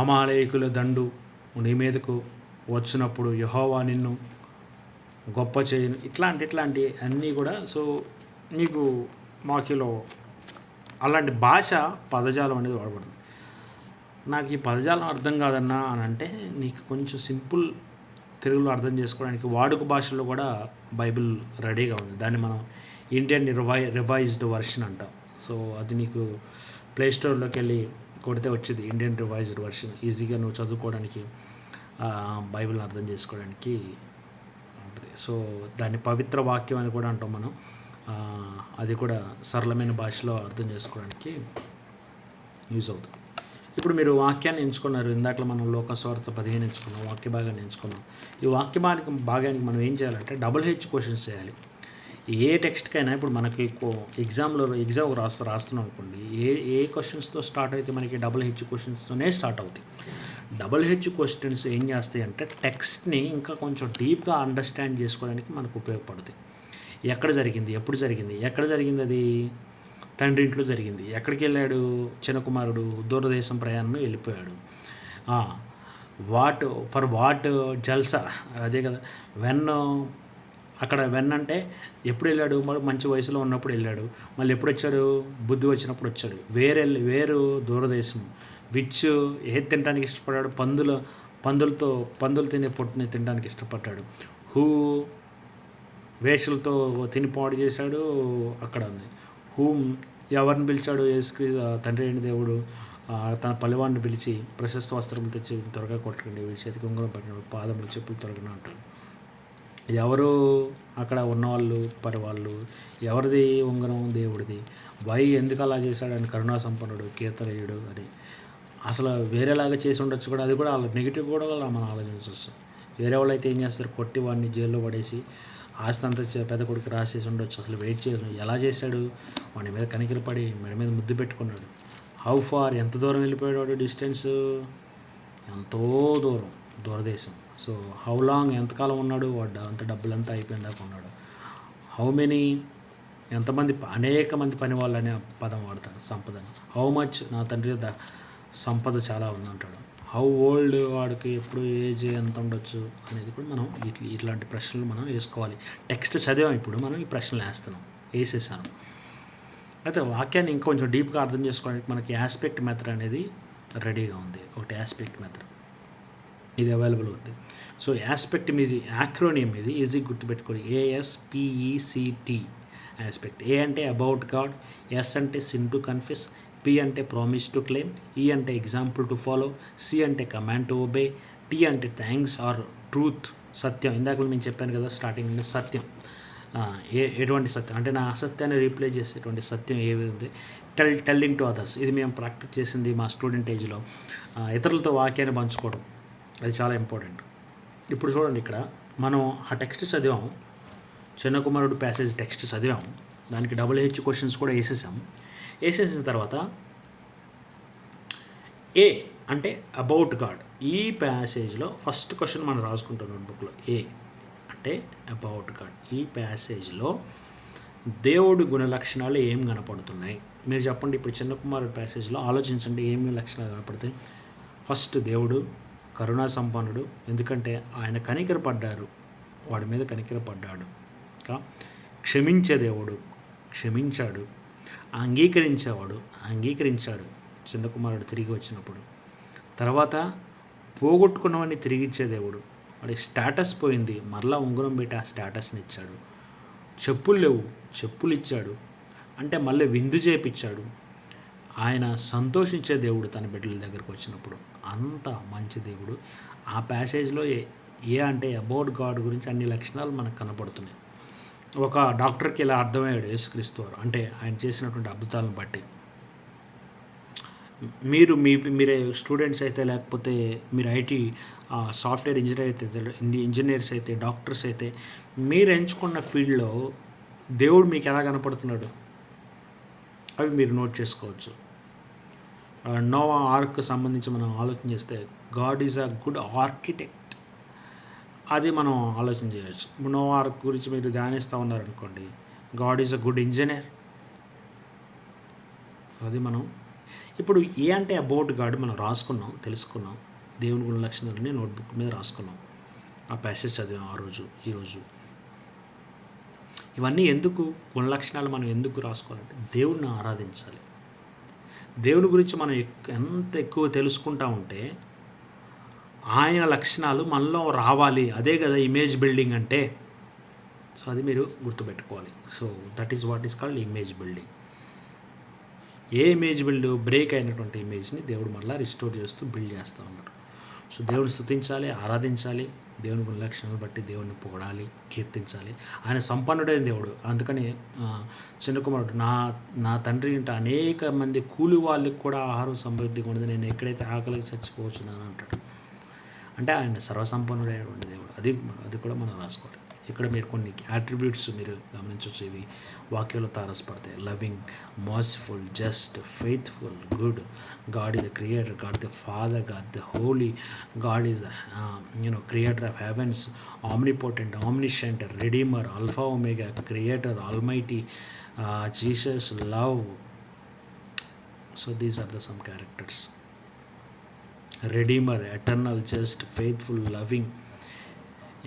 అమాలేకుల దండు నీ మీదకు వచ్చినప్పుడు యెహోవా నిన్ను గొప్ప చేయను. ఇట్లాంటి అన్నీ కూడా. సో మీకు మాకిలో అలాంటి భాష పదజాలం అనేది వాడబడుతుంది. నాకు ఈ పదజాలం అర్థం కాదన్నా అని అంటే, నీకు కొంచెం సింపుల్ తెలుగులో అర్థం చేసుకోవడానికి వాడుక భాషలో కూడా బైబిల్ రెడీగా ఉంది. దాన్ని మనం ఇండియన్ రివైజ్డ్ వర్షన్ అంటాం. సో అది నీకు ప్లేస్టోర్లోకి వెళ్ళి కొడితే వచ్చేది ఇండియన్ రివైజ్డ్ వర్షన్. ఈజీగా నువ్వు చదువుకోవడానికి, బైబిల్ని అర్థం చేసుకోవడానికి ఉంటుంది. సో దాన్ని పవిత్ర వాక్యం అని కూడా అంటాం మనం. అది కూడా సరళమైన భాషలో అర్థం చేసుకోవడానికి యూజ్ అవుతుంది. ఇప్పుడు మీరు వాక్యాన్ని ఎంచుకున్నారు. ఇందాక మనం లూకా సువార్త 15 ఎంచుకున్నాం, వాక్య భాగాన్ని ఎంచుకున్నాం. ఈ వాక్య భాగానికి మనం ఏం చేయాలంటే HH క్వశ్చన్స్ చేయాలి. ఏ టెక్స్ట్కైనా ఇప్పుడు మనకి ఎగ్జామ్ రాస్తున్నాం అనుకోండి, ఏ క్వశ్చన్స్తో స్టార్ట్ అయితే మనకి HH క్వశ్చన్స్తోనే స్టార్ట్ అవుతాయి. HH క్వశ్చన్స్ ఏం చేస్తాయి అంటే టెక్స్ట్ని ఇంకా కొంచెం డీప్గా అండర్స్టాండ్ చేసుకోవడానికి మనకు ఉపయోగపడుతుంది. ఎక్కడ జరిగింది, ఎప్పుడు జరిగింది, ఎక్కడ జరిగింది, అది తండ్రి ఇంట్లో జరిగింది. ఎక్కడికి వెళ్ళాడు చిన్న కుమారుడు, దూరదేశం ప్రయాణం వెళ్ళిపోయాడు. వాట్ జల్సా, అదే కదా. వెన్ అంటే ఎప్పుడు వెళ్ళాడు, మంచి వయసులో ఉన్నప్పుడు వెళ్ళాడు. మళ్ళీ ఎప్పుడు వచ్చాడు, బుద్ధి వచ్చినప్పుడు వచ్చాడు. వేరు దూరదేశం. ఏది తినడానికి ఇష్టపడ్డాడు, పందులు తినే పొట్టుని తినడానికి ఇష్టపడ్డాడు. హూ వేషలతో తిని పాడు చేశాడు, అక్కడ ఉంది. హూమ్ ఎవరిని పిలిచాడు? తండ్రి అయిన దేవుడు తన పలివాడిని పిలిచి ప్రశస్త వస్త్రములు తెచ్చి త్వరగా కొట్టకండి, వీడి చేతికి ఉంగరం పెట్టండి, పాదములు చెప్పులు తొలగిన అంటాడు. ఎవరు అక్కడ ఉన్నవాళ్ళు? పరివాళ్ళు. ఎవరిది ఉంగరం? దేవుడిది. ఎందుకు అలా చేశాడని కరుణా సంపన్నుడు, కీర్తనీయుడు అని అసలు వేరేలాగా చేసి ఉండొచ్చు కూడా. అది కూడా వాళ్ళ నెగిటివ్ కూడా మనం ఆలోచించవచ్చు. వేరే వాళ్ళు అయితే ఏం చేస్తారు? కొట్టి వాడిని జైల్లో పడేసి ఆస్తి అంతా పెద్ద కొడుకు రాసేసి ఉండొచ్చు. అసలు వెయిట్ చేసి ఎలా చేశాడు? వాడి మీద కనికరపడి మెడ మీద ముద్దు పెట్టుకున్నాడు. హౌ ఫార్, ఎంత దూరం వెళ్ళిపోయాడు? డిస్టెన్స్ ఎంతో దూరదేశం. సో హౌ లాంగ్, ఎంతకాలం ఉన్నాడు? వాడు అంత డబ్బులంతా అయిపోయిందాక ఉన్నాడు. హౌ మెనీ, ఎంతమంది, అనేక మంది పని వాళ్ళు అనే పదం వాడతాడు సంపదని. హౌ మచ్, నా తండ్రి సంపద చాలా ఉందంటాడు. హౌ ఓల్డ్, వాడికి ఎప్పుడు ఏజ్ ఎంత ఉండొచ్చు అనేది కూడా మనం ఇట్లాంటి ప్రశ్నలు మనం వేసుకోవాలి. టెక్స్ట్ చదివాం, ఇప్పుడు మనం ఈ ప్రశ్నలు వేసేసాను. అయితే వాక్యాన్ని ఇంకొంచెం డీప్గా అర్థం చేసుకోవడానికి మనకి యాస్పెక్ట్ మెథడ్ అనేది రెడీగా ఉంది. ఒకటి యాస్పెక్ట్ మెథడ్ ఇది అవైలబుల్ ఉంది. సో యాస్పెక్ట్ మీది యాక్రోనియం, ఇది ఈజీ గుర్తుపెట్టుకోండి. ASPECT aspect. ఏ అంటే అబౌట్ గాడ్, ఎస్ అంటే సిన్ టు కన్ఫెస్, P అంటే ప్రామిస్ టు క్లెయిమ్, E అంటే ఎగ్జాంపుల్ టు ఫాలో, C అంటే కమాండ్ టు ఒబే, T అంటే థ్యాంక్స్ ఆర్ ట్రూత్, సత్యం. ఇందాక నేను చెప్పాను కదా స్టార్టింగ్, సత్యం. ఎటువంటి సత్యం అంటే నా అసత్యాన్ని రీప్లేస్ చేసేటువంటి సత్యం ఏవి ఉంది? Telling to others. ఇది మేము ప్రాక్టీస్ చేసింది మా స్టూడెంట్ ఏజ్లో. ఇతరులతో వాక్యాన్ని పంచుకోవడం, అది చాలా ఇంపార్టెంట్. ఇప్పుడు చూడండి, ఇక్కడ మనం ఆ టెక్స్ట్ చదివాము, చిన్న కుమారుడు ప్యాసేజ్ టెక్స్ట్ చదివాము, దానికి HH క్వశ్చన్స్ కూడా వేసేసిన తర్వాత ఏ అంటే అబౌట్ గాడ్. ఈ ప్యాసేజ్లో ఫస్ట్ క్వశ్చన్ మనం రాసుకుంటాం నోట్బుక్లో. ఏ అంటే అబౌట్ గాడ్. ఈ ప్యాసేజ్లో దేవుడి గుణ లక్షణాలు ఏం కనపడుతున్నాయి? మీరు చెప్పండి. ఇప్పుడు చిన్న కుమారుడు ప్యాసేజ్లో ఆలోచించండి, ఏమి లక్షణాలు కనపడతాయి? ఫస్ట్, దేవుడు కరుణా సంపన్నుడు, ఎందుకంటే ఆయన కనికరపడ్డారు, వాడి మీద కనికరపడ్డాడు. ఇంకా క్షమించే దేవుడు, క్షమించాడు. అంగీకరించాడు చిన్న కుమారుడు తిరిగి వచ్చినప్పుడు. తర్వాత పోగొట్టుకున్నవన్నీ తిరిగి ఇచ్చే దేవుడు. వాడి స్టేటస్ పోయింది, మరలా ఉంగరం పెట్టి ఆ స్టేటస్ని ఇచ్చాడు. చెప్పులు లేవు, చెప్పులు ఇచ్చాడు. అంటే మళ్ళీ విందు చేపించాడు. ఆయన సంతోషించే దేవుడు తన బిడ్డల దగ్గరకు వచ్చినప్పుడు. అంత మంచి దేవుడు. ఆ ప్యాసేజ్లో ఏ అంటే అబౌట్ గాడ్ గురించి అన్ని లక్షణాలు మనకు కనపడుతున్నాయి. ఒక డాక్టర్కి ఇలా అర్థమయ్యాడు యేసుక్రీస్తు వారు, అంటే ఆయన చేసినటువంటి అద్భుతాలను బట్టి. మీరే స్టూడెంట్స్ అయితే, లేకపోతే మీరు ఐటీ సాఫ్ట్వేర్ ఇంజనీర్స్ అయితే, డాక్టర్స్ అయితే, మీరు ఎంచుకున్న ఫీల్డ్లో దేవుడు మీకు ఎలా కనపడుతున్నాడు అవి మీరు నోట్ చేసుకోవచ్చు. నోవా ఆర్క్ సంబంధించి మనం ఆలోచన చేస్తే, God is a good architect, అది మనం ఆలోచన చేయవచ్చు. నోవా ఆర్క్ గురించి మీరు ధ్యానిస్తూ ఉన్నారనుకోండి, God is a good engineer, అది మనం ఇప్పుడు ఏ అంటే అబౌట్ గాడ్ మనం రాసుకున్నాం, తెలుసుకున్నాం. దేవుని గుణ లక్షణాలని నోట్బుక్ మీద రాసుకున్నాం. ఆ ప్యాసేజ్ చదివాం ఆ రోజు, ఈరోజు. ఇవన్నీ ఎందుకు? గుణ లక్షణాలు మనం ఎందుకు రాసుకోవాలంటే దేవుడిని ఆరాధించాలి. దేవుని గురించి మనం ఎంత ఎక్కువ తెలుసుకుంటా ఉంటే ఆయన లక్షణాలు మనలో రావాలి. అదే కదా ఇమేజ్ బిల్డింగ్ అంటే. సో అది మీరు గుర్తుపెట్టుకోవాలి. So that is what is called image building. A image break అయినటువంటి ఇమేజ్ని దేవుడు మళ్ళీ రిస్టోర్ చేస్తూ బిల్డ్ చేస్తూ ఉన్నాడు. సో దేవుని స్తుతించాలి, ఆరాధించాలి, దేవుని గుణ లక్షణాలను బట్టి దేవుడిని పొగడాలి, కీర్తించాలి. ఆయన సంపన్నుడైన దేవుడు. అందుకని చిన్న కుమారుడు, నా తండ్రి ఇంట అనేక మంది కూలి వాళ్ళకి కూడా ఆహారం సమృద్ధిగా ఉండదు, నేను ఎక్కడైతే ఆకలికి చచ్చిపోవచ్చున్నాను అంటాడు. అంటే ఆయన సర్వసంపన్నుడైనటువంటి దేవుడు. అది కూడా మనం రాసుకోవాలి. ఇక్కడ మీరు కొన్ని యాట్రిబ్యూట్స్ మీరు గమనించవచ్చు. ఇవి వాక్యంలో తారసపడతాయి. Loving, merciful, just, faithful, good. God is the creator, God the father, God the holy, God is creator of heavens, omnipotent, omniscient, redeemer, alpha omega, creator, almighty, Jesus, love. So these are the some characters. Redeemer, eternal, just, faithful, loving,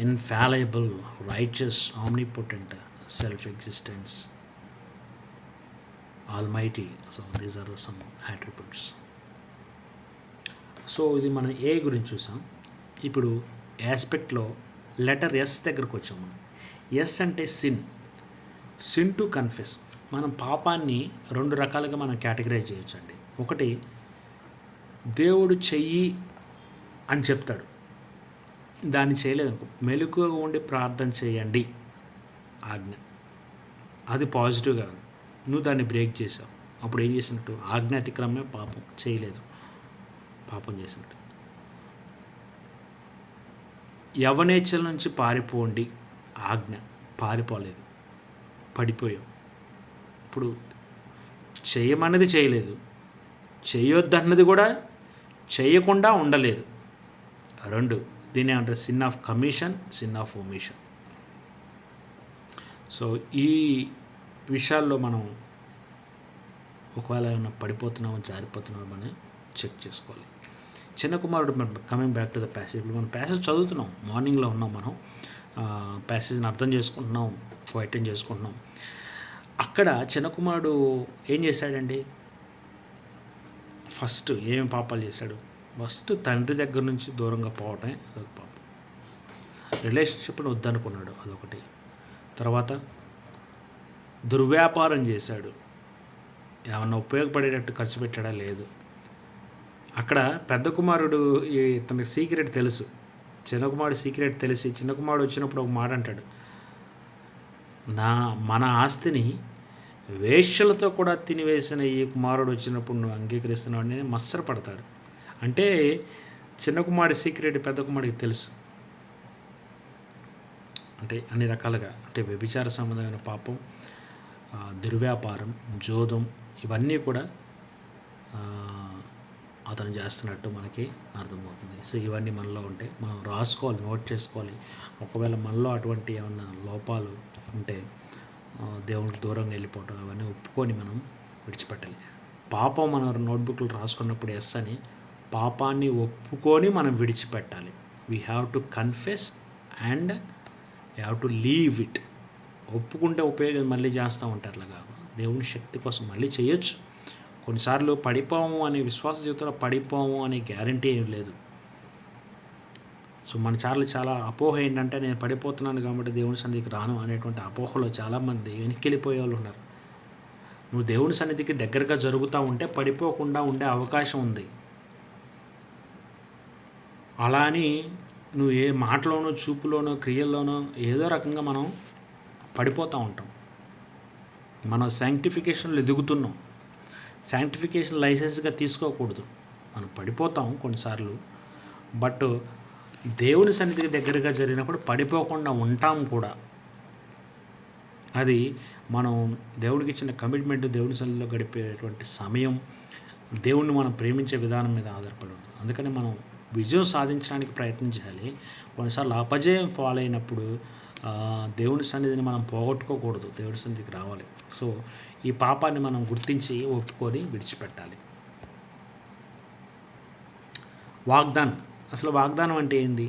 infallible, righteous, omnipotent, self-existence, almighty. So these are some attributes. So ఇది మనం ఏ గురించి చూసాం. ఇప్పుడు ఆస్పెక్ట్లో letter S దగ్గరకు వచ్చాం మనం. Yes అంటే sin to confess. మనం పాపాన్ని 2 రకాలుగా మనం కేటగరైజ్ చేయొచ్చండి. ఒకటి, దేవుడు చెయ్యి అని చెప్తాడు, దాన్ని చేయలేదనుకో, మెలకువగా ఉండి ప్రార్థన చేయండి ఆజ్ఞ, అది పాజిటివ్గా. నువ్వు దాన్ని బ్రేక్ చేసావు, అప్పుడు ఏం చేసినట్టు? ఆజ్ఞ అతిక్రమమే పాపం, చేయలేదు, పాపం చేసినట్టు. యవనేచ్ఛల నుంచి పారిపోండి, ఆజ్ఞ, పారిపోలేదు, పడిపోయావు. ఇప్పుడు చేయమన్నది చేయలేదు, చేయొద్దన్నది కూడా చేయకుండా ఉండలేదు. 2, దీని అంటారు sin of commission, sin of omission. So ఈ విషయాల్లో మనం ఒకవేళ ఏమైనా పడిపోతున్నామో జారిపోతున్నామో అని చెక్ చేసుకోవాలి. చిన్న కుమారుడు, coming back to the passage. ఇప్పుడు మనం ప్యాసేజ్ చదువుతున్నాం, మార్నింగ్లో ఉన్నాం, మనం ప్యాసేజ్ని అర్థం చేసుకుంటున్నాం, ఫైటింగ్ చేసుకుంటున్నాం. అక్కడ చిన్న కుమారుడు ఏం చేశాడండి? ఫస్ట్ ఏమి పాపాలు చేశాడు? ఫస్ట్ తండ్రి దగ్గర నుంచి దూరంగా పోవటమే అదొక పాపం. రిలేషన్షిప్ని వద్దనుకున్నాడు, అదొకటి. తర్వాత దుర్వ్యాపారం చేశాడు, ఏమన్నా ఉపయోగపడేటట్టు ఖర్చు పెట్టాడా? లేదు. అక్కడ పెద్ద కుమారుడు తనకి సీక్రెట్ తెలుసు, చిన్న కుమారుడు సీక్రెట్ తెలిసి చిన్న కుమారుడు వచ్చినప్పుడు ఒక మాట అంటాడు, మన ఆస్తిని వేశ్యలతో కూడా తినివేసిన ఈ కుమారుడు వచ్చినప్పుడు నువ్వు అంగీకరిస్తున్నావు అని మత్సరపడతాడు. అంటే చిన్న కుమారుడి సీక్రెట్ పెద్ద కుమారుడికి తెలుసు. అంటే అన్ని రకాలుగా, అంటే వ్యభిచార సంబంధమైన పాపం, దుర్వ్యాపారం, జోదం, ఇవన్నీ కూడా అతను చేస్తున్నట్టు మనకి అర్థమవుతుంది. సో ఇవన్నీ మనలో ఉంటే మనం రాసుకోవాలి, నోట్ చేసుకోవాలి. ఒకవేళ మనలో అటువంటి ఏమన్నా లోపాలు ఉంటే దేవునికి దూరంగా వెళ్ళిపోవటం, అవన్నీ ఒప్పుకొని మనం విడిచిపెట్టాలి. పాపం మనం నోట్బుక్లో రాసుకున్నప్పుడు ఎస్ అని, పాపాన్ని ఒప్పుకొని మనం విడిచిపెట్టాలి. We have to confess and you have to leave it. ఒప్పుకుంటే ఉపయోగం మళ్ళీ చేస్తూ ఉంటారు. అట్లాగా దేవుని శక్తి కోసం మళ్ళీ చేయొచ్చు. కొన్నిసార్లు పడిపోము అనే విశ్వాస జీవితంలో పడిపోము అనే గ్యారంటీ ఏం లేదు. సో మన చాలా అపోహ ఏంటంటే, నేను పడిపోతున్నాను కాబట్టి దేవుని సన్నిధికి రాను అనేటువంటి అపోహలో చాలామంది వెనక్కి వెళ్ళిపోయే వాళ్ళు ఉన్నారు. నువ్వు దేవుని సన్నిధికి దగ్గరగా జరుగుతూ ఉంటే పడిపోకుండా ఉండే అవకాశం ఉంది. అలా అని నువ్వు ఏ మాటలోనో, చూపులోనో, క్రియల్లోనో ఏదో రకంగా మనం పడిపోతూ ఉంటాం. మనం శాంక్టిఫికేషన్లో ఎదుగుతున్నాం. శాంక్టిఫికేషన్ లైసెన్స్గా తీసుకోకూడదు. మనం పడిపోతాం కొన్నిసార్లు, బట్ దేవుని సన్నిధికి దగ్గరగా జరిగినప్పుడు పడిపోకుండా ఉంటాం కూడా. అది మనం దేవుడికి ఇచ్చిన కమిట్మెంట్, దేవుని సన్నిధిలో గడిపేటువంటి సమయం, దేవుణ్ణి మనం ప్రేమించే విధానం మీద ఆధారపడి ఉంటుంది. అందుకని మనం విజయం సాధించడానికి ప్రయత్నం చేయాలి. కొన్నిసార్లు అపజయం పాలైనప్పుడు దేవుని సన్నిధిని మనం పోగొట్టుకోకూడదు, దేవుడి సన్నిధికి రావాలి. సో ఈ పాపాన్ని మనం గుర్తించి ఒప్పుకొని విడిచిపెట్టాలి. వాగ్దానం. అసలు వాగ్దానం అంటే ఏంది?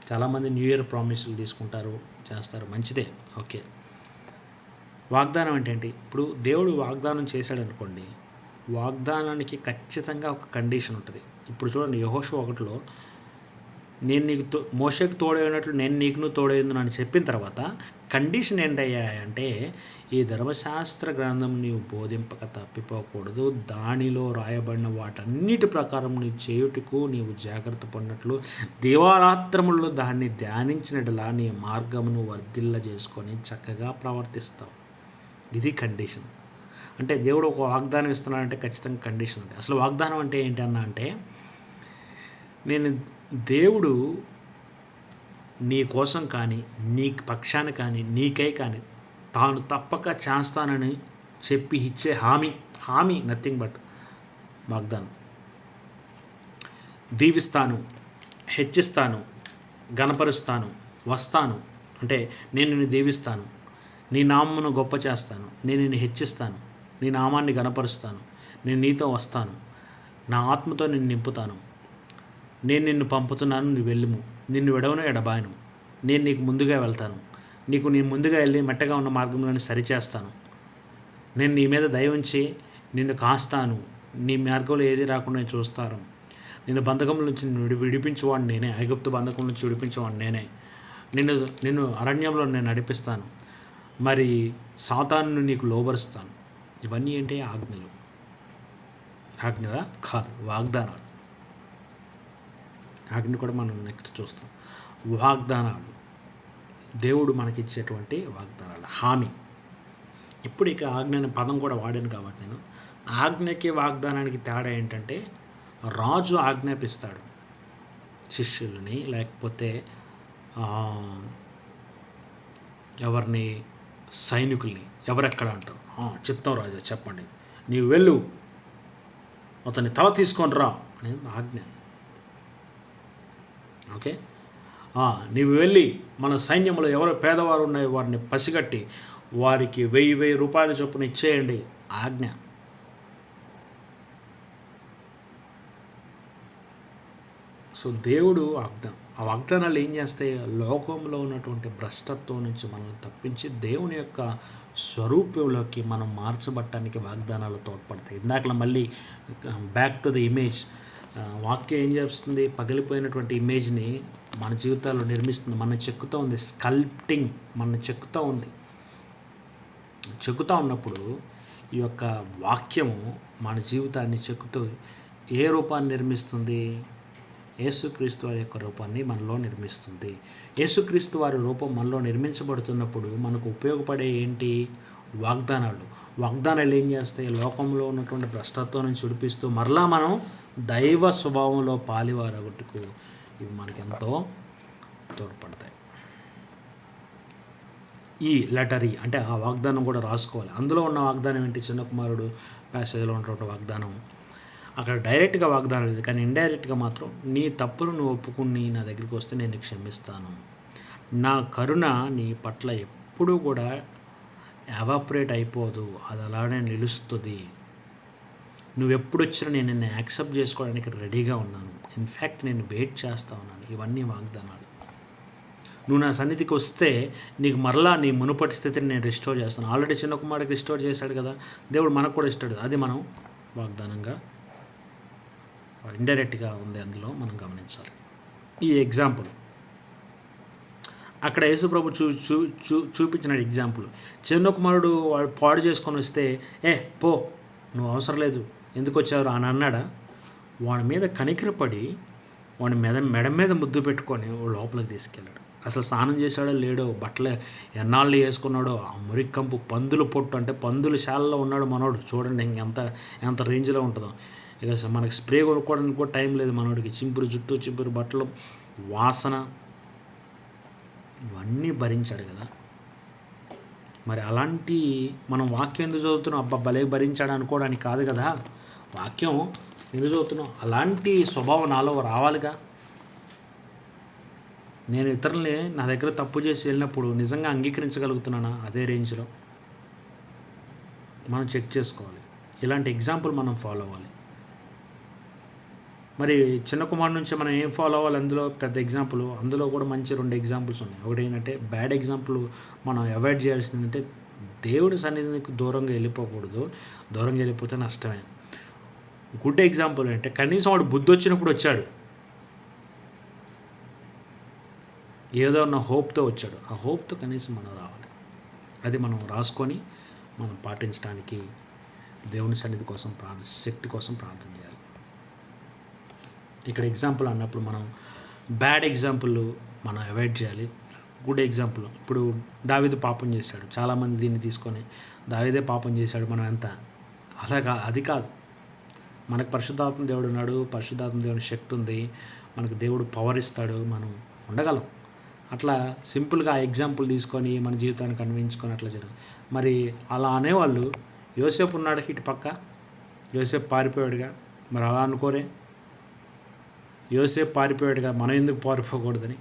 చాలామంది న్యూ ఇయర్ ప్రామిస్లు తీసుకుంటారు, చేస్తారు, మంచిదే, ఓకే. వాగ్దానం అంటే ఏంటి? ఇప్పుడు దేవుడు వాగ్దానం చేశాడు అనుకోండి, వాగ్దానానికి ఖచ్చితంగా ఒక కండిషన్ ఉంటుంది. ఇప్పుడు చూడండి, యెహోషువ 1లో నేను నీకు మోషేకు తోడైనట్లు నేను నీకును తోడైందును అని చెప్పిన తర్వాత కండిషన్ ఏంటయ్యా అంటే, ఈ ధర్మశాస్త్ర గ్రంథం నీవు బోధింపక తప్పిపోకూడదు, దానిలో రాయబడిన వాటన్నిటి ప్రకారం నీవు చేయుటకు నీవు జాగ్రత్త పడినట్లు దివారాత్రముల్లో దాన్ని ధ్యానించినట్లా నీ మార్గమును వర్ధిల్ల చేసుకొని చక్కగా ప్రవర్తిస్తావు. ఇది కండిషన్. అంటే దేవుడు ఒక వాగ్దానం ఇస్తున్నాడంటే ఖచ్చితంగా కండిషన్ ఉంది. అసలు వాగ్దానం అంటే ఏంటి అన్న అంటే, దేవుడు నీ కోసం కానీ, నీ పక్షాన కానీ, నీకై కానీ తాను తప్పక చేస్తానని చెప్పి ఇచ్చే హామీ, నథింగ్ బట్ వాగ్దానం. దీవిస్తాను, హెచ్చిస్తాను, గణపరుస్తాను, వస్తాను అంటే నేను నిన్ను దీవిస్తాను, నీ నామమును గొప్ప చేస్తాను, నేను నిన్ను హెచ్చిస్తాను, నీ నామాన్ని గణపరుస్తాను, నేను నీతో వస్తాను, నా ఆత్మతో నిన్ను నింపుతాను, నేను నిన్ను పంపుతున్నాను, నువ్వు వెళ్ళుము, నిన్ను విడవను ఎడబాయను, నేను నీకు ముందుగా వెళ్తాను, నేను ముందుగా వెళ్ళి మెట్టగా ఉన్న మార్గంలోని సరిచేస్తాను, నేను నీ మీద దయ ఉంచి నిన్ను కాస్తాను, నీ మార్గంలో ఏది రాకుండా చూస్తాను, నిన్ను బంధకం నుంచి విడిపించేవాడిని నేనే, ఐగుప్తు బంధకం నుంచి విడిపించేవాడిని నేనే, నిన్ను నిన్ను అరణ్యంలో నేను నడిపిస్తాను, మరి సాతాను నీకు లోబరుస్తాను. ఇవన్నీ ఏంటి? ఆజ్ఞలు. ఆజ్ఞలా కాదు, వాగ్దానాలు. ఆజ్ఞ కూడా మనం నెక్స్ట్ చూస్తాం. వాగ్దానాలు, దేవుడు మనకిచ్చేటువంటి వాగ్దానాలు, హామీ. ఇప్పుడు ఇక ఆజ్ఞ అనే పదం కూడా వాడాను కాబట్టి నేను, ఆజ్ఞకి వాగ్దానానికి తేడా ఏంటంటే, రాజు ఆజ్ఞాపిస్తాడు శిష్యులని, లేకపోతే ఎవరిని, సైనికుల్ని, ఎవరెక్కడ అంటారు, చిత్తం రాజా చెప్పండి, నీవు వెళ్ళు, అతన్ని తల తీసుకొని రా అనేది ఆజ్ఞ. ఓకే, నీవు వెళ్ళి మన సైన్యంలో ఎవరు పేదవారు ఉన్నాయో వారిని పసిగట్టి వారికి 1000 రూపాయల చొప్పున ఇచ్చేయండి, ఆజ్ఞ. సో దేవుడు ఆ వాగ్దానాలు ఏం చేస్తాయి? లోకంలో ఉన్నటువంటి భ్రష్టత్వం నుంచి మనల్ని తప్పించి దేవుని యొక్క స్వరూపంలోకి మనం మార్చబట్టడానికి వాగ్దానాలు తోడ్పడతాయి. ఇందాకలా మళ్ళీ బ్యాక్ టు ది ఇమేజ్, వాక్యం ఏం చేస్తుంది? పగిలిపోయినటువంటి ఇమేజ్ని మన జీవితాల్లో నిర్మిస్తుంది, మన చెక్కుతూ ఉంది, స్కల్ప్టింగ్ మన చెక్కుతూ ఉంది. చెక్కుతూ ఉన్నప్పుడు ఈ యొక్క వాక్యము మన జీవితాన్ని చెక్కుతూ ఏ రూపాన్ని నిర్మిస్తుంది? యేసుక్రీస్తు వారి యొక్క రూపాన్ని మనలో నిర్మిస్తుంది. యేసుక్రీస్తు వారి రూపం మనలో నిర్మించబడుతున్నప్పుడు మనకు ఉపయోగపడే ఏంటి? వాగ్దానాలు. వాగ్దానాలు ఏం చేస్తాయి? లోకంలో ఉన్నటువంటి భ్రష్టత్వం నుంచి విడిపిస్తూ మరలా మనం దైవ స్వభావంలో పాలివారగొట్టుకు ఇవి మనకెంతో తోడ్పడతాయి. ఈ లెటరీ అంటే ఆ వాగ్దానం కూడా రాసుకోవాలి. అందులో ఉన్న వాగ్దానం ఏంటి? చిన్న కుమారుడు ప్యాసేజ్లో ఉన్నటువంటి వాగ్దానం. అక్కడ డైరెక్ట్గా వాగ్దానం లేదు, కానీ ఇండైరెక్ట్గా మాత్రం నీ తప్పును నువ్వు ఒప్పుకుని నా దగ్గరికి వస్తే నేను క్షమిస్తాను, నా కరుణ నీ పట్ల ఎప్పుడూ కూడా ఎవాపరేట్ అయిపోదు, అది అలానే నిలుస్తుంది, నువ్వెప్పుడు వచ్చినా నేను నిన్ను యాక్సెప్ట్ చేసుకోవడానికి రెడీగా ఉన్నాను, ఇన్ఫ్యాక్ట్ నేను వెయిట్ చేస్తూ ఉన్నాను. ఇవన్నీ వాగ్దానాలు. నువ్వు నా సన్నిధికి వస్తే నీకు మరలా నీ మునుపటి స్థితిని నేను రిస్టోర్ చేస్తాను. ఆల్రెడీ చిన్న కుమారుడికి రిస్టోర్ చేశాడు కదా దేవుడు, మనకు కూడా ఇస్తాడు. అది మనం వాగ్దానంగా ఇండైరెక్ట్గా ఉంది, అందులో మనం గమనించాలి. ఈ ఎగ్జాంపుల్ అక్కడ యేసుప్రభు చూపించిన ఎగ్జాంపుల్, చిన్న కుమారుడు వాడు పాడు చేసుకొని వస్తే పో నువ్వు అవసరం లేదు ఎందుకు వచ్చారు అని అన్నాడా? వాడి మీద కనికరపడి వాడి మెడ మీద ముద్దు పెట్టుకొని లోపలికి తీసుకెళ్ళాడు. అసలు స్నానం చేశాడో లేడో, బట్టలు ఎన్నాళ్ళు వేసుకున్నాడో, ఆ మురికంపు పందుల పొట్టు అంటే పందుల శాలలో ఉన్నాడు మనోడు. చూడండి ఎంత రేంజ్లో ఉంటుందో. ఇక మనకి స్ప్రే కొనుక్కోవడానికి కూడా టైం లేదు మనోడికి. చింపురు జుట్టు, చింపురు బట్టలు, వాసన, ఇవన్నీ భరించాడు కదా. మరి అలాంటి మనం వాక్యం ఎందుకు చదువుతున్నాం? భలే భరించాడు అనుకోవడానికి కాదు కదా. వాక్యం ఎందుకు చదువుతున్నాం? అలాంటి స్వభావం నాలో రావాలిగా. నేను ఇతరులని నా దగ్గర తప్పు చేసి వెళ్ళినప్పుడు నిజంగా అంగీకరించగలుగుతున్నానా? అదే రేంజ్లో మనం చెక్ చేసుకోవాలి. ఇలాంటి ఎగ్జాంపుల్ మనం ఫాలో అవ్వాలి. మరి చిన్న కుమారుడు నుంచి మనం ఏం ఫాలో అవ్వాలి? అందులో పెద్ద ఎగ్జాంపుల్, అందులో కూడా మంచి 2 ఎగ్జాంపుల్స్ ఉన్నాయి. ఒకటి ఏంటంటే బ్యాడ్ ఎగ్జాంపుల్ మనం అవాయిడ్ చేయాల్సిందంటే దేవుడి సన్నిధికి దూరంగా వెళ్ళిపోకూడదు. దూరంగా వెళ్ళిపోతే నష్టమే. గుడ్ ఎగ్జాంపుల్ అంటే కనీసం వాడు బుద్ధి వచ్చినప్పుడు వచ్చాడు, ఏదో ఉన్న హోప్తో వచ్చాడు. ఆ హోప్తో కనీసం మనం రావాలి. అది మనం రాసుకొని మనం పాటించడానికి దేవుని సన్నిధి కోసం శక్తి కోసం ప్రార్థన చేయాలి. ఇక్కడ ఎగ్జాంపుల్ అన్నప్పుడు మనం బ్యాడ్ ఎగ్జాంపుల్ మనం అవాయిడ్ చేయాలి. గుడ్ ఎగ్జాంపుల్, ఇప్పుడు దావీదు పాపం చేశాడు. చాలామంది దీన్ని తీసుకొని దావీదే పాపం చేశాడు మనం ఎంత, అలాగా అది కాదు. మనకు పరిశుద్ధాత్మ దేవుడు ఉన్నాడు, పరిశుద్ధాత్మ దేవుని శక్తి ఉంది, మనకు దేవుడు పవర్ ఇస్తాడు, మనం ఉండగలం. అట్లా సింపుల్గా ఆ ఎగ్జాంపుల్ తీసుకొని మన జీవితాన్ని కన్వించుకొని అట్లా జరగదు. మరి అలా అనేవాళ్ళు, యోసేపు ఉన్నాడు ఇటు పక్క, యోసేపు పారిపోయాడుగా, మరి అలా అనుకోరే. యోసేపు పారిపోయాడుగా, మనం ఎందుకు పారిపోకూడదని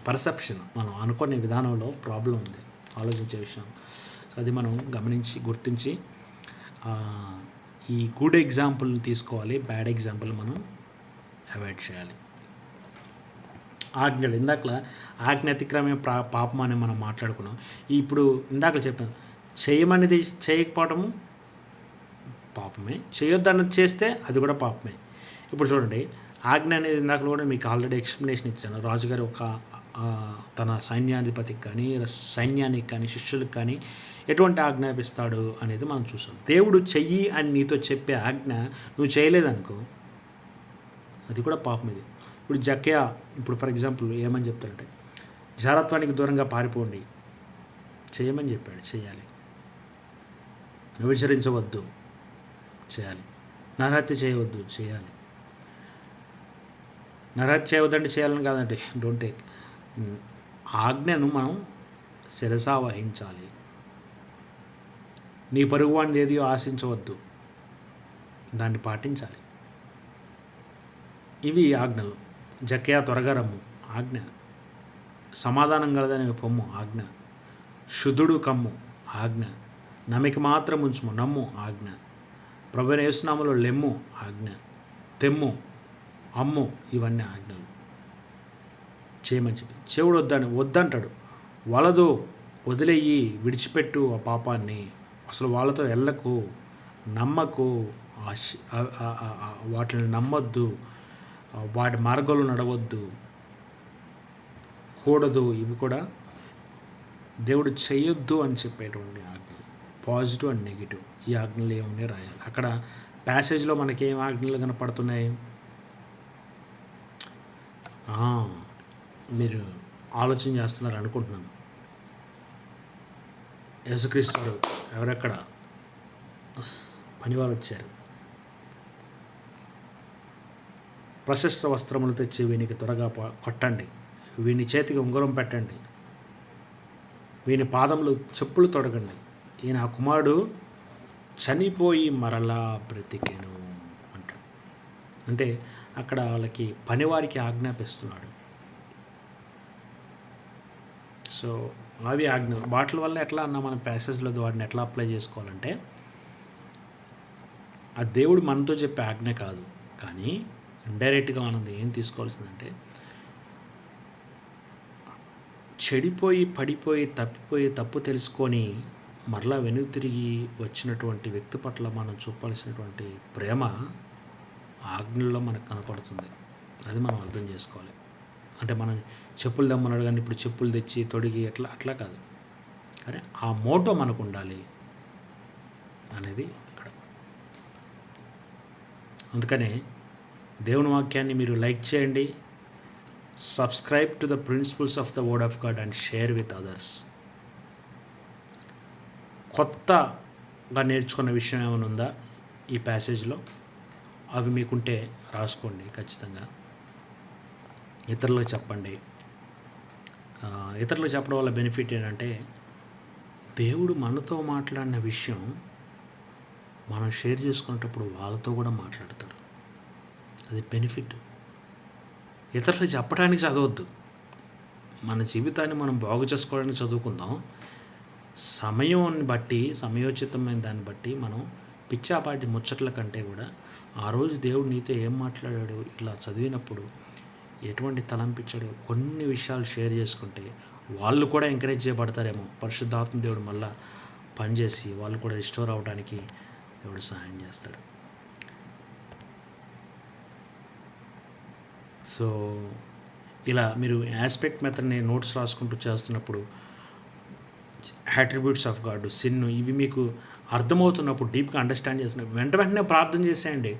పర్సెప్షన్, మనం అనుకునే విధానంలో ప్రాబ్లం ఉంది, ఆలోచించే విషయం. సో అది మనం గమనించి గుర్తించి ఈ గుడ్ ఎగ్జాంపుల్ తీసుకోవాలి, బ్యాడ్ ఎగ్జాంపుల్ మనం అవాయిడ్ చేయాలి. ఆజ్ఞలు, ఇందాకలా ఆజ్ఞ అతిక్రమే పాపం అని మనం మాట్లాడుకున్నాం. ఇప్పుడు ఇందాక చెప్పాను, చేయమనేది చేయకపోవటము పాపమే, చేయొద్దన్నది చేస్తే అది కూడా పాపమే. ఇప్పుడు చూడండి, ఆజ్ఞ అనేది ఇందాక కూడా మీకు ఆల్రెడీ ఎక్స్ప్లెనేషన్ ఇచ్చాను. రాజుగారు తన సైన్యాధిపతికి కానీ సైన్యానికి కానీ శిష్యులకు కానీ ఎటువంటి ఆజ్ఞాపిస్తాడు అనేది మనం చూసాం. దేవుడు చెయ్యి అని నీతో చెప్పే ఆజ్ఞ నువ్వు చేయలేదనుకో, అది కూడా పాపం. ఇది ఇప్పుడు జక్కయ్య ఇప్పుడు ఫర్ ఎగ్జాంపుల్ ఏమని చెప్తాడంటే, జారత్వానికి దూరంగా పారిపోండి చేయమని చెప్పాడు, చేయాలి. విచరించవద్దు, చేయాలి. నరహత్య చేయవద్దు, చేయాలి. నరహత్య చేయవద్దంటే చేయాలని కాదండి, డోంట్ టేక్. ఆజ్ఞను మనం శిరసా వహించాలి. నీ పరుగు వాడిని ఏది ఆశించవద్దు, దాన్ని పాటించాలి. ఇవి ఆజ్ఞలు. జక్కయ్య త్వరగా రమ్ము, ఆజ్ఞ. సమాధానం కలదని పొమ్ము, ఆజ్ఞ. శుద్ధుడు కమ్ము, ఆజ్ఞ. నమ్మిక మాత్రం ఉంచుము, నమ్ము, ఆజ్ఞ. ప్రభువైన యేసునామములో లెమ్ము, ఆజ్ఞ. తెమ్ము, అమ్ము, ఇవన్నీ ఆజ్ఞలు. చేయమని చెప్పి చెవుడు వద్దంటాడు. వలదు, వదిలేయి, విడిచిపెట్టు ఆ పాపాన్ని. అసలు వాళ్ళతో వెళ్ళకు, నమ్మకు, వాటిని నమ్మొద్దు, వాటి మార్గంలో నడవద్దు, కూడదు. ఇవి కూడా దేవుడు చేయొద్దు అని చెప్పేటువంటి ఆజ్ఞలు, పాజిటివ్ అండ్ నెగిటివ్. ఈ ఆజ్ఞలు ఏమున్నాయి రాయాలి. అక్కడ ప్యాసేజ్లో మనకి ఏం ఆజ్ఞలు కనపడుతున్నాయి? మీరు ఆలోచన చేస్తున్నారు అనుకుంటున్నాను. యేసుక్రీస్తు వారు ఎవరెక్కడ పనివారు వచ్చారు. ప్రశస్త వస్త్రములు తెచ్చి వీనికి త్వరగా కొట్టండి, వీని చేతికి ఉంగరం పెట్టండి, వీని పాదములు చెప్పులు తొడగండి, ఈయన ఆ కుమారుడు చనిపోయి మరలా బ్రతికెను అంటాడు. అంటే అక్కడ వాళ్ళకి పనివారికి ఆజ్ఞాపిస్తున్నాడు. సో అవి ఆజ్ఞలు. వాటి వల్ల ఎట్లా అన్నా మన ప్యాసేజ్లో వాటిని ఎట్లా అప్లై చేసుకోవాలంటే, ఆ దేవుడు మనతో చెప్పే ఆజ్ఞ కాదు, కానీ ఇండైరెక్ట్గా మనం ఏం తీసుకోవాల్సిందంటే, చెడిపోయి పడిపోయి తప్పిపోయి తప్పు తెలుసుకొని మరలా వెనుక తిరిగి వచ్చినటువంటి వ్యక్తి పట్ల మనం చూపాల్సినటువంటి ప్రేమ ఆజ్ఞల్లో మనకు కనపడుతుంది. అది మనం అర్థం చేసుకోవాలి. అంటే మనం చెప్పులు దమ్మన్నాడు కానీ ఇప్పుడు చెప్పులు తెచ్చి తొడిగి అట్లా కాదు, కానీ ఆ మోటో మనకు ఉండాలి అనేది అక్కడ. అందుకనే దేవుని వాక్యాన్ని మీరు లైక్ చేయండి, subscribe to the principles of the word of God and share with others. కొత్తగా నేర్చుకున్న విషయం ఏమైనా ఉందా ఈ ప్యాసేజ్లో? అవి మీకుంటే రాసుకోండి, ఖచ్చితంగా ఇతరులకు చెప్పండి. ఇతరులకు చెప్పడం వల్ల బెనిఫిట్ ఏంటంటే, దేవుడు మనతో మాట్లాడిన విషయం మనం షేర్ చేసుకునేటప్పుడు వాళ్ళతో కూడా మాట్లాడతారు. అది బెనిఫిట్. ఇతరులకు చెప్పడానికి చదవద్దు, మన జీవితాన్ని మనం బాగు చేసుకోవడానికి చదువుకుందాం. సమయాన్ని బట్టి, సమయోచితమైన దాన్ని బట్టి మనం పిచ్చాపాటి ముచ్చట్ల కంటే కూడా ఆ రోజు దేవుడు నీతో ఏం మాట్లాడాడు ఇలా చదివినప్పుడు ఎటువంటి తలంపించాడు, కొన్ని విషయాలు షేర్ చేసుకుంటే వాళ్ళు కూడా ఎంకరేజ్ చేయబడతారేమో. పరిశుద్ధాత్మ దేవుడు మళ్ళా పనిచేసి వాళ్ళు కూడా రిస్టోర్ అవ్వడానికి దేవుడు సహాయం చేస్తాడు. సో ఇలా మీరు యాస్పెక్ట్ మెథడ్ని నోట్స్ రాసుకుంటూ చేస్తున్నప్పుడు అట్రిబ్యూట్స్ ఆఫ్ గాడ్, సిన్, ఇవి మీకు అర్థమవుతున్నప్పుడు, డీప్గా అండర్స్టాండ్ చేస్తున్నప్పుడు వెంటనే ప్రార్థన చేసేయండి.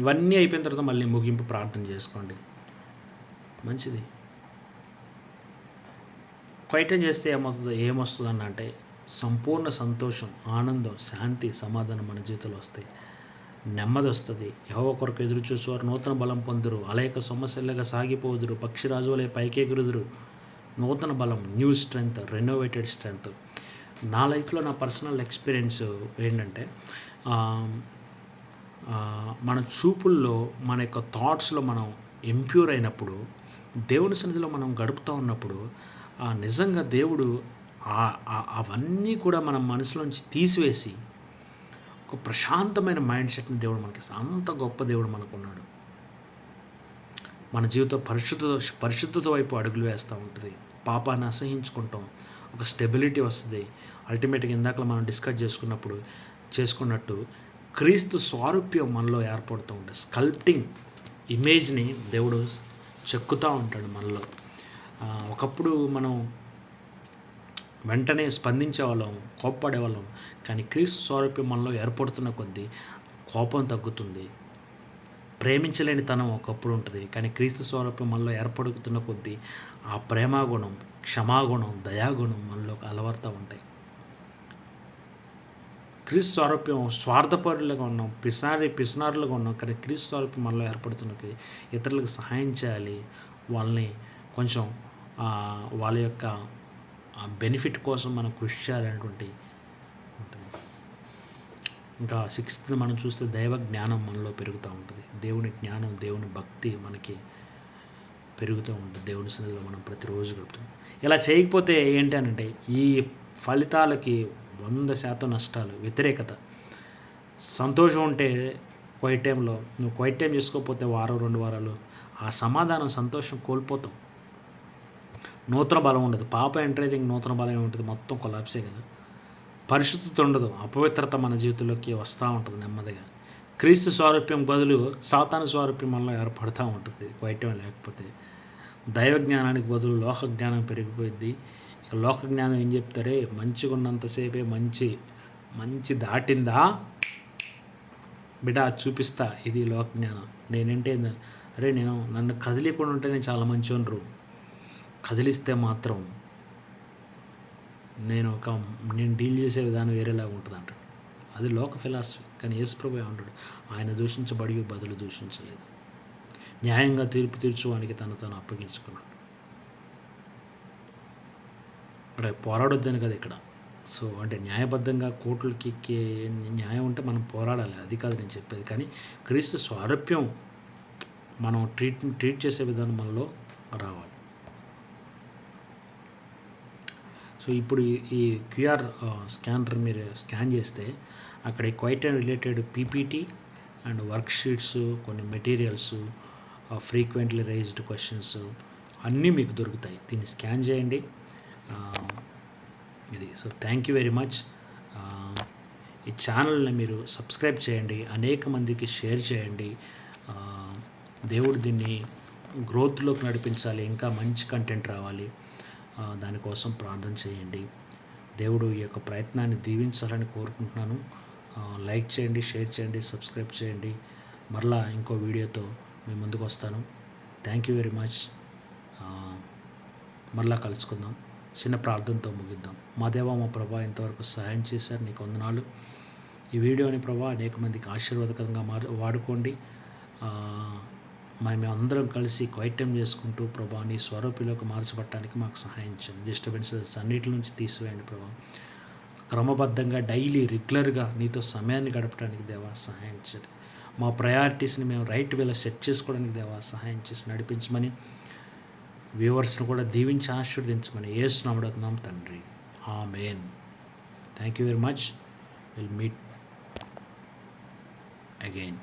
ఇవన్నీ అయిపోయిన తర్వాత మళ్ళీ ముగింపు ప్రార్థన చేసుకోండి, మంచిది. క్వైటం చేస్తే ఏమొస్తుంది అంటే సంపూర్ణ సంతోషం, ఆనందం, శాంతి, సమాధానం మన జీవితంలో వస్తాయి. నెమ్మది వస్తుంది. యెహోవా కొరకు ఎదురు చూసేవారు నూతన బలం పొందురు, అలేక సమస్యలుగా సాగిపోదురు, పక్షిరాజు వలె పైకెగురుదురు. నూతన బలం, న్యూ స్ట్రెంగ్త్, రెనోవేటెడ్ స్ట్రెంగ్త్. నా లైఫ్లో నా పర్సనల్ ఎక్స్పీరియన్స్ ఏంటంటే, మన చూపుల్లో, మన యొక్క థాట్స్లో మనం ఇంప్యూర్ అయినప్పుడు, దేవుని సన్నిధిలో మనం గడుపుతూ ఉన్నప్పుడు నిజంగా దేవుడు అవన్నీ కూడా మన మనసులోంచి తీసివేసి ఒక ప్రశాంతమైన మైండ్ సెట్ని దేవుడు మనకి, అంత గొప్ప దేవుడు మనకున్నాడు. మన జీవితం పరిశుద్ధత వైపు అడుగులు వేస్తూ ఉంటుంది. పాపాన్ని అసహించుకుంటాం, ఒక స్టెబిలిటీ వస్తుంది. అల్టిమేట్గా ఇందాక మనం డిస్కస్ చేసుకున్నట్టు క్రీస్తు స్వారూప్యం మనలో ఏర్పడుతూ ఉంటుంది. స్కల్ప్టింగ్ ఇమేజ్ని దేవుడు చెక్కుతూ ఉంటాడు మనలో. ఒకప్పుడు మనం వెంటనే స్పందించేవాళ్ళం, కోప్పడేవాళ్ళం. కానీ క్రీస్తు స్వారూప్యం మనలో ఏర్పడుతున్న కొద్దీ కోపం తగ్గుతుంది. ప్రేమించలేని తనం ఒకప్పుడు ఉంటుంది. కానీ క్రీస్తు స్వరూపం మనలో ఏర్పడుతున్న కొద్దీ ఆ ప్రేమాగుణం, క్షమాగుణం, దయాగుణం మనలో అలవడుతూ ఉంటాయి. క్రీస్తు స్వారూప్యం స్వార్థపరులుగా ఉన్నాం, పిసినారులుగా ఉన్నాం. కానీ క్రీస్తు స్వారూప్యం మనలో ఏర్పడుతున్నది ఇతరులకు సహాయం చేయాలి, వాళ్ళని కొంచెం వాళ్ళ యొక్క బెనిఫిట్ కోసం మనం కృషి చేయాలనేటువంటి ఉంటుంది. ఇంకా 6th మనం చూస్తే దైవ జ్ఞానం మనలో పెరుగుతూ ఉంటుంది. దేవుని జ్ఞానం, దేవుని భక్తి మనకి పెరుగుతూ ఉంటుంది. దేవుని సన్నిధిలో మనం ప్రతిరోజు గడుపుతాం. ఇలా చేయకపోతే ఏంటి అంటే ఈ ఫలితాలకి 100% నష్టాలు, వ్యతిరేకత. సంతోషం ఉంటే క్వైట్ టైంలో, నువ్వు క్వైట్ టైం చేసుకోకపోతే వారం 2 వారాలు ఆ సమాధానం, సంతోషం కోల్పోతాం. నూతన బలం ఉండదు. పాప ఎంటర్ అయితే నూతన బలం ఉంటుంది, మొత్తం కొలాప్సే కదా. పరిశుద్ధత ఉండదు, అపవిత్రత మన జీవితంలోకి వస్తూ ఉంటుంది నెమ్మదిగా. క్రీస్తు స్వారూప్యం బదులు సాతాను స్వారూప్యం మనలో ఏర్పడుతూ ఉంటుంది క్వైట్ టైం లేకపోతే. దైవ జ్ఞానానికి బదులు లోక జ్ఞానం పెరిగిపోయింది. ఇక లోక జ్ఞానం ఏం చెప్తారే, మంచిగా ఉన్నంతసేపే మంచి దాటిందా బిడ్డ చూపిస్తా, ఇది లోక జ్ఞానం. నేనంటే అరే నన్ను కదిలికుండా ఉంటే నేను చాలా మంచివాడు, కదిలిస్తే మాత్రం నేను డీల్ చేసే విధానం వేరేలాగా ఉంటుంది అంటాడు. అది లోక ఫిలాసఫీ. కానీ యేసుప్రభు ఏమంటాడు, ఆయన దూషించబడి బదులు దూషించలేదు, న్యాయంగా తీర్పు తీర్చువానికి తను అప్పగించుకున్నాడు. రేపు పోరాడొద్దని కదా ఇక్కడ. సో అంటే న్యాయబద్ధంగా కోర్టులకి న్యాయం ఉంటే మనం పోరాడాలి, అది కాదు నేను చెప్పేది. కానీ క్రీస్తు స్వారూప్యం మనం ట్రీట్ చేసే విధానం మనలో రావాలి. సో ఇప్పుడు ఈ క్యూఆర్ స్కానర్ మీరు స్కాన్ చేస్తే అక్కడ quite and related PPT and work sheets, కొన్ని మెటీరియల్స్, ఫ్రీక్వెంట్లీ రైజ్డ్ క్వశ్చన్స్ అన్నీ మీకు దొరుకుతాయి. దీన్ని స్కాన్ చేయండి. ఇది so thank you very much. ఈ ఛానల్ని మీరు సబ్స్క్రైబ్ చేయండి, అనేక మందికి షేర్ చేయండి. దేవుడు దీన్ని గ్రోత్లోకి నడిపించాలి, ఇంకా మంచి కంటెంట్ రావాలి, దానికోసం ప్రార్థన చేయండి. దేవుడు ఈ యొక్క ప్రయత్నాన్ని దీవించాలని కోరుకుంటున్నాను. లైక్ చేయండి, షేర్ చేయండి, సబ్స్క్రైబ్ చేయండి. మరలా ఇంకో వీడియోతో మీ ముందుకు వస్తాను. Thank you very much. మరలా కలుసుకుందాం. చిన్న ప్రార్థనతో ముగిద్దాం. మా దేవా, మా ప్రభా, ఇంతవరకు సహాయం చేశారు, నీకు వందనాలు. ఈ వీడియోని ప్రభా అనేక మందికి ఆశీర్వాదకరంగా వాడుకోండి. మేము అందరం కలిసి క్వైట్ టైం చేసుకుంటూ ప్రభా నీ స్వరూపిలోకి మార్చబట్టడానికి మాకు సహాయం చేయండి. డిస్టర్బెన్సెస్ అన్నిటి నుంచి తీసివేయండి ప్రభా. క్రమబద్ధంగా డైలీ రెగ్యులర్గా నీతో సమయాన్ని గడపడానికి దేవా సహాయం చేయండి. మా ప్రయారిటీస్ని మేము రైట్ వేలో సెట్ చేసుకోవడానికి దేవా సహాయం చేసి నడిపించమని, వ్యూవర్స్ని కూడా దీవించి ఆశీర్వదించమని యేసు నామమున అడుగుతున్నాం తండ్రి. ఆమేన్. Thank you very much. Will meet again.